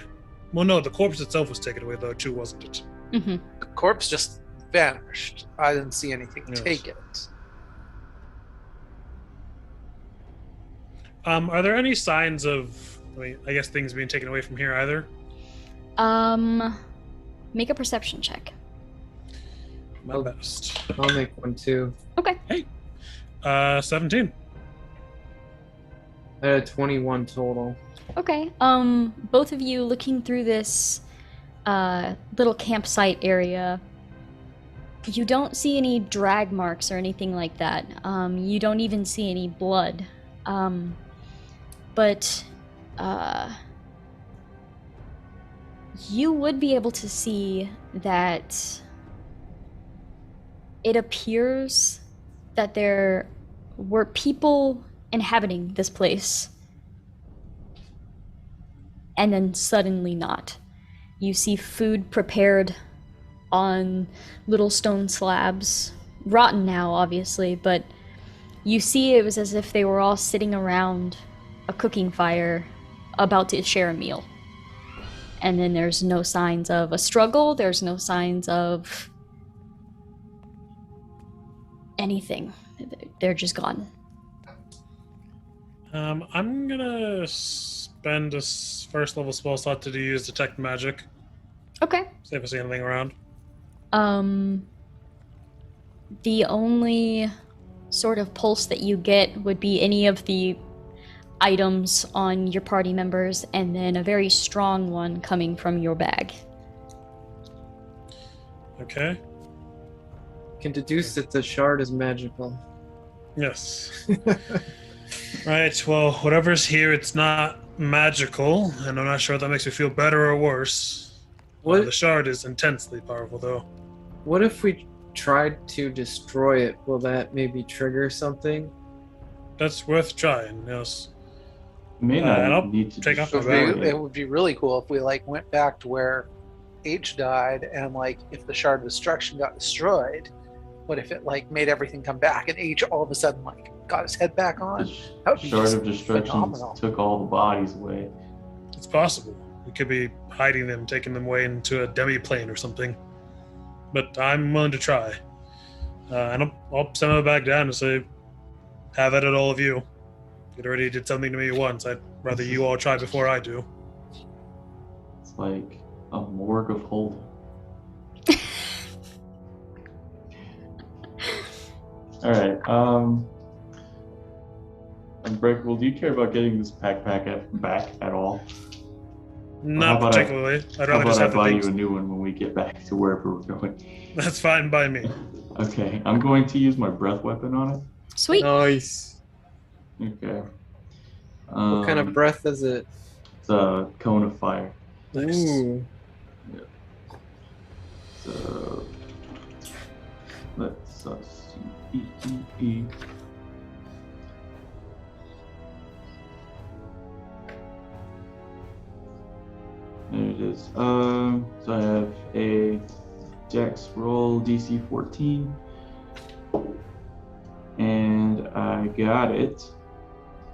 Well, no, the corpse itself was taken away, though, too, wasn't it? mm-hmm. The corpse just vanished. I didn't see anything take it. Are there any signs of, I guess, things being taken away from here either? Make a perception check. My best. I'll make one too. Okay. 17. I had 21 total. Okay. Both of you looking through this little campsite area, you don't see any drag marks or anything like that. You don't even see any blood. But you would be able to see that it appears that there were people inhabiting this place. And then suddenly not. You see food prepared on little stone slabs. Rotten now, obviously, but you see it was as if they were all sitting around a cooking fire about to share a meal. And then there's no signs of a struggle, there's no signs of anything. They're just gone. I'm gonna spend a first level spell slot to use Detect Magic. Okay. See if I see anything around. The only sort of pulse that you get would be any of the items on your party members, and then a very strong one coming from your bag. Okay. Can deduce that the shard is magical. Yes. Right, well, whatever's here, it's not magical, and I'm not sure if that makes me feel better or worse. What? The shard is intensely powerful, though. What if we tried to destroy it? Will that maybe trigger something? That's worth trying, yes. May and not I'll need to take off destroy my it. It would be really cool if we like went back to where H died, and like if the shard of destruction got destroyed, what if it like made everything come back and H all of a sudden like got his head back on? That would be Shard just of Destruction phenomenal. took all the bodies away. It's possible. We could be hiding them, taking them away into a demi-plane or something. But I'm willing to try. And I'll send them back down and say, have at it, all of you. It already did something to me once. I'd rather you all try before I do. It's like a morgue of holding. All right. Unbreakable, do you care about getting this backpack back at all? Not particularly. I'd How rather about just I have the buy you things. a new one when we get back to wherever we're going? That's fine by me. Okay, I'm going to use my breath weapon on it. Sweet. Nice. Okay. What kind of breath is it? It's a cone of fire. Nice. Ooh. So let's see. There it is. So I have a Dex roll DC 14, and I got it.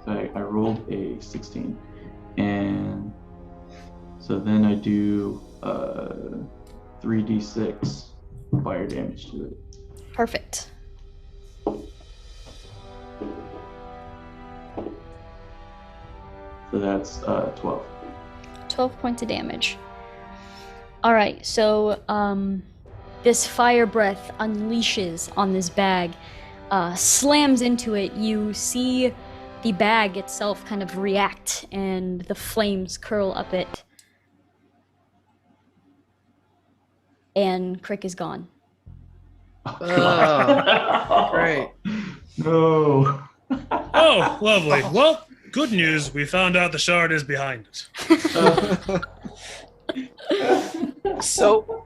So I rolled a 16, and so then I do 3d6 fire damage to it. Perfect. So that's 12. 12 points of damage. All right, so this fire breath unleashes on this bag, slams into it. You see the bag itself kind of react, and the flames curl up it. And Crick is gone. Oh, great. No. Oh, lovely. Well, good news. We found out the shard is behind it. So,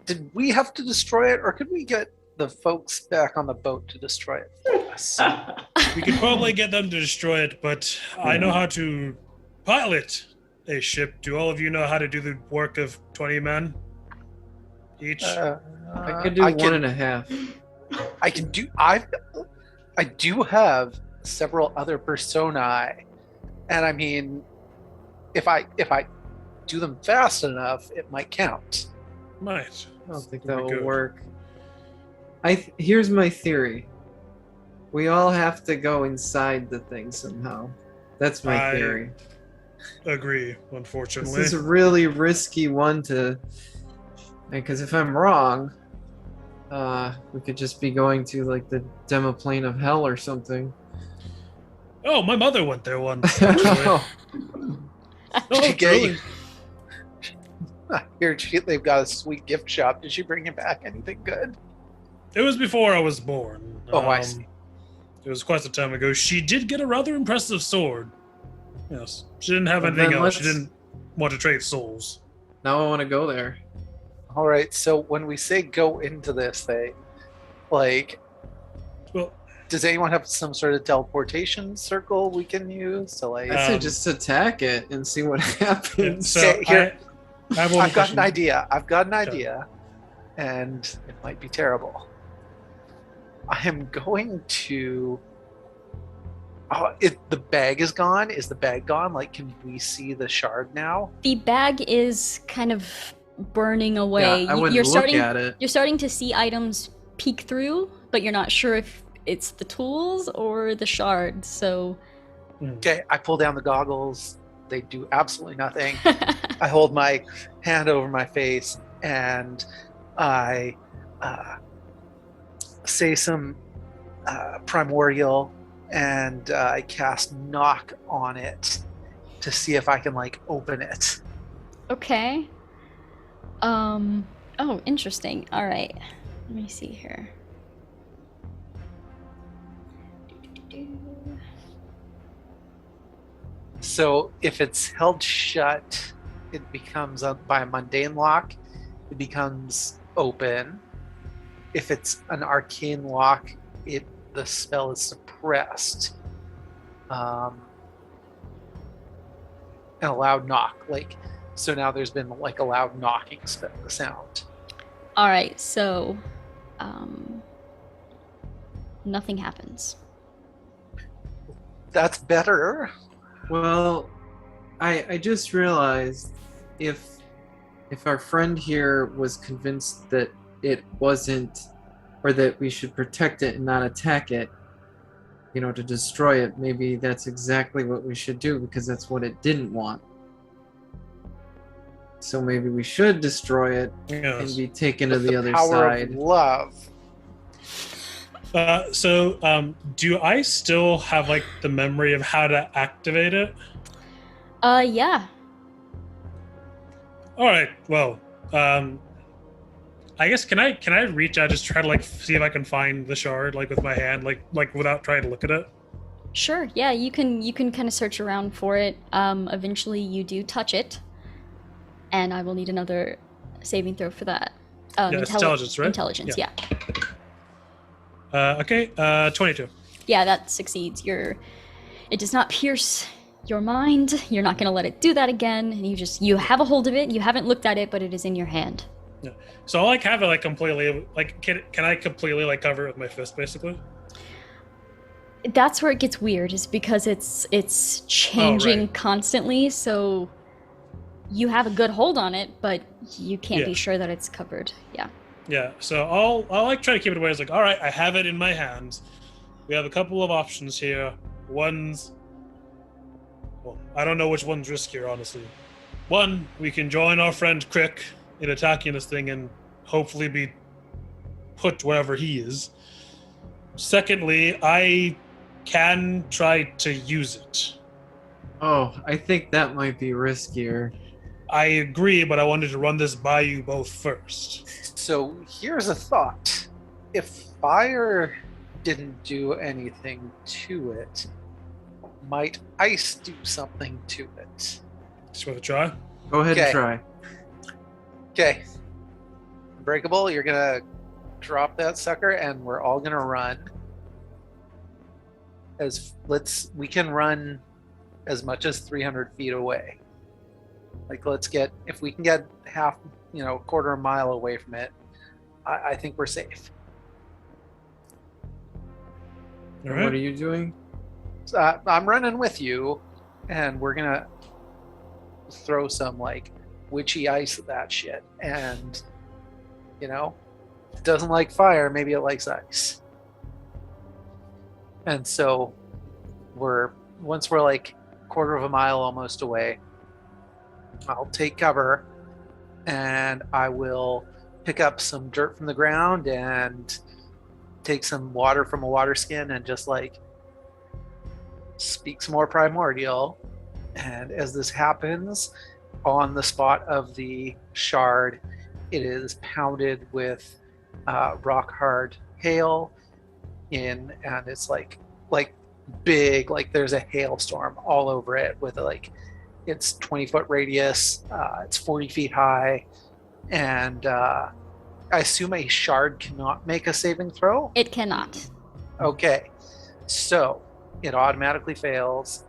did we have to destroy it, or could we get the folks back on the boat to destroy it for us? We could probably get them to destroy it, but I know how to pilot a ship. Do all of you know how to do the work of 20 men each? I could do one and a half. I can do. I do have several other personae, and I mean, if I do them fast enough, it might count. Might. I don't think That'd that be will good. work. Here's my theory. We all have to go inside the thing somehow. That's my theory. Agree, This unfortunately. is a really risky one to... Because if I'm wrong, we could just be going to like the demo plane of hell or something. Oh, my mother went there once, actually. Oh, She gave- really? I hear they've got a sweet gift shop. Did she bring you back anything good? It was before I was born. Oh, I see. It was quite some time ago. She did get a rather impressive sword. Yes. She didn't have Well, anything then else. She let's- didn't want to trade souls. Now I want to go there. All right. So when we say go into this thing, like, Well, does anyone have some sort of teleportation circle we can use? So like, I say just attack it and see what yeah, happens. so Okay, here- I have one I've got an question. idea. And it might be terrible. I am going to. Oh, the bag is gone. Is the bag gone? Like, can we see the shard now? The bag is kind of burning away. Yeah, I wouldn't you're look starting at it. you're starting to see items peek through, but you're not sure if it's the tools or the shard. So Okay, I pull down the goggles. They do absolutely nothing. I hold my hand over my face and I say some primordial and I cast knock on it to see if I can like open it. okay. Oh, interesting. All right. Let me see here. So if it's held shut, it becomes by a mundane lock. It becomes open. If it's an arcane lock, the spell is suppressed. And a loud knock, so now there's been like a loud knocking sound. All right. So, nothing happens. That's better. Well, I just realized if our friend here was convinced that it wasn't, or that we should protect it and not attack it, to destroy it, maybe that's exactly what we should do because that's what it didn't want. So maybe we should destroy it and be taken to With the other power side. of love. Do I still have like the memory of how to activate it? Yeah. All right. Well, I guess can I reach out, just try to like see if I can find the shard like with my hand, like without trying to look at it? Sure. Yeah, you can kind of search around for it. Eventually you do touch it, and I will need another saving throw for that. It's intelligence, right? Intelligence. Yeah. Okay. 22. Yeah, that succeeds. It does not pierce your mind. You're not gonna let it do that again. You have a hold of it. You haven't looked at it, but it is in your hand. Yeah. So I'll like have it like completely like can I completely like cover it with my fist basically? That's where it gets weird, is because it's changing right. constantly. So you have a good hold on it, but you can't be Yeah. sure that it's covered. Yeah. Yeah. So I'll like try to keep it away. It's like, all right, I have it in my hands. We have a couple of options here. Well, I don't know which one's riskier, honestly. One, we can join our friend Crick in attacking this thing and hopefully be put wherever he is. Secondly, I can try to use it. Oh, I think that might be riskier. I agree, but I wanted to run this by you both first. So here's a thought. If fire didn't do anything to it, might ice do something to it? Just want to try? Go ahead Okay. and try. Okay. Unbreakable, you're gonna drop that sucker and we're all gonna run. We can run as much as 300 feet away. Like, if we can get a quarter of a mile away from it, I think we're safe. All What right. are you doing? I'm running with you, and we're gonna throw some like witchy ice at that shit. And it doesn't like fire, maybe it likes ice. And so once we're like quarter of a mile almost away, I'll take cover and I will pick up some dirt from the ground and take some water from a water skin and just like speak some more primordial. And as this happens, on the spot of the shard, it is pounded with rock hard hail and it's like big, like there's a hailstorm all over it with it's 20-foot radius, it's 40 feet high, and I assume a shard cannot make a saving throw. It cannot. Okay, so it automatically fails,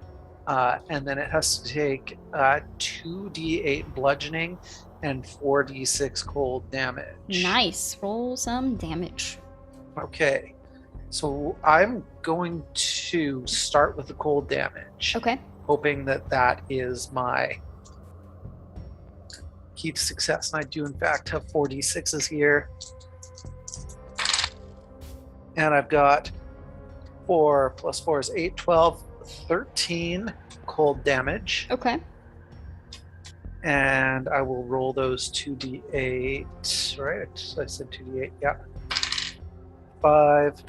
and then it has to take 2d8 bludgeoning and 4d6 cold damage. Nice. Roll some damage. Okay, so I'm going to start with the cold damage. Okay. Hoping that is my key to success. And I do, in fact, have 4d6s here. And I've got 4 plus 4 is 8, 12, 13 cold damage. Okay. And I will roll those 2d8, right? I said 2d8, yeah. 5.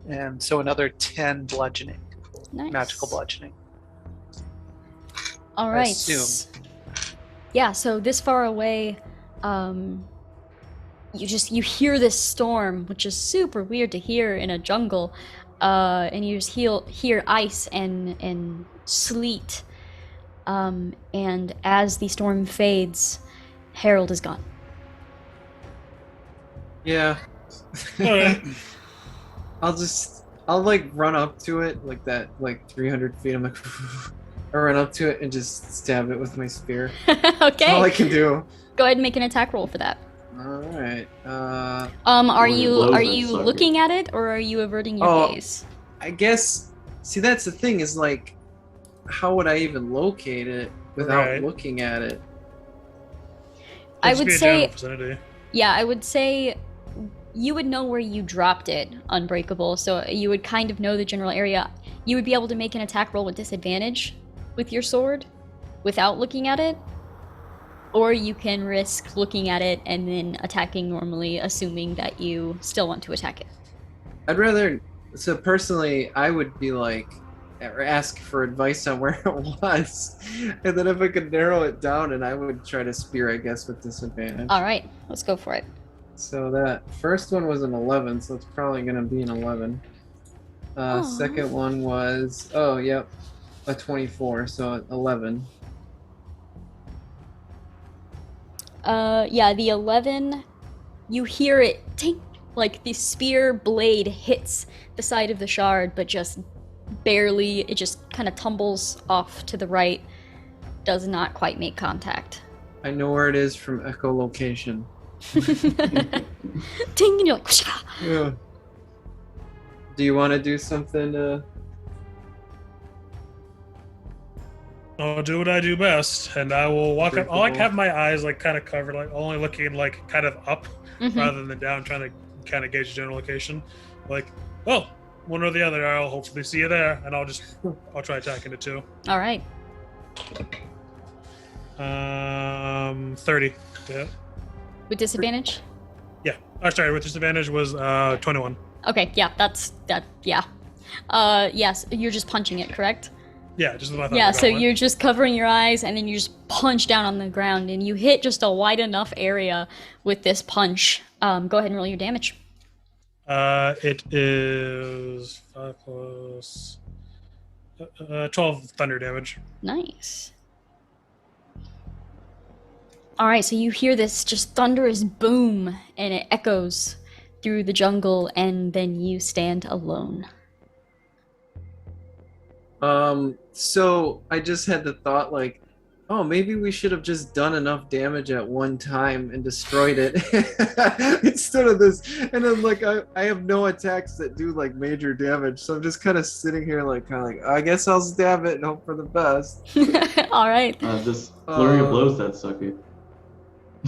And so another 10 bludgeoning. Nice. Magical bludgeoning. All I right. assume. Yeah, so this far away, you hear this storm, which is super weird to hear in a jungle, and you just hear ice and sleet, and as the storm fades, Harold is gone. Yeah. All right. I'll like run up to it like that, like 300 feet. I'm like, I run up to it and just stab it with my spear. That's Okay. all I can do. Go ahead and make an attack roll for that. All right. Are When it you blows are that you sucker. looking at it or are you averting your Oh. gaze? I guess. See, that's the thing is like, how would I even locate it without Right. looking at it? I It'd just would be a say, general vicinity. yeah, I would say you would know where you dropped it, Unbreakable, so you would kind of know the general area. You would be able to make an attack roll with disadvantage with your sword without looking at it, or you can risk looking at it and then attacking normally, assuming that you still want to attack it. I'd rather. So personally, I would be like, or ask for advice on where it was, and then if I could narrow it down, and I would try to spear, I guess, with disadvantage. All right, let's go for it. So that first one was an 11, so it's probably gonna be an 11. Aw. Second one was, oh yep, a 24, so 11. Yeah, the 11, you hear it tink, like the spear blade hits the side of the shard, but just barely, it just kind of tumbles off to the right, does not quite make contact. I know where it is from echolocation. Ting, and you're like, "Whoosh." Yeah. Do you want to do something? I'll do what I do best, and I will walk up. I'll like Breakable. have my eyes like kind of covered, like only looking like kind of up Mhm. rather than down, trying to kind of gauge the general location. Like, oh, one or the other. I'll hopefully see you there, and I'll try attacking it too. All right. 30. Yeah. With disadvantage? Yeah. Oh, sorry. With disadvantage was 21. Okay, yeah, that's that. Yeah. Yes, you're just punching it, correct? Yeah, just as I thought. Yeah, about so one. you're just covering your eyes and then you just punch down on the ground and you hit just a wide enough area with this punch. Go ahead and roll your damage. It is 5 plus 12 thunder damage. Nice. All right, so you hear this just thunderous boom and it echoes through the jungle and then you stand alone. So I just had the thought like, oh, maybe we should have just done enough damage at one time and destroyed it instead of this. And then like I have no attacks that do like major damage, so I'm just kind of sitting here like I guess I'll stab it and hope for the best. All right. This flurry of blows that sucker.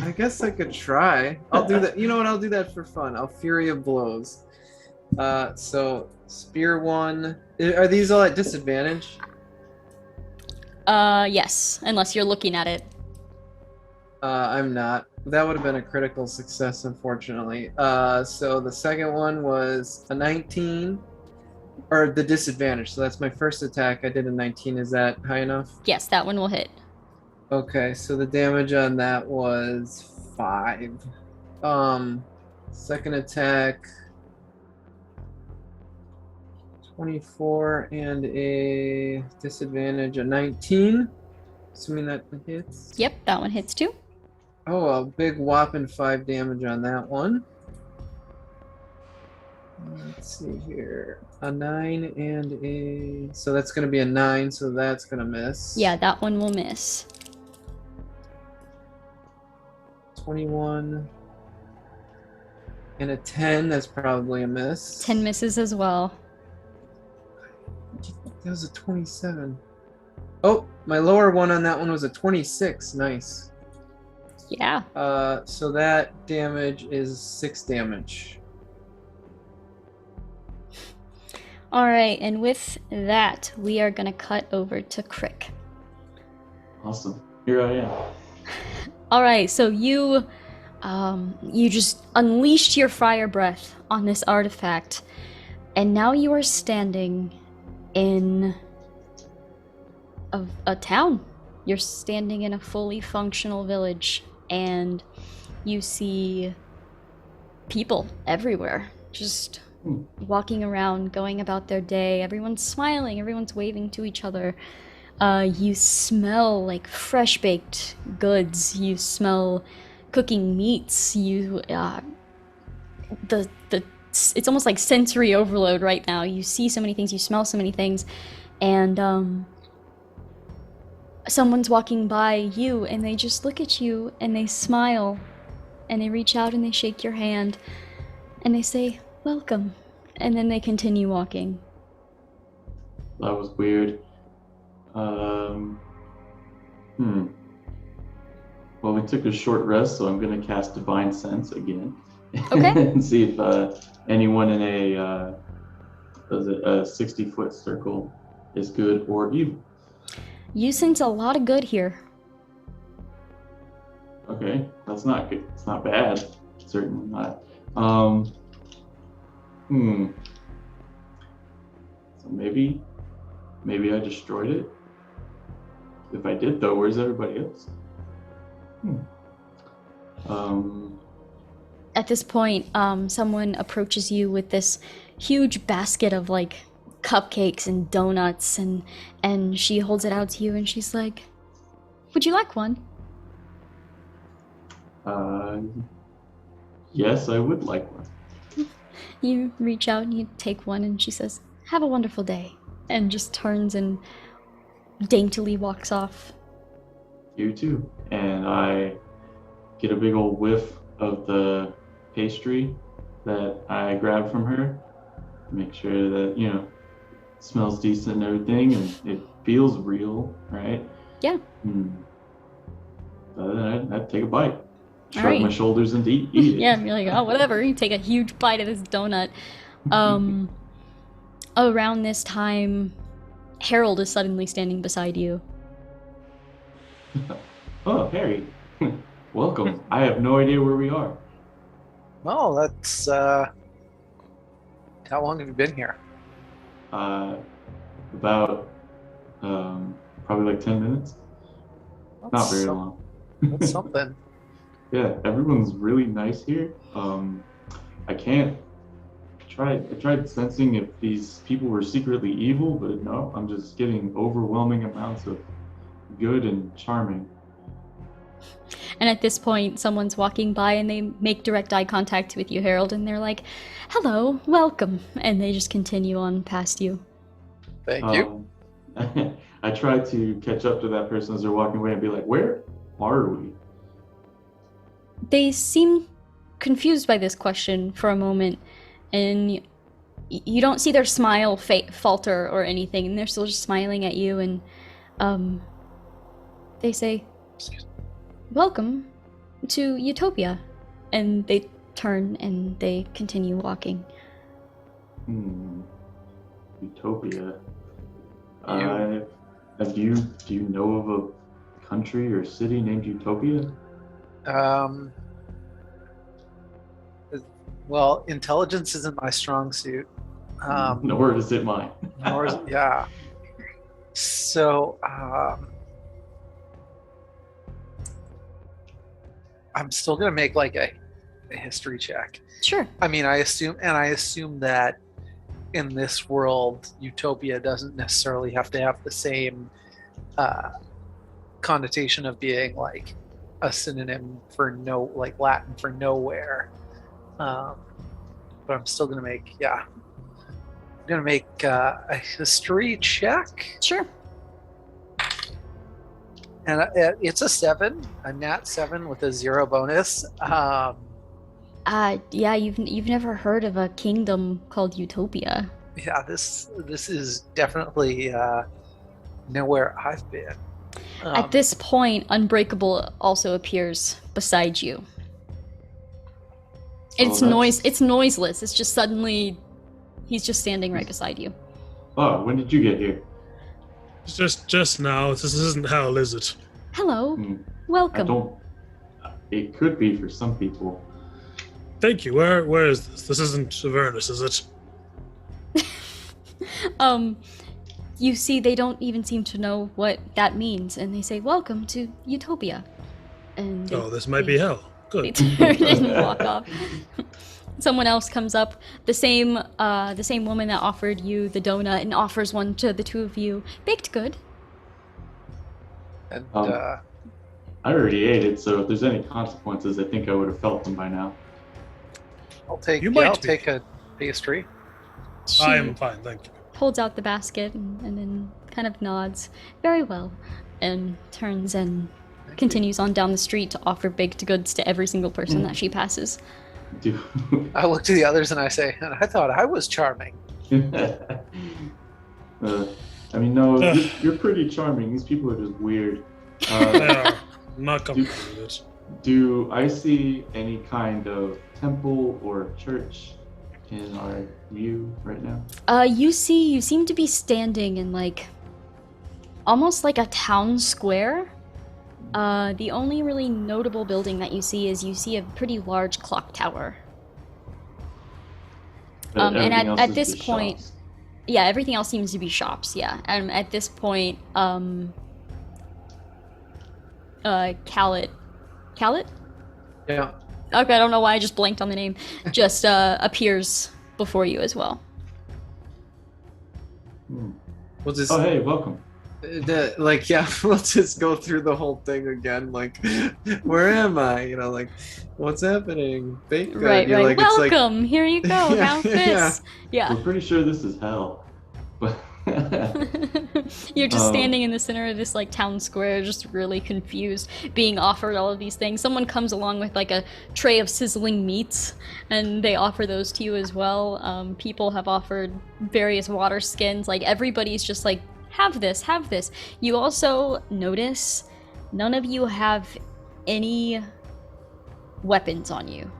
I guess I could try. I'll do that. You know what? I'll do that for fun. I'll Fury of Blows. So Spear 1. Are these all at disadvantage? Yes, unless you're looking at it. I'm not. That would have been a critical success, unfortunately. So the second one was a 19, or the disadvantage. So that's my first attack. I did a 19. Is that high enough? Yes, that one will hit. Okay, so the damage on that was 5. Second attack, 24 and a disadvantage, a 19. Assuming that hits. Yep, that one hits too. Oh, a big whopping 5 damage on that one. Let's see here. A 9 and a... So that's going to be a 9, so that's going to miss. Yeah, that one will miss. 21 and a 10, that's probably a miss. 10 misses as well. That was a 27. Oh, my lower one on that one was a 26. Nice. Yeah. So that damage is 6 damage. All right, and with that, we are gonna cut over to Crick. Awesome. Here I am. All right, so you just unleashed your fire breath on this artifact, and now you are standing in a town. You're standing in a fully functional village, and you see people everywhere, just walking around, going about their day. Everyone's smiling, everyone's waving to each other. You smell like fresh baked goods. You smell cooking meats. It's almost like sensory overload right now. You see so many things, you smell so many things, and someone's walking by you and they just look at you and they smile and they reach out and they shake your hand and they say, "Welcome," and then they continue walking. That was weird. Um, hmm. Well, we took a short rest, so I'm going to cast Divine Sense again. Okay. And see if anyone in a 60-foot circle is good or evil. You sense a lot of good here. Okay, that's not good. It's not bad. Certainly not. So maybe I destroyed it. If I did, though, where's everybody else? At this point, someone approaches you with this huge basket of like cupcakes and donuts, and she holds it out to you, and she's like, "Would you like one?" Yes, I would like one. You reach out and you take one, and she says, "Have a wonderful day," and just turns and daintily walks off. You too. And I get a big old whiff of the pastry that I grabbed from her. Make sure that, it smells decent and everything, and it feels real, right? Yeah. I'd take a bite. Shrug Alright. my shoulders and eat it. Yeah, you're like, oh, whatever. You take a huge bite of this donut. Around this time, Harold is suddenly standing beside you. Oh, Harry. Welcome. I have no idea where we are. Well, that's how long have you been here? About probably like 10 minutes. Not very long. That's something. Yeah, everyone's really nice here. I tried sensing if these people were secretly evil, but no, I'm just getting overwhelming amounts of good and charming. And at this point, someone's walking by and they make direct eye contact with you, Harold, and they're like, "Hello, welcome." And they just continue on past you. Thank you. I try to catch up to that person as they're walking away and be like, "Where are we?" They seem confused by this question for a moment, and you don't see their smile falter or anything, and they're still just smiling at you, and they say, "Welcome to Utopia," and they turn and they continue walking. Utopia. Do you know of a country or city named Utopia? Well, intelligence isn't my strong suit. Nor is it mine. Yeah. So, I'm still gonna make like a history check. Sure. I mean, I assume that in this world, Utopia doesn't necessarily have to have the same connotation of being like a synonym for like Latin for nowhere. But I'm still gonna make, I'm gonna make a history check. Sure. And it's a 7, a nat 7 with a 0 bonus. Yeah, you've never heard of a kingdom called Utopia. Yeah, this is definitely nowhere I've been. At this point, Unbreakable also appears beside you. It's noiseless. It's just suddenly he's just standing right beside you. Oh, when did you get here? Just now. This isn't hell, is it? Hello. Welcome. It could be for some people. Thank you. Where is this? This isn't Avernus, is it? You see, they don't even seem to know what that means, and they say, "Welcome to Utopia." And this might be hell. They Good. turn and walk off. Someone else comes up, the same woman that offered you the donut, and offers one to the two of you. Baked good. And I already ate it, so if there's any consequences, I think I would have felt them by now. I'll take a pastry. She I am fine, thank you. holds out the basket and then kind of nods. Very well. And turns and continues on down the street to offer baked goods to every single person that she passes. I look to the others and I say, and I thought I was charming. I mean, no, you're pretty charming. These people are just weird. Yeah, not complicated. Do I see any kind of temple or church in our view right now? You seem to be standing in like almost like a town square. The only really notable building that you see is a pretty large clock tower. And Everything else at is this just point, shops. yeah, everything else seems to be shops. Yeah, and at this point, Khaled? Yeah. Okay, I don't know why I just blanked on the name. Just appears before you as well. We'll just Oh, hey, welcome. we'll just go through the whole thing again. Like, where am I? You know, like, what's happening? Baked good. Right. You know, like, it's like- Welcome. Here you go. Yeah, Have this. Yeah. We're pretty sure this is hell. But You're just Oh. standing in the center of this like town square, just really confused, being offered all of these things. Someone comes along with like a tray of sizzling meats, and they offer those to you as well. People have offered various water skins. Like everybody's just like, have this, have this. You also notice none of you have any weapons on you.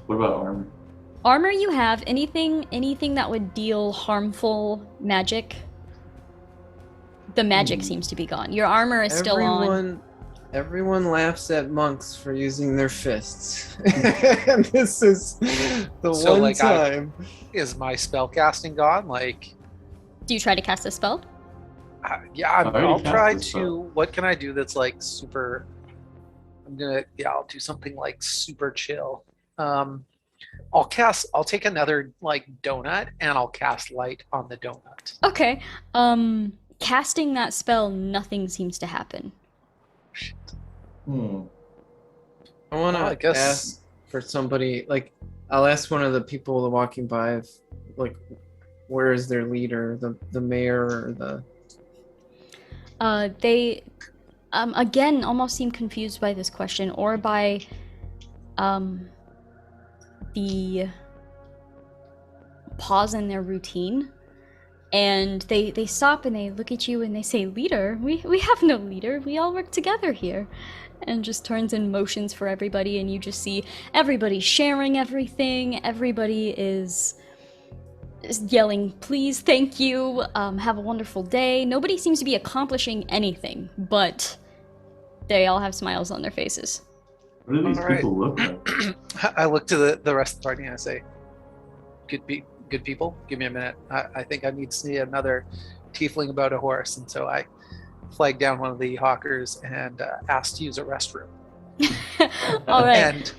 what about armor? Armor you have, anything that would deal harmful magic. The magic seems to be gone. Your armor is still on. Everyone laughs at monks for using their fists. And this is the So, one like, time. Is my spell casting gone? Like, Do you try to cast a spell? yeah, already I'll cast try the to. spell. What can I do that's like super? I'll do something like super chill. I'll take another like donut and I'll cast light on the donut. Okay. Casting that spell, nothing seems to happen. Hmm. I want Well, I to guess- ask for somebody, like, I'll ask one of the people walking by, if, like, where is their leader, the mayor or the... They, again, almost seem confused by this question, or by, the pause in their routine. And they stop and they look at you and they say, "Leader? We have no leader. We all work together here." And just turns and motions for everybody, and you just see everybody sharing everything. Everybody is yelling, "Please, thank you, have a wonderful day." Nobody seems to be accomplishing anything, but they all have smiles on their faces. What do these All right. people look like? I look to the rest of the party and I say, "Good people, give me a minute. I think I need to see another tiefling about a horse." And so I flag down one of the hawkers and ask to use a restroom. All right. And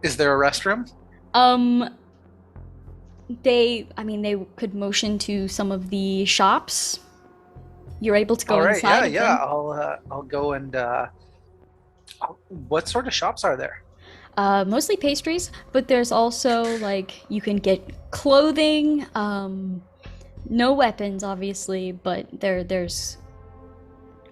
is there a restroom? They could motion to some of the shops. You're able to go All right, inside. yeah. of I'll go and. What sort of shops are there? them. Mostly pastries, but there's also like you can get clothing. No weapons, obviously, but there's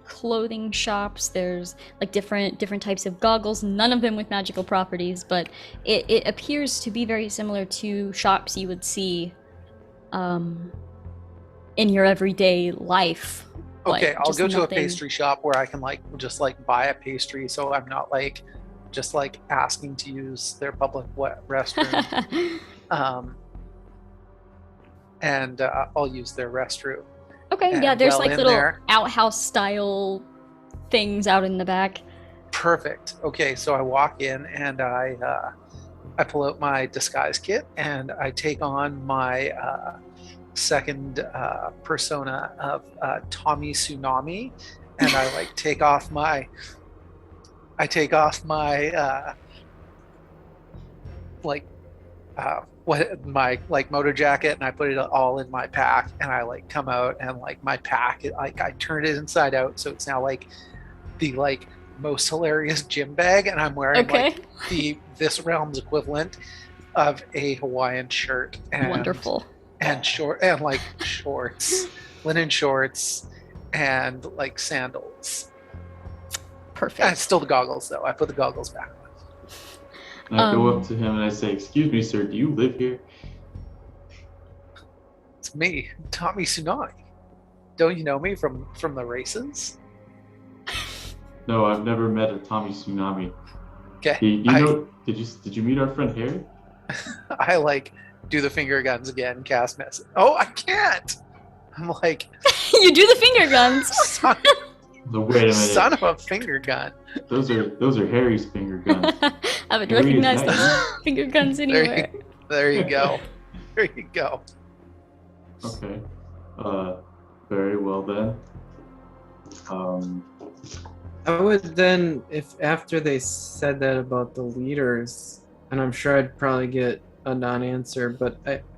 clothing shops. There's like different types of goggles. None of them with magical properties, but it appears to be very similar to shops you would see in your everyday life. but Okay, I'll just go to a nothing- pastry shop where I can like just like buy a pastry, so I'm not like just like asking to use their public restroom. And I'll use their restroom. Okay, And yeah, there's well like in little there- outhouse style things out in the back. Perfect. Okay, so I walk in and I pull out my disguise kit and I take on my second persona of Tommy Tsunami, and I like take off my what my like motor jacket, and I put it all in my pack, and I like come out and like my pack like I turned it inside out, so it's now like the like most hilarious gym bag, and I'm wearing Okay, like this realm's equivalent of a Hawaiian shirt and wonderful. and short and like shorts, linen shorts, and like sandals. Perfect. And still the goggles though. I put the goggles back on. And I go up to him and I say, "Excuse me, sir, do you live here?" It's me, Tommy Tsunami. Don't you know me from the races? No, I've never met a Tommy Tsunami. Okay. You know? Did you meet our friend Harry? I like do the finger guns again, cast message. Oh, I can't. I'm like, You do the finger guns. son, So wait a minute. son of a finger gun. Those are Harry's finger guns. I would Harry is recognize nice. those finger guns anywhere. There you go. There you go. Okay. Very well then. I would then, if after they said that about the leaders, and I'm sure I'd probably get a non-answer,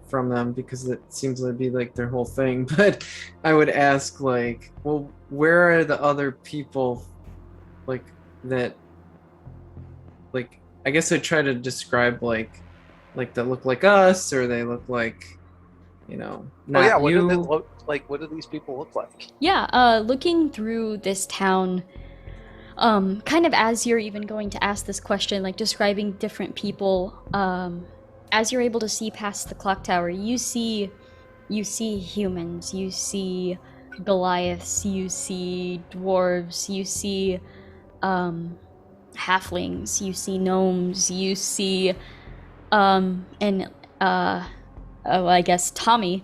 from them because it seems to be like their whole thing. But I would ask like, well, where are the other people, like that? Like, I guess I'd try to describe like that look like us, or they look like, not Oh yeah, what you. do they look like? What do these people look like? Yeah, looking through this town, kind of as you're even going to ask this question, like describing different people, as you're able to see past the clock tower, you see humans, you see Goliaths, you see dwarves, you see halflings, you see gnomes, you see I guess Tommy,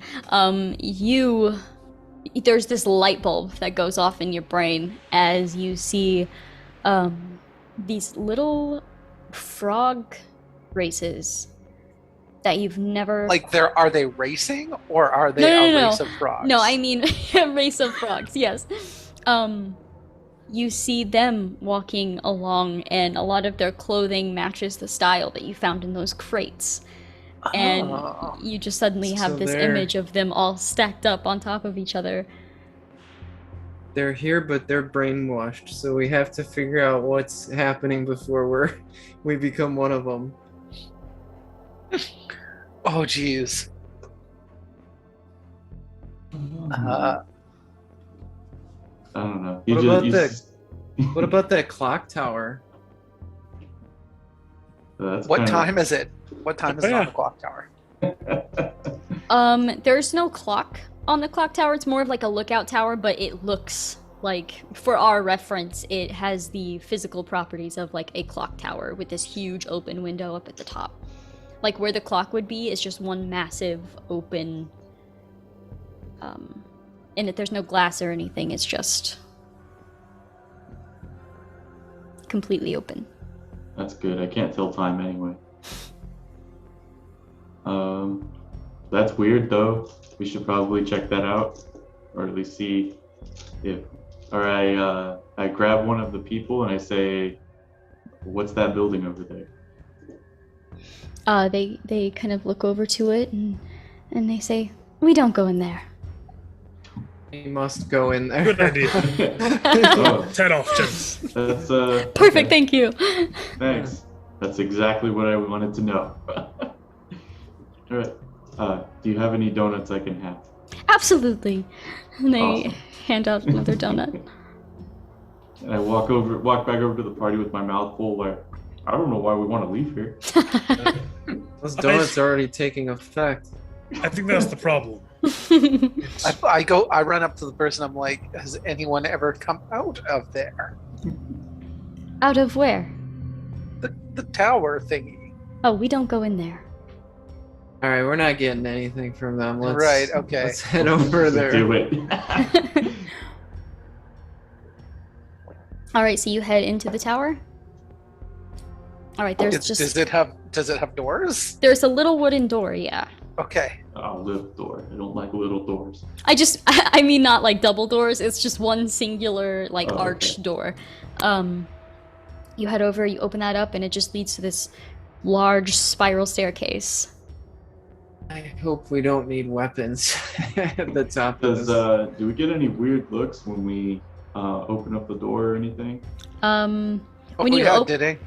there's this light bulb that goes off in your brain as you see these little frog races that you've never Like, are they racing or are they No. race of frogs? No, I mean a race of frogs, yes. You see them walking along, and a lot of their clothing matches the style that you found in those crates. And Oh. you just suddenly have So this they're- image of them all stacked up on top of each other. They're here, but they're brainwashed. So we have to figure out what's happening before we become one of them. Oh, geez. I don't know. What about that clock tower? What time is it? What time is it on the clock tower? There's no clock on the clock tower. It's more of like a lookout tower, but it looks like, for our reference, it has the physical properties of like a clock tower with this huge open window up at the top. Like where the clock would be is just one massive open, and there's no glass or anything. It's just completely open. That's good. I can't tell time anyway. That's weird though. We should probably check that out, or at least see if. Or I grab one of the people and I say, "What's that building over there?" They kind of look over to it and they say, "We don't go in there." We must go in there. Good idea. Oh, 10 off, gents. that's Perfect, okay. thank you. Thanks. That's exactly what I wanted to know. All right. Do you have any donuts I can have? Absolutely. And they Awesome. hand out another donut. And I walk back over to the party with my mouth full, like, I don't know why we want to leave here. Those donuts are already taking effect. I think that's the problem. I run up to the person. I'm like, has anyone ever come out of there? Out of where? The tower thingy. Oh, we don't go in there. All right, we're not getting anything from them. Right, okay. Let's head over there. Do it. All right, so you head into the tower. All right, Does it have doors? there's a little wooden door, yeah. Okay. Oh, little door. I don't like little doors. I mean not like double doors. It's just one singular like Oh, arch okay. door. You head over, you open that up, and it just leads to this large spiral staircase. I hope we don't need weapons at the top of Does this. do we get any weird looks when we open up the door or anything? Oh, When you yeah, op- did it?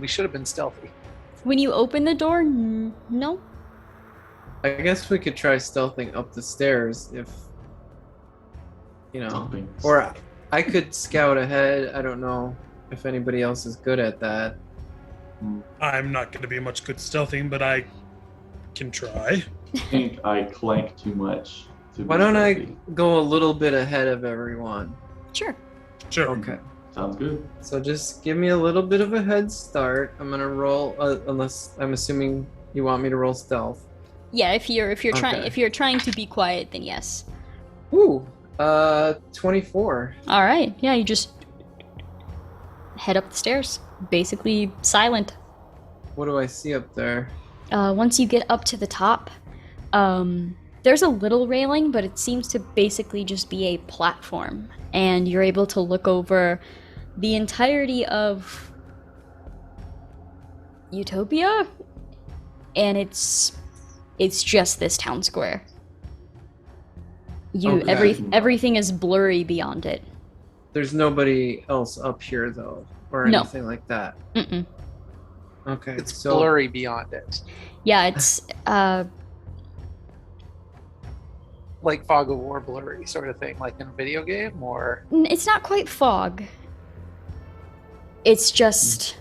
We should have been stealthy. When you open the door, no. I guess we could try stealthing up the stairs if, Something. or I could scout ahead. I don't know if anybody else is good at that. I'm not going to be much good stealthing, but I can try. think I clank too much. Why don't I go a little bit ahead of everyone? Sure. Sure. Okay. Sounds good. So just give me a little bit of a head start. I'm gonna roll, unless I'm assuming you want me to roll stealth. Yeah, if you're trying Okay. if you're trying to be quiet, then yes. Ooh, 24. All right. Yeah, you just head up the stairs, basically silent. What do I see up there? Once you get up to the top, there's a little railing, but it seems to basically just be a platform, and you're able to look over the entirety of Utopia, and it's just this town square. Okay. Everything is blurry beyond it. There's nobody else up here though, or No. anything like that. Mm-mm. Okay. It's so blurry beyond it. Yeah, it's Like fog of war blurry sort of thing, like in a video game, or it's not quite fog. It's just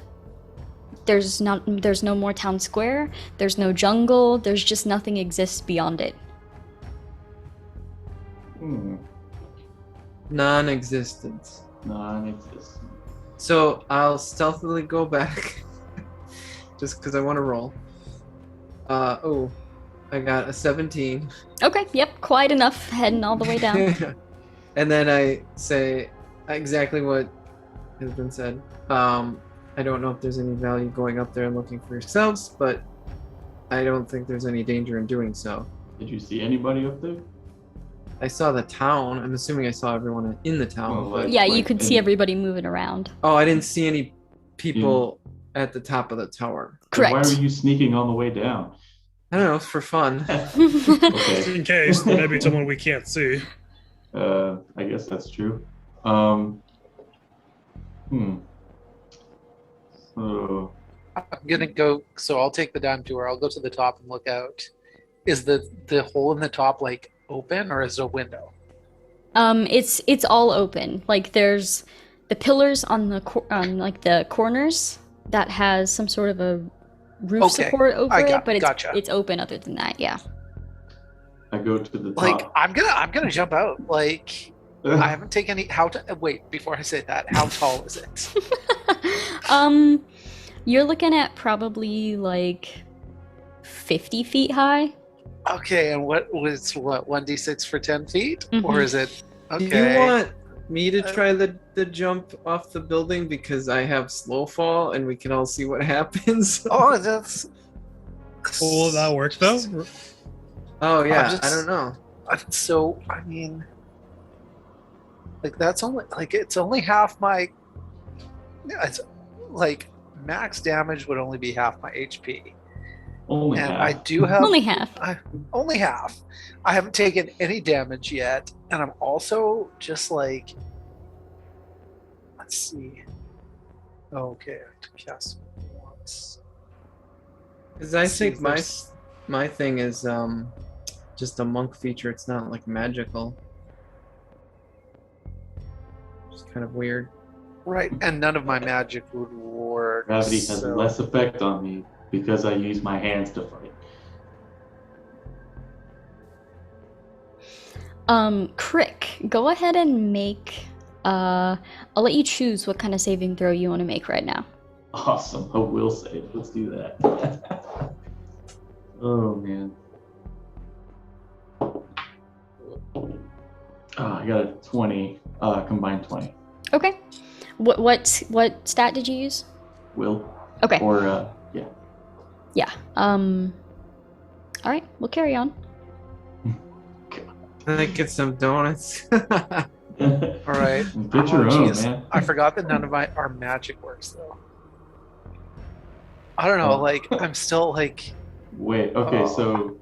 there's no more town square, there's no jungle, there's just nothing exists beyond it. non-existent. Non-existent. So I'll stealthily go back, just because I want to roll. Oh, I got a 17. Okay, yep, quite enough, heading all the way down. And then I say exactly what has been said. I don't know if there's any value going up there and looking for yourselves, but I don't think there's any danger in doing so. Did you see anybody up there? I saw the town. I'm assuming I saw everyone in the town. Well, but... Yeah, you Like, could see and- everybody moving around. Oh, I didn't see any people at the top of the tower. Correct. Why were you sneaking on the way down? I don't know, it's for fun. Just Okay. in case, there may be someone we can't see. I guess that's true. So, I'm gonna go. So I'll take the dime tour. I'll go to the top and look out. Is the hole in the top like open, or is it a window? It's all open. Like there's the pillars on the corners that has some sort of a roof Okay, support over I it, but gotcha. it's open other than that. Yeah. I go to the Like top. I'm gonna jump out. Like I haven't taken any. Wait, before I say that, how tall is it? You're looking at probably like 50 feet high. Okay, and what 1d6 for 10 feet, Mhm. or is it? Do Okay. you want me to try the jump off the building because I have slow fall and we can all see what happens? Oh, that's. Will that work though? Oh yeah, just- I don't know. So I mean, like that's only like it's only half my. Yeah, it's like max damage would only be half my HP, Only and half. I do have Only half. only half. I haven't taken any damage yet, and I'm also just like, let's see. Okay, I have to cast once. Because I See think if my there's- my thing is just a monk feature. It's not like magical. It's kind of weird. Right, and none of my magic would work. Gravity has so- less effect on me because I use my hands to fight. Crick, go ahead and make I'll let you choose what kind of saving throw you want to make right now. Awesome. I will save. Let's do that. Oh man. I got a 20, combined 20. Okay. What stat did you use? Will. Okay. Or, yeah. Yeah. All right, we'll carry on. Can I get some donuts? All right. Get your Oh, own, geez. man. I forgot that none of our magic works though. I don't know. Oh. Like I'm still like. Wait, okay, Oh. so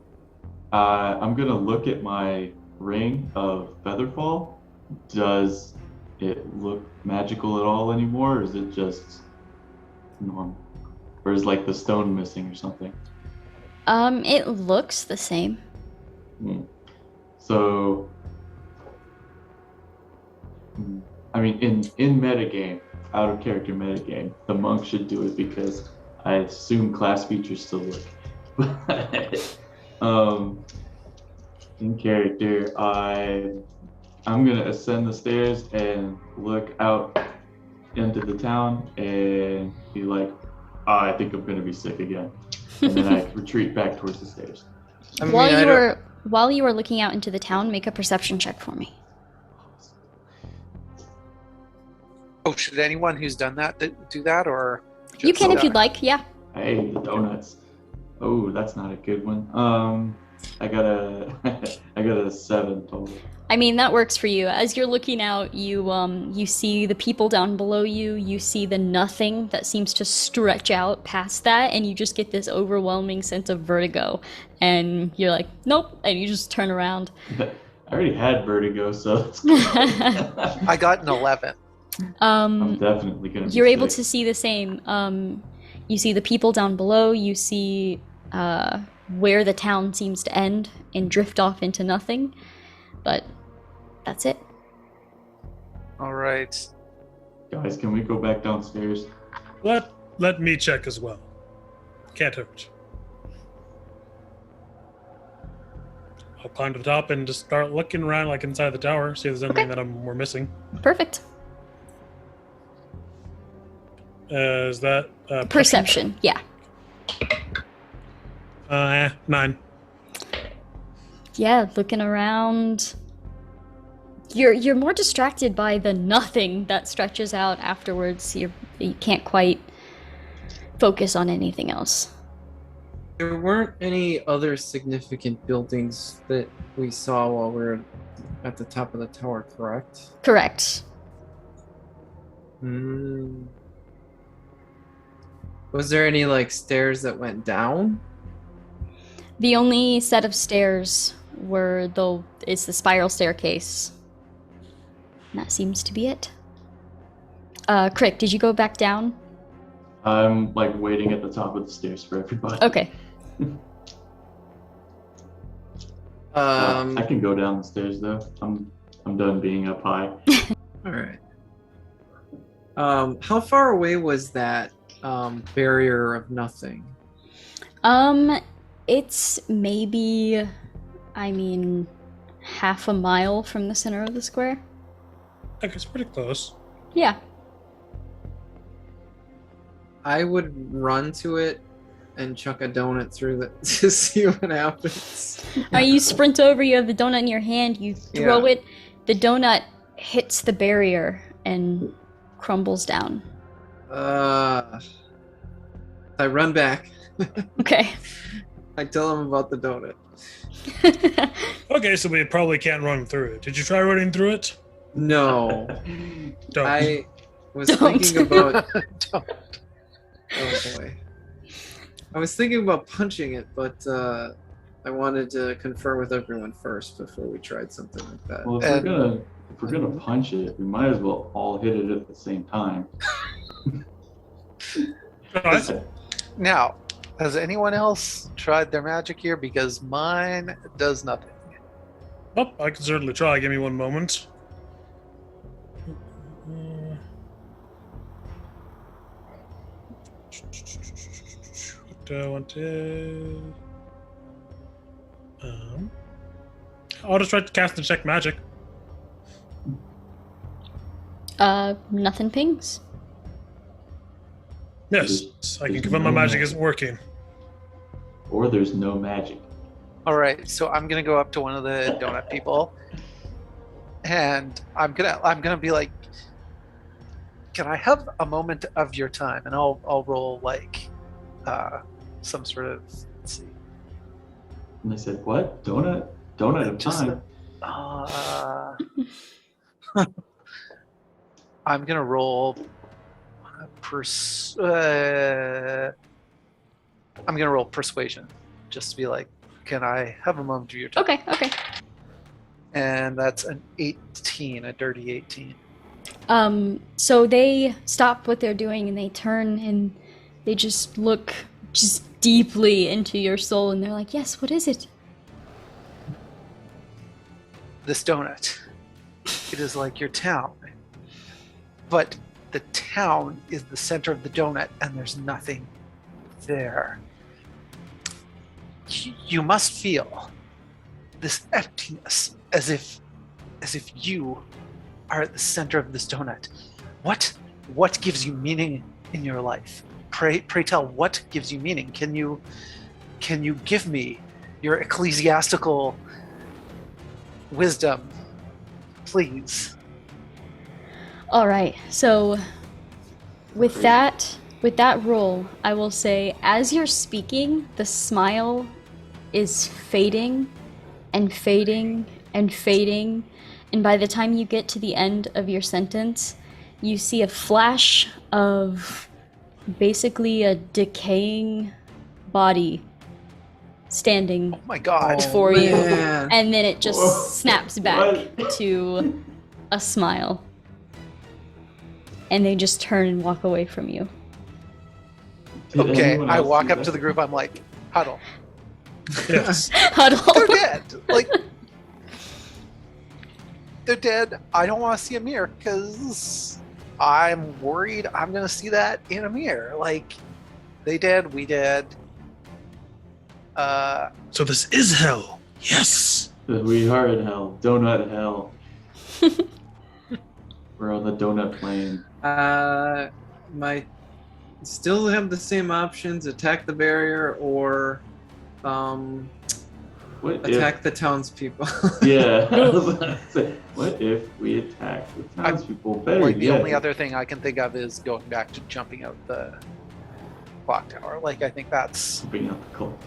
I'm gonna look at my ring of Featherfall. Does it look magical at all anymore, or is it just normal? Or is like the stone missing or something? It looks the same. So, I mean, in metagame, out of character metagame, the monk should do it because I assume class features still work. In character, I'm gonna ascend the stairs and look out into the town and be like, I think I'm gonna be sick again, and then I retreat back towards the stairs. I mean, While you were looking out into the town, make a perception check for me. Oh, should anyone who's done that do that, or You can if just- you'd like. Yeah. Hey, the donuts. Oh, that's not a good one. I got a 7 total. I mean, that works for you. As you're looking out, you see the people down below you. You see the nothing that seems to stretch out past that, and you just get this overwhelming sense of vertigo. And you're like, nope, and you just turn around. I already had vertigo, so I got an 11. I'm definitely gonna be You're able sick. to see the same. You see the people down below. You see where the town seems to end and drift off into nothing. But that's it. All right. Guys, can we go back downstairs? Let me check as well. Can't hurt. I'll climb to the top and just start looking around, like inside the tower, see if there's anything that we're missing. Perfect. Is that Perception. Yeah. 9. Yeah, looking around. You're more distracted by the nothing that stretches out afterwards. You can't quite focus on anything else. There weren't any other significant buildings that we saw while we were at the top of the tower, correct? Correct. Was there any like stairs that went down? The only set of stairs is the spiral staircase. And that seems to be it. Crick, did you go back down? I'm like waiting at the top of the stairs for everybody. Okay. I can go down the stairs though. I'm done being up high. All right. How far away was that barrier of nothing? It's maybe, half a mile from the center of the square. I guess pretty close. Yeah. I would run to it and chuck a donut through it to see what happens. You sprint over, you have the donut in your hand, you throw Yeah. it, the donut hits the barrier and crumbles down. I run back. Okay. I tell him about the donut. Okay, so we probably can't run through it. Did you try running through it? No. Don't. I was Don't. thinking about... Don't. Oh boy. I was thinking about punching it, but I wanted to confer with everyone first before we tried something like that. Well, if we're gonna punch it, we might as well all hit it at the same time. Alright. Now, has anyone else tried their magic here? Because mine does nothing. Well, I can certainly try. Give me one moment. What do I want to... I'll just try to cast and check magic. Nothing pings. Yes, I can There's confirm my no magic magic. isn't working. Or there's no magic. All right, so I'm gonna go up to one of the donut people, and I'm gonna be like, "Can I have a moment of your time?" And I'll roll like some sort of, let's see. And they said, "What? Donut of Just time?" I'm gonna roll. I'm gonna roll persuasion, just to be like, "Can I have a moment of your time?" Okay. And that's an 18, a dirty 18. So they stop what they're doing and they turn and they just look just deeply into your soul and they're like, yes, what is it? This donut. It is like your town. But the town is the center of the donut and there's nothing there. you must feel this emptiness as if you are at the center of this donut. What gives you meaning in your life? Pray tell, what gives you meaning? Can you give me your ecclesiastical wisdom, please? All right. So with that roll, I will say as you're speaking, the smile is fading and fading and fading, and by the time you get to the end of your sentence, you see a flash of basically a decaying body standing Oh my god. before you, man. and then it just Whoa. snaps back What? to a smile. And they just turn and walk away from you. Did Okay, anyone I else walk see up to that? the group. I'm like, huddle. Yes. Huddle. They're dead. Like, they're dead. I don't want to see a mirror because I'm worried I'm gonna see that in a mirror. Like, they dead, we dead. So this is hell. Yes. We are in hell. Donut hell. We're on the donut plane. My still have the same options: attack the barrier or What attack the townspeople. if? Yeah. I was about to say, what if we attack the townspeople? Better like the yet. only other thing I can think of is going back to jumping out the clock tower. Like, I think that's Bring out the cult.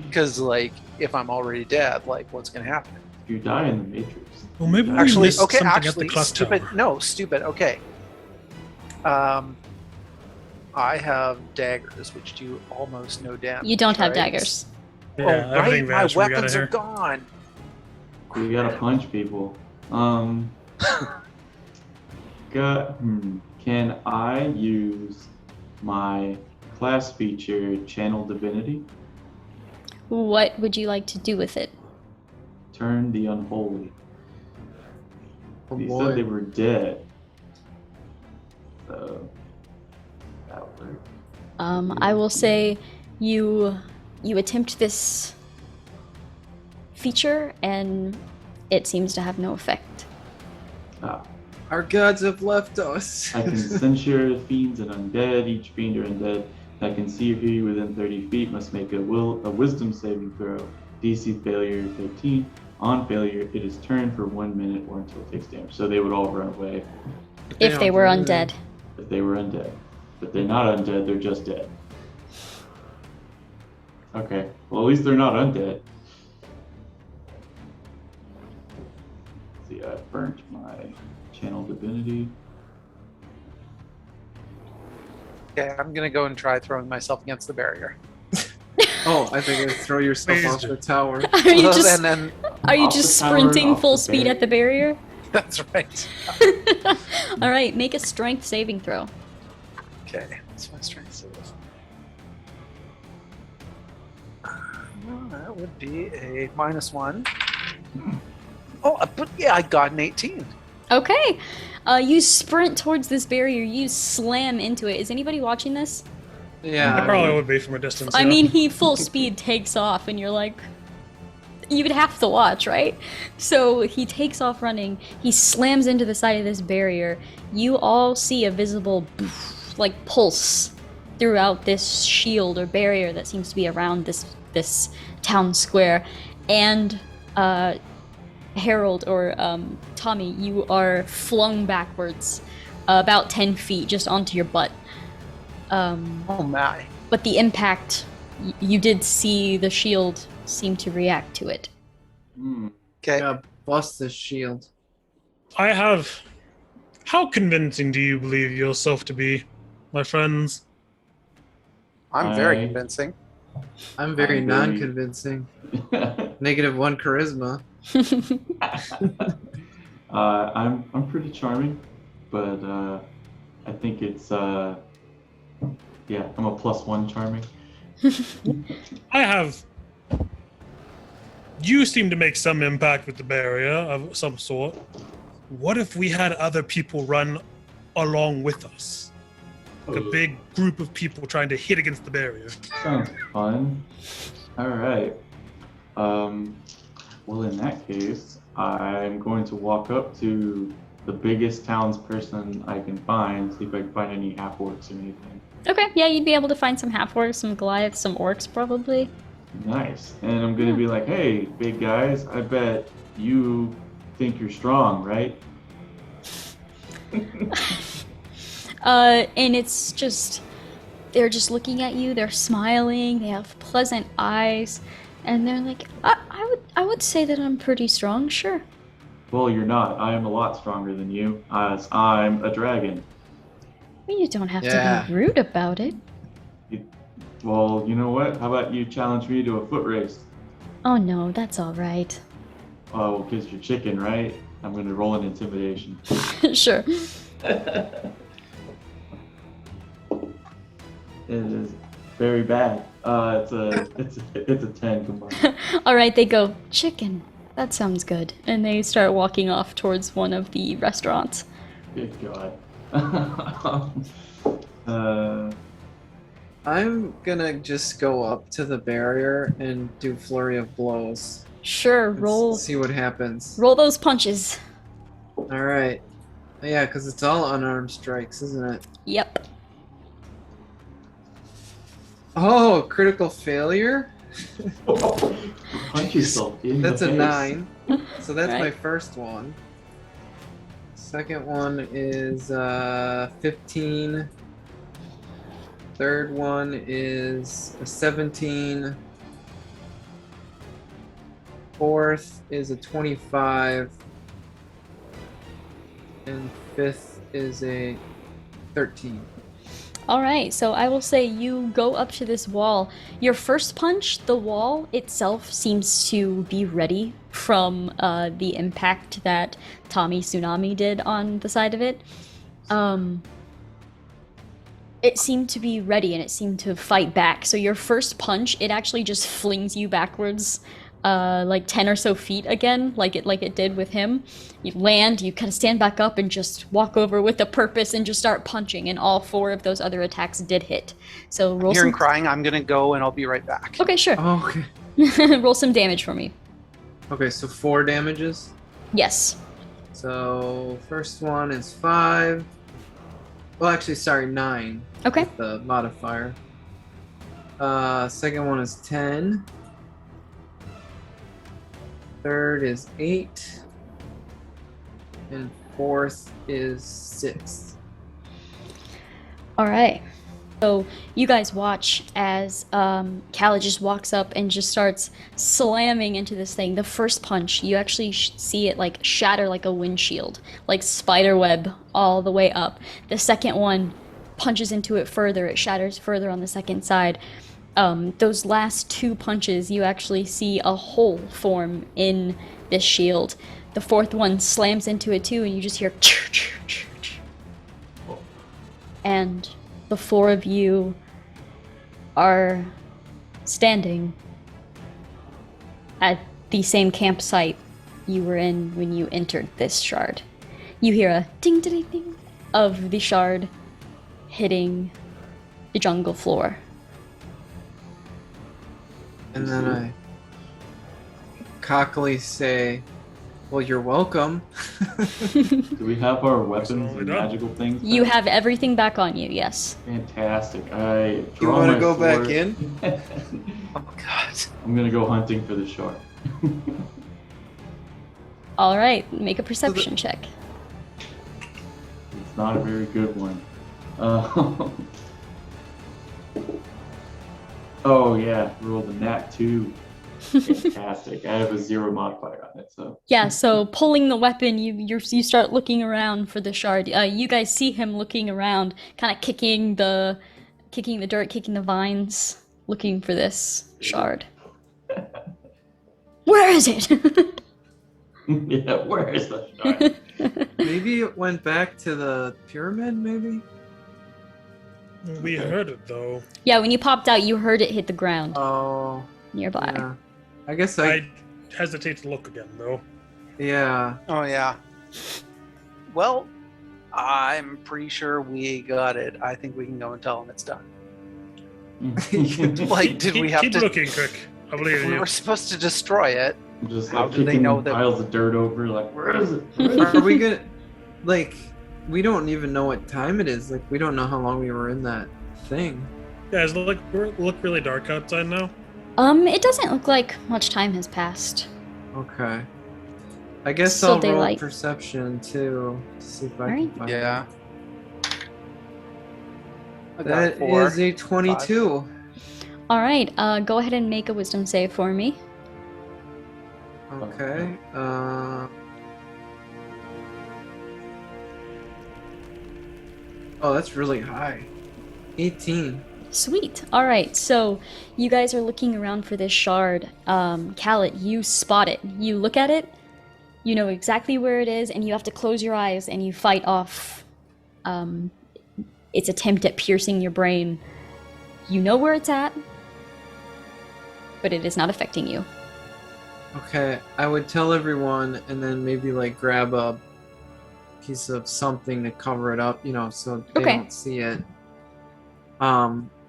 because, like, if I'm already dead, like, what's gonna happen? If you die in the Matrix. Well, maybe we Actually, missed okay, something actually, at the clock stupid. tower. No, stupid. Okay. I have daggers, which do almost no damage. You don't have right? daggers. Yeah, Oh, right, everything my vanished when we got weapons out are of here. gone. You gotta punch people. Can I use my class feature, Channel Divinity? What would you like to do with it? Turn the unholy. Oh He said they boy. were dead. So that worked. I will say you attempt this feature and it seems to have no effect. Ah, Our gods have left us. I can censure fiends and undead. Each fiend or undead that can see or hear you within 30 feet must make a wisdom saving throw. DC failure 13. On failure, it is turned for 1 minute or until it takes damage. So they would all run away If they were undead. if they were undead. But they're not undead, they're just dead. Okay, well at least they're not undead. Let's see, I burnt my Channel Divinity. Okay, I'm gonna go and try throwing myself against the barrier. Oh, I think I throw yourself Please off do. the tower. Are you Well, just and then are you Off the just tower, sprinting off full the speed at the barrier? that's right. All right, make a strength saving throw. Okay, that's my strength save. That would be a -1. Oh, but yeah, I got an 18. Okay. You sprint towards this barrier. You slam into it. Is anybody watching this? Yeah. I probably would be from a distance. I yeah. mean, he full speed takes off, and you're like, you would have to watch, right? So he takes off running. He slams into the side of this barrier. You all see a visible, like, pulse throughout this shield or barrier that seems to be around this town square. And Harold or Tommy, you are flung backwards about 10 feet just onto your butt. Oh my. But the impact, you did see the shield seem to react to it. Hmm. Okay. Yeah, bust the shield. I have. How convincing do you believe yourself to be, my friends? I'm very I- convincing. I'm very I'm very- non-convincing. -1 charisma. I'm pretty charming, but I think it's yeah, I'm a +1 charming. I have. You seem to make some impact with the barrier of some sort. What if we had other people run along with us? Like a big group of people trying to hit against the barrier. Sounds fun. All right. Well, in that case, I'm going to walk up to the biggest townsperson I can find, see if I can find any half-orcs or anything. Okay, yeah, you'd be able to find some half-orcs, some Goliaths, some orcs probably. Nice. And I'm going to be like, hey, big guys, I bet you think you're strong, right? And it's just, they're just looking at you, they're smiling, they have pleasant eyes, and they're like, I would say that I'm pretty strong, sure. Well, you're not. I am a lot stronger than you, as I'm a dragon. Well, you don't have Yeah. to be rude about it. Well, you know what? How about you challenge me to a foot race? Oh no, that's alright. Oh, well, because you're chicken, right? I'm going to roll an intimidation. Sure. It is very bad. It's a 10 combined. Alright, they go, chicken. That sounds good. And they start walking off towards one of the restaurants. Good God. I'm gonna just go up to the barrier and do flurry of blows. Sure, and roll See what happens. roll those punches. All right. Yeah, because it's all unarmed strikes, isn't it? Yep. Oh, critical failure. Punch yourself in That's the a face. 9. So that's my Right. first one. Second one is 15. Third one is a 17. Fourth is a 25. And fifth is a 13. Alright, so I will say you go up to this wall. Your first punch, the wall itself seems to be ready from the impact that Tommy Tsunami did on the side of it. It seemed to be ready and it seemed to fight back. So your first punch, it actually just flings you backwards like 10 or so feet again, like it did with him. You land, you kind of stand back up and just walk over with a purpose and just start punching, and all 4 of those other attacks did hit. So roll Hearing some... crying, I'm gonna go and I'll be right back. Okay, sure. Oh, okay. Roll some damage for me. Okay, so 4 damages. Yes. So first one is 5. Well, actually, sorry, 9. Okay. The modifier. Second one is 10. Third is 8. And fourth is 6. Alright. So you guys watch as Kala just walks up and just starts slamming into this thing. The first punch, you actually see it like shatter like a windshield, like spider web all the way up. The second one punches into it further, it shatters further on the second side. Those last 2 punches, you actually see a hole form in this shield. The fourth one slams into it too, and you just hear and the 4 of you are standing at the same campsite you were in when you entered this shard. You hear a ding ding ding of the shard hitting the jungle floor. And then I cockily say, "Well, you're welcome." Do we have our weapons Absolutely and not. magical things? You back? have everything back on you, yes. Fantastic. I You draw want to my go back sword. in? Oh god. I'm gonna go hunting for the shark. Alright, make a perception check. It's not a very good one. Oh yeah, rolled a nat 2. Fantastic. I have a 0 modifier on it, so. Yeah, so pulling the weapon, you start looking around for the shard. You guys see him looking around, kind of kicking the dirt, kicking the vines, looking for this shard. Where is it? Yeah, where is the shark? Maybe it went back to the pyramid, maybe? We heard it though. Yeah, when you popped out, you heard it hit the ground Oh, nearby. yeah. I guess I hesitate to look again though. yeah. Oh yeah. Well, I'm pretty sure we got it. I think we can go and tell them it's done. Like, did we have Keep to? looking, Crick. I believe We you. were supposed to destroy it. I'm just How like do they kicking know that- piles of dirt over, like, where is it? Where is it? Are we gonna, like, we don't even know what time it is. Like, we don't know how long we were in that thing. Guys, look really dark outside now. It doesn't look like much time has passed. Okay. I guess Still I'll roll daylight. perception too, to see if I can Alright. find Yeah. I it. got That 4. is a 22. All right, go ahead and make a wisdom save for me. Okay. Oh, that's really high. 18. Sweet. All right, so you guys are looking around for this shard. Khaled, you spot it. You look at it, you know exactly where it is, and you have to close your eyes and you fight off its attempt at piercing your brain. You know where it's at, but it is not affecting you. Okay, I would tell everyone and then maybe like grab a piece of something to cover it up, you know, so they Okay. don't see it.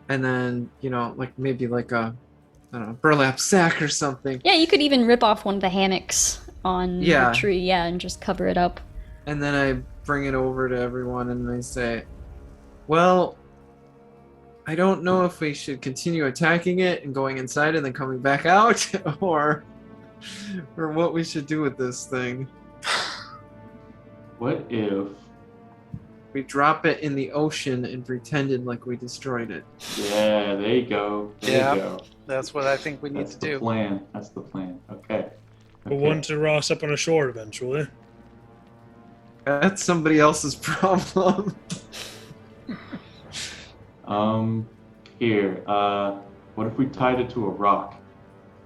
And then, you know, like maybe like a, I don't know, burlap sack or something. Yeah, you could even rip off one of the hammocks on Yeah. the tree, yeah, and just cover it up. And then I bring it over to everyone and they say, well, I don't know if we should continue attacking it and going inside and then coming back out or what we should do with this thing. What if? We drop it in the ocean and pretended like we destroyed it. Yeah, there you go. There Yeah. you go. That's what I think we need That's to the do. plan. That's the plan. Okay. We'll want to Ross up on the shore eventually. That's somebody else's problem. Here. What if we tied it to a rock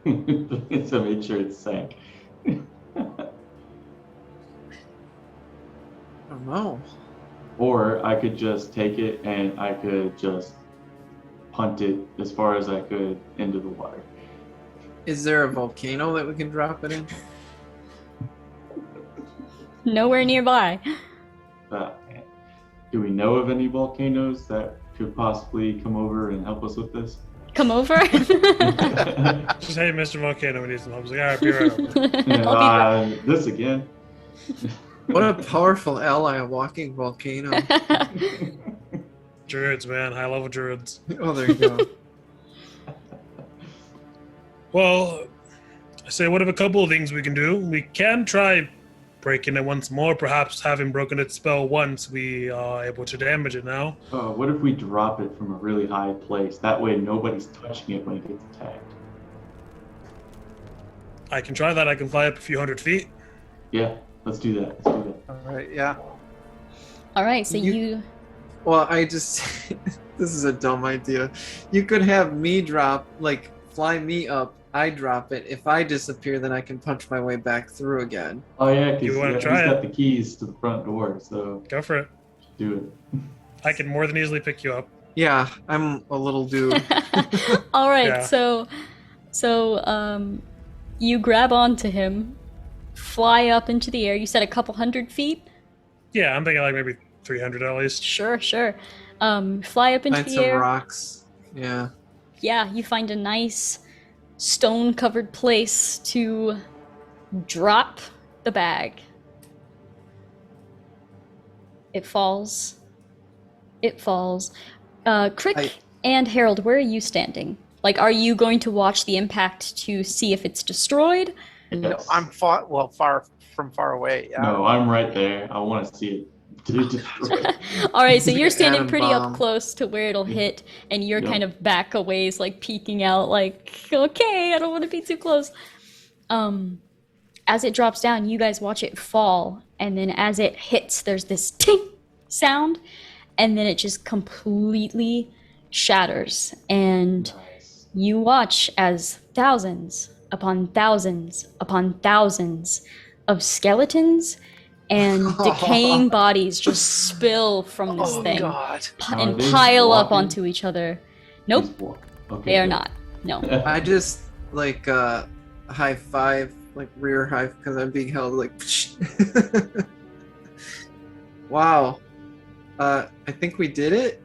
to make sure it sank? I don't know. Or I could just take it and I could just punt it as far as I could into the water. Is there a volcano that we can drop it in? Nowhere nearby. Do we know of any volcanoes that could possibly come over and help us with this? Come over. Just, hey, Mr. Volcano, we need some help. I was like, all right, be right over. I'll be This again. What a powerful ally, a walking volcano. Druids, man, high level druids. Oh, there you go. Well, I say, what of a couple of things we can do? We can try breaking it once more. Perhaps having broken its spell once, we are able to damage it now. What if we drop it from a really high place? That way nobody's touching it when it gets attacked. I can try that. I can fly up a few hundred feet. Yeah, let's do that. Let's do that. All right, yeah. All right, so you Well, I just... this is a dumb idea. You could have me drop, like, fly me up, I drop it. If I disappear, then I can punch my way back through again. Oh yeah, because You wanna he's try got it? the keys to the front door, so Go for it. do it. I can more than easily pick you up. Yeah, I'm a little dude. All right, Yeah. so you grab onto him, fly up into the air. You said a couple hundred feet? Yeah, I'm thinking like maybe 300 at least. Sure. Fly up into Find the some air. rocks. Yeah. Yeah, you find a nice stone-covered place to drop the bag. It falls. Crick and Harold, where are you standing? Like, are you going to watch the impact to see if it's destroyed? No, Yes. I'm far from far away. Yeah. No, I'm right there. I want to see it. Destroy. All right, so Like you're an standing atom pretty bomb. up close to where it'll hit, and you're Yep. kind of back a ways, like peeking out, like, okay, I don't want to be too close. As it drops down, you guys watch it fall, and then as it hits, there's this ting sound, and then it just completely shatters, and Nice. you watch as thousands upon thousands upon thousands of skeletons and decaying bodies just spill from this Oh thing God. Now, and are they pile up walking? onto each other. Nope, Just walk. Okay, they are good. not. No. I just, like, high five, like, rear high, because I'm being held, like, wow. I think we did it.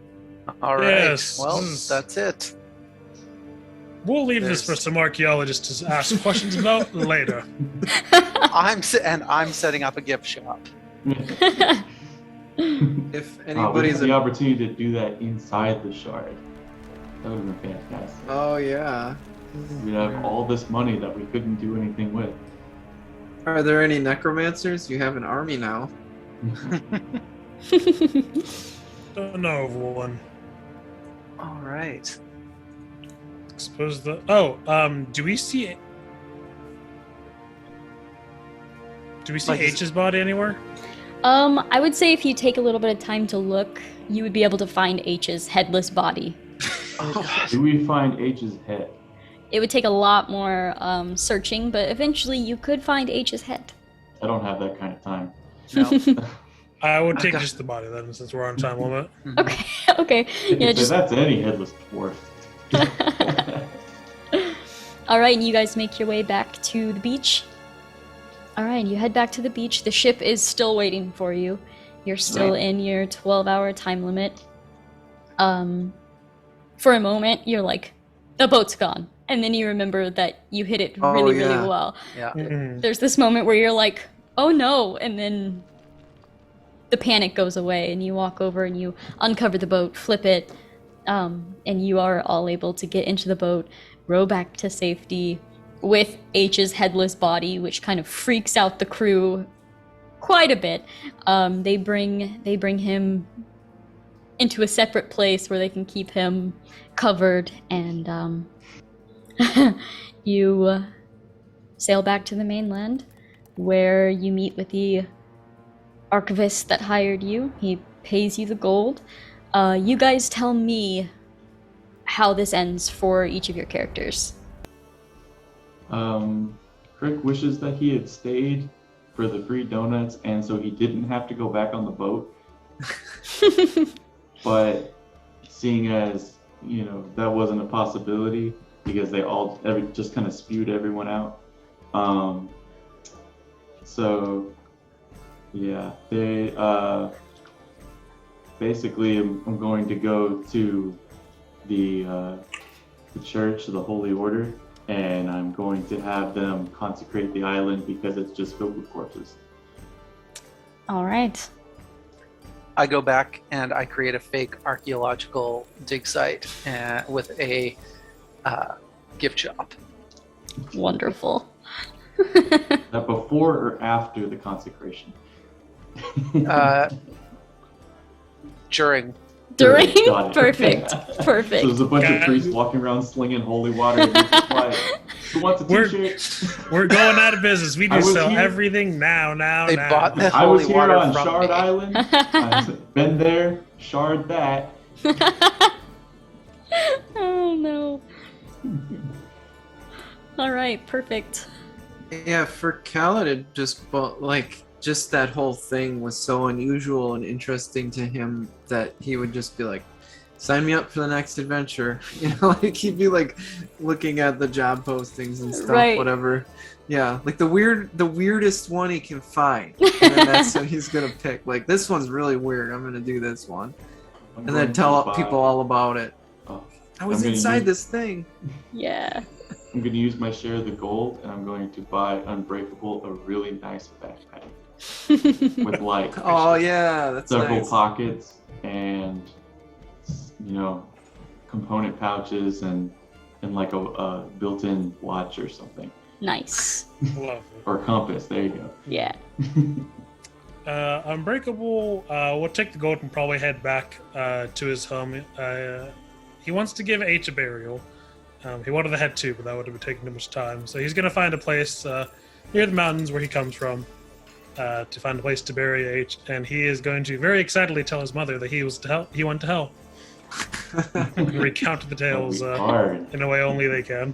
All right. Yes. Well, Mm. that's it. We'll leave this for some archaeologists to ask questions about later. I'm setting up a gift shop. If We anybody's had the opportunity to do that inside the shard. That would have been fantastic. Oh yeah. We'd have all this money that we couldn't do anything with. Are there any necromancers? You have an army now. Don't know of one. All right. Suppose the do we see Like, H's body anywhere? I would say if you take a little bit of time to look, you would be able to find H's headless body. Oh, Do we find H's head? It would take a lot more searching, but eventually you could find H's head. I don't have that kind of time. no. I would take got- just the body then, since we're on time limit. Okay, okay. Yeah, So just that's any headless dwarf. all right. You guys make your way back to the beach. All right, you head back to the beach. The ship is still waiting for you. You're still in your 12-hour time limit. For a moment, you're like, the boat's gone. And then you remember that you hit it Oh, really, yeah. really well. Yeah. Mhm. There's this moment where you're like, oh no, and then the panic goes away and you walk over and you uncover the boat, flip it, and you are all able to get into the boat, row back to safety with H's headless body, which kind of freaks out the crew quite a bit. They bring him into a separate place where they can keep him covered, and you sail back to the mainland, where you meet with the archivist that hired you. He pays you the gold. You guys tell me how this ends for each of your characters. Crick wishes that he had stayed for the free donuts, and so he didn't have to go back on the boat. But seeing as, you know, that wasn't a possibility because they all just kind of spewed everyone out. So yeah, they basically I'm going to go to the church, the Holy Order, and I'm going to have them consecrate the island because it's just filled with corpses. All right. I go back and I create a fake archaeological dig site with a gift shop. Wonderful. That before or after the consecration? During. During? Got it. Perfect. So Perfect. there's a bunch Got of it. priests walking around slinging holy water. And it's just like, who wants a We're- t-shirt? We're going out of business. We I do was sell here- everything now. They bought the I was holy here water on from Shard me. Island. I've been there, shard that. Oh no. All right, perfect. Yeah, for Khaled, just that whole thing was so unusual and interesting to him that he would just be like, sign me up for the next adventure. You know, like he'd be like looking at the job postings and stuff, Right. whatever. Yeah, like the weirdest one he can find. And then that's what he's gonna pick. Like, this one's really weird, I'm gonna do this one. I'm And going then tell to buy- people all about it. Oh, I was I'm gonna inside use- this thing. Yeah. I'm going to use my share of the gold, and I'm going to buy Unbreakable a really nice backpack with like Oh yeah, that's several nice. pockets and, you know, component pouches and like a built-in watch or something, Nice. Love or compass. There you go. Yeah. it. Unbreakable will take the gold and probably head back to his home. He wants to give H a burial. He wanted to head 2, but that would have been taking too much time. So he's going to find a place near the mountains where he comes from to find a place to bury H. And he is going to very excitedly tell his mother that he went to hell. Recount the tales That'd be hard. in a way only they can.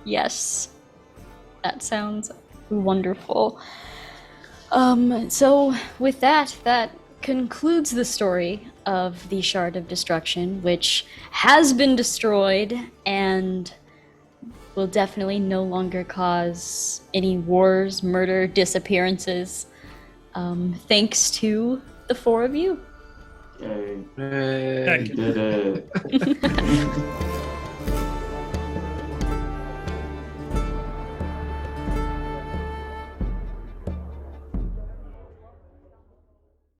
Yes. That sounds wonderful. So with that concludes the story of the Shard of Destruction, which has been destroyed and will definitely no longer cause any wars, murder, disappearances, thanks to the 4 of you. Yay. Hey. Heck. We did it.